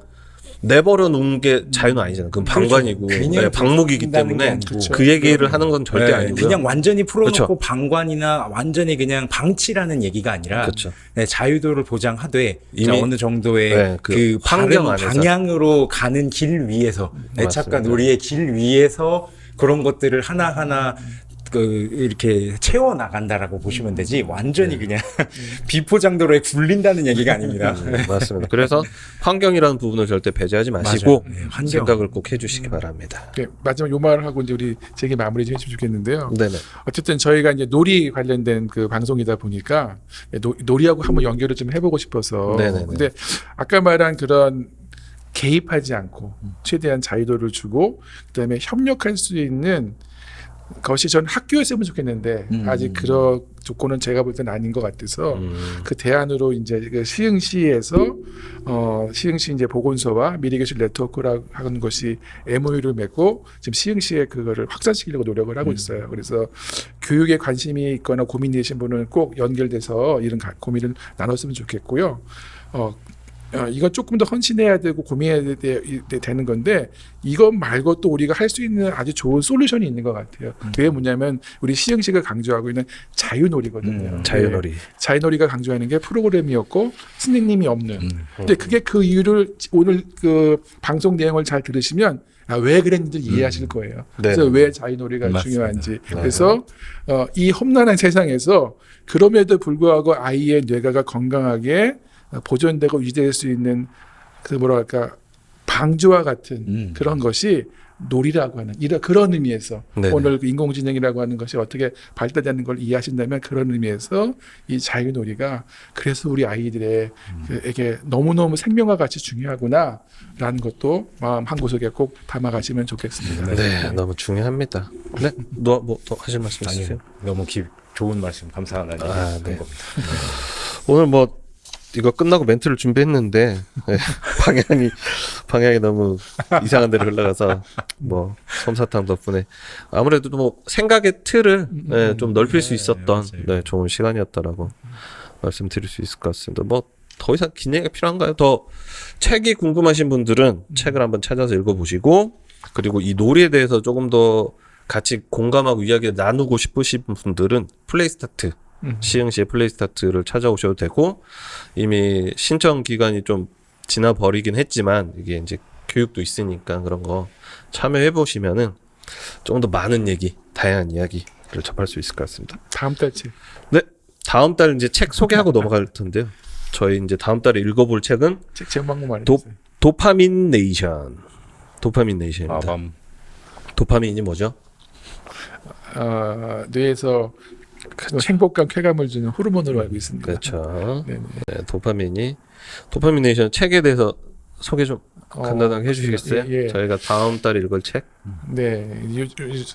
내버려 놓은 게 자유는 아니잖아요. 그건 방관이고 그냥 네, 방목이기 된다는 게 때문에 아니고. 그 얘기를 하는 건 절대 네, 아니고요. 그냥 완전히 풀어놓고 그렇죠. 방관이나 완전히 그냥 방치라는 얘기가 아니라 그렇죠. 네, 자유도를 보장하되 이미 어느 정도의 네, 그 환경 바른 안에서. 방향으로 가는 길 위에서 애착과 놀이의 길 위에서 그런 것들을 하나하나 이렇게 채워 나간다라고 보시면 되지 완전히 그냥 비포장도로에 굴린다는 얘기가 아닙니다. 맞습니다. 그래서 환경이라는 부분을 절대 배제하지 마시고 맞아요. 네, 환경. 생각을 꼭 해주시기 바랍니다. 네, 마지막 요 말을 하고 이제 우리 제게 마무리 좀 해주면 좋겠는데요. 네네. 어쨌든 저희가 이제 놀이 관련된 그 방송이다 보니까 놀이하고 한번 연결을 좀 해보고 싶어서. 네네네. 근데 아까 말한 그런 개입하지 않고 최대한 자유도를 주고 그다음에 협력할 수 있는 것이 전 학교였으면 좋겠는데 아직 그런 조건은 제가 볼 때는 아닌 것 같아서 그 대안으로 이제 그 시흥시에서 시흥시 이제 보건소와 미래교실 네트워크라고 하는 것이 MOU를 맺고 지금 시흥시에 그거를 확산시키려고 노력을 하고 있어요. 그래서 교육에 관심이 있거나 고민이 되신 분은 꼭 연결돼서 이런 고민을 나눴으면 좋겠고요. 이건 조금 더 헌신해야 되고 고민해야 되는 건데 이것 말고 또 우리가 할 수 있는 아주 좋은 솔루션이 있는 것 같아요. 그게 뭐냐면 우리 시흥시가 강조하고 있는 자유놀이거든요. 자유놀이. 네. 자유놀이가 강조하는 게 프로그램이었고 선생님이 없는. 근데 그게 그 이유를 오늘 그 방송 내용을 잘 들으시면 왜 그랬는지 이해하실 거예요. 그래서 왜 자유놀이가 맞습니다. 중요한지. 그래서 이 험난한 세상에서 그럼에도 불구하고 아이의 뇌가 건강하게 보존되고 유지될 수 있는 그 뭐랄까 방주와 같은 그런 것이 놀이라고 하는 그런 의미에서 네네. 오늘 그 인공지능이라고 하는 것이 어떻게 발달되는 걸 이해하신다면 그런 의미에서 이 자유놀이가 그래서 우리 아이들에게 너무너무 생명과 같이 중요하구나라는 것도 마음 한 구석에 꼭 담아가시면 좋겠습니다. 네, 너무 중요합니다. 네, 뭐 더 하실 말씀 있으세요? 너무 좋은 말씀 감사하다는 아, 네. 겁니다. 오늘 뭐 이거 끝나고 멘트를 준비했는데 네, 방향이 너무 이상한 데로 흘러가서 뭐 솜사탕 덕분에 아무래도 뭐 생각의 틀을 네, 좀 넓힐 수 있었던 네, 좋은 시간이었다라고 말씀드릴 수 있을 것 같습니다. 뭐 더 이상 긴 얘기가 필요한가요? 더 책이 궁금하신 분들은 책을 한번 찾아서 읽어보시고 그리고 이 놀이에 대해서 조금 더 같이 공감하고 이야기를 나누고 싶으신 분들은 플레이스타트 시흥시의 플레이스타트를 찾아오셔도 되고 이미 신청 기간이 좀 지나 버리긴 했지만 이게 이제 교육도 있으니까 그런 거 참여해 보시면은 조금 더 많은 얘기, 다양한 이야기를 접할 수 있을 것 같습니다. 다음 달 책. 네, 다음 달 이제 책 소개하고 넘어갈 텐데요. 저희 이제 다음 달에 읽어볼 책은 책 제목 한번 말해주세요. 도파민 네이션. 도파민 네이션입니다. 아밤. 도파민이 뭐죠? 뇌에서 행복감, 쾌감을 주는 호르몬으로 알고 있습니다. 그렇죠. 네네. 네, 도파민 네이션 책에 대해서 소개 좀 간단하게 해주시겠어요? 예. 저희가 다음 달에 읽을 책. 네,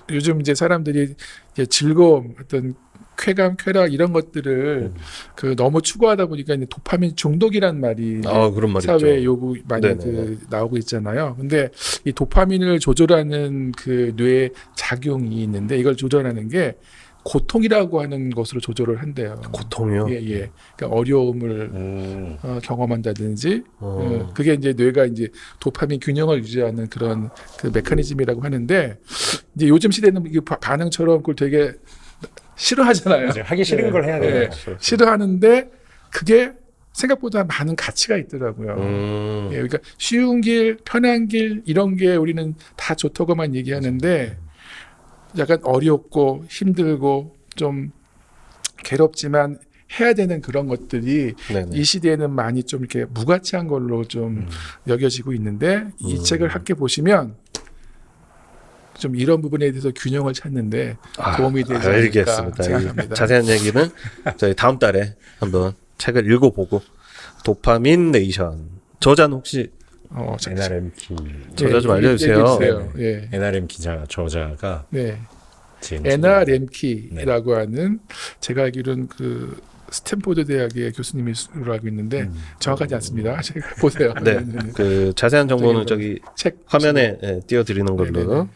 요즘 이제 사람들이 이제 즐거움, 어떤 쾌감, 쾌락 이런 것들을 그 너무 추구하다 보니까 이제 도파민 중독이란 말이 그런 말 사회 있죠. 요구 많이 네네. 나오고 있잖아요. 근데 이 도파민을 조절하는 그 뇌 작용이 있는데 이걸 조절하는 게 고통이라고 하는 것으로 조절을 한대요. 고통이요? 예. 그러니까 어려움을 경험한다든지 그게 이제 뇌가 이제 도파민 균형을 유지하는 그런 그 메커니즘이라고 하는데 이제 요즘 시대는 이게 반응처럼 그걸 되게 싫어하잖아요. 하기 싫은 걸 해야 돼요. 싫어하는데 그게 생각보다 많은 가치가 있더라고요. 예, 그러니까 쉬운 길, 편한 길 이런 게 우리는 다 좋다고만 얘기하는데 약간 어렵고 힘들고 좀 괴롭지만 해야 되는 그런 것들이 네네. 이 시대에는 많이 좀 이렇게 무가치한 걸로 좀 여겨지고 있는데 이 책을 함께 보시면 좀 이런 부분에 대해서 균형을 찾는데 도움이 되지 않을까 알겠습니다. 생각합니다. 자세한 얘기는 저희 다음 달에 한번 책을 읽어보고 도파민 네이션 저자는 혹시 NRM 키 저자 좀 알려주세요. 예. NRM 기자 저자가 네. 지금 에나 렘키라고 하는 제가 알기로는 그 스탠포드 대학의 교수님으로 알고 있는데 정확하지 않습니다. 제가 보세요. 네, 그 자세한 정보는 저기 책 화면에 띄워드리는 걸로. 네네네.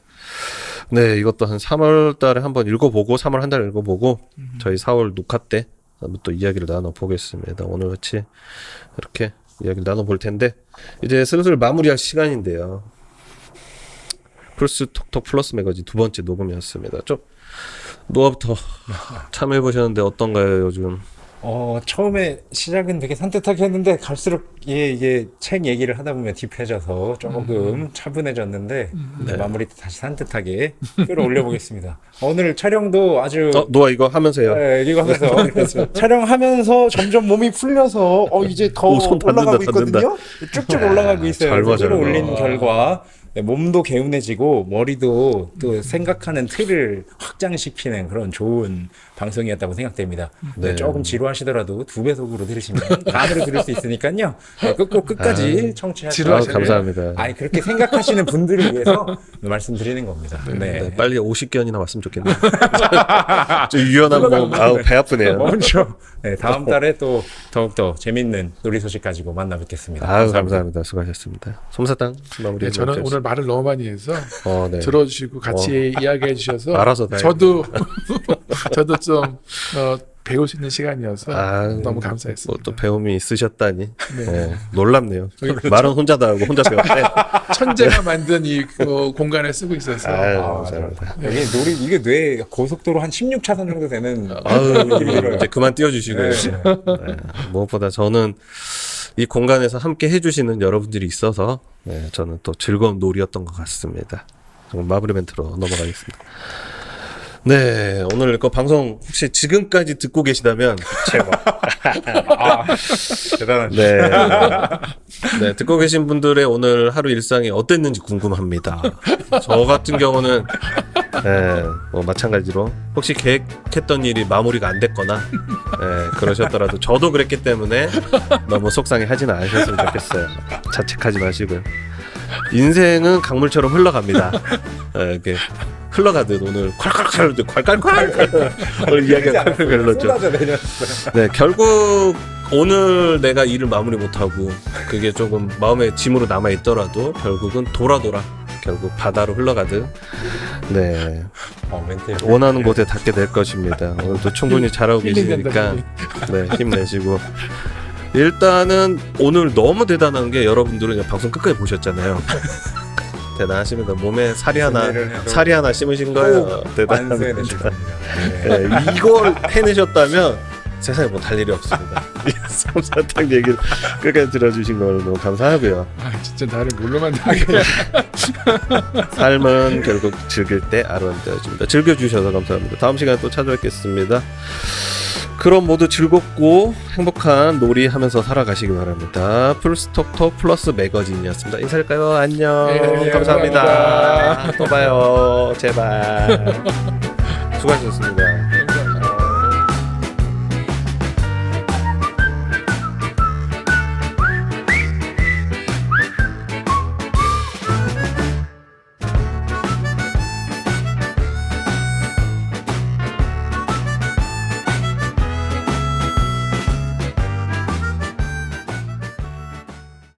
네, 이것도 한 3월 달에 한번 읽어보고 3월 한 달 읽어보고 저희 4월 녹화 때 한번 또 이야기를 나눠보겠습니다. 오늘 같이 이렇게 이야기를 나눠볼 텐데 이제 슬슬 마무리할 시간인데요. 플스 톡톡 플러스 매거진 두 번째 녹음이었습니다. 좀 노아부터 참여해보셨는데 어떤가요 요즘? 처음에 시작은 되게 산뜻하게 했는데 갈수록 이게 책 얘기를 하다 보면 딥해져서 조금 차분해졌는데 네. 마무리 다시 산뜻하게 끌어올려 보겠습니다. 오늘 촬영도 아주 노아 이거 하면서 해요. 네, 이거 하면서 촬영하면서 점점 몸이 풀려서 이제 더 손 닿는다, 올라가고 있거든요. 쭉쭉 올라가고 있어요. 잘 맞아요. 끌어올린 결과 몸도 개운해지고 머리도 또 생각하는 틀을 확장시키는 그런 좋은 방송이었다고 생각됩니다. 네. 조금 지루하시더라도 2배속으로 들으시면 반으로 들을 수 있으니까요. 꼭 끝까지 청취하시고 감사합니다. 아니 그렇게 생각하시는 분들을 위해서 말씀드리는 겁니다. 네, 빨리 50견이나 왔으면 좋겠네요. 좀 유연한 몸, 배 아프네요. 먼저 다음 달에 또 더욱더 재밌는 놀이 소식 가지고 만나 뵙겠습니다. 감사합니다. 수고하셨습니다. 솜사탕 마무리. 네, 저는 오늘 말을 너무 많이 해서 네. 들어주시고 같이 이야기해 주셔서 알아서 저도 좀 배울 수 있는 시간이어서 너무 감사했습니다. 또 배움이 있으셨다니 네. 놀랍네요. 말은 혼자 다 하고 혼자 배웠네. 천재가 만든 이 공간을 쓰고 있어서 감사합니다. 여기 이게 뇌 고속도로 한 16차선 정도 되는 이제 그만 띄워주시고요. 네. 무엇보다 저는 이 공간에서 함께 해주시는 여러분들이 있어서 저는 또 즐거운 놀이였던 것 같습니다. 마무리 멘트로 넘어가겠습니다. 네, 오늘 그 방송 혹시 지금까지 듣고 계시다면 최고. 대단하죠. 네, 듣고 계신 분들의 오늘 하루 일상이 어땠는지 궁금합니다. 저 같은 경우는 마찬가지로 혹시 계획했던 일이 마무리가 안 됐거나 그러셨더라도 저도 그랬기 때문에 너무 속상해하지는 않으셨으면 좋겠어요. 자책하지 마시고요. 인생은 강물처럼 흘러갑니다. 이렇게 흘러가듯 오늘 콸콸콸 오늘 이야기가 콸콸 흘렀죠. 네, 결국 오늘 내가 일을 마무리 못하고 그게 조금 마음의 짐으로 남아있더라도 결국은 돌아 결국 바다로 흘러가듯 네 멘트. 원하는 곳에 닿게 될 것입니다. 오늘도 충분히 잘하고 계시니까 네 힘내시고 일단은 오늘 너무 대단한 게 여러분들은 방송 끝까지 보셨잖아요. 대단하십니다. 몸에 살이 하나 심으신 거예요. 대단합니다. 네, 이걸 해내셨다면 세상에 뭐 달 일이 없습니다. 이 솜사탕 얘기를 끝까지 들어주신 걸 너무 감사하고요. 아 진짜 나를 뭘로 만나게. 삶은 결국 즐길 때 아름다워집니다. 즐겨주셔서 감사합니다. 다음 시간에 또 찾아뵙겠습니다. 그럼 모두 즐겁고 행복한 놀이하면서 살아가시기 바랍니다. 풀스톡톡 플러스 매거진이었습니다. 인사할까요? 안녕. 네, 감사합니다. 또 봐요. 제발. 수고하셨습니다.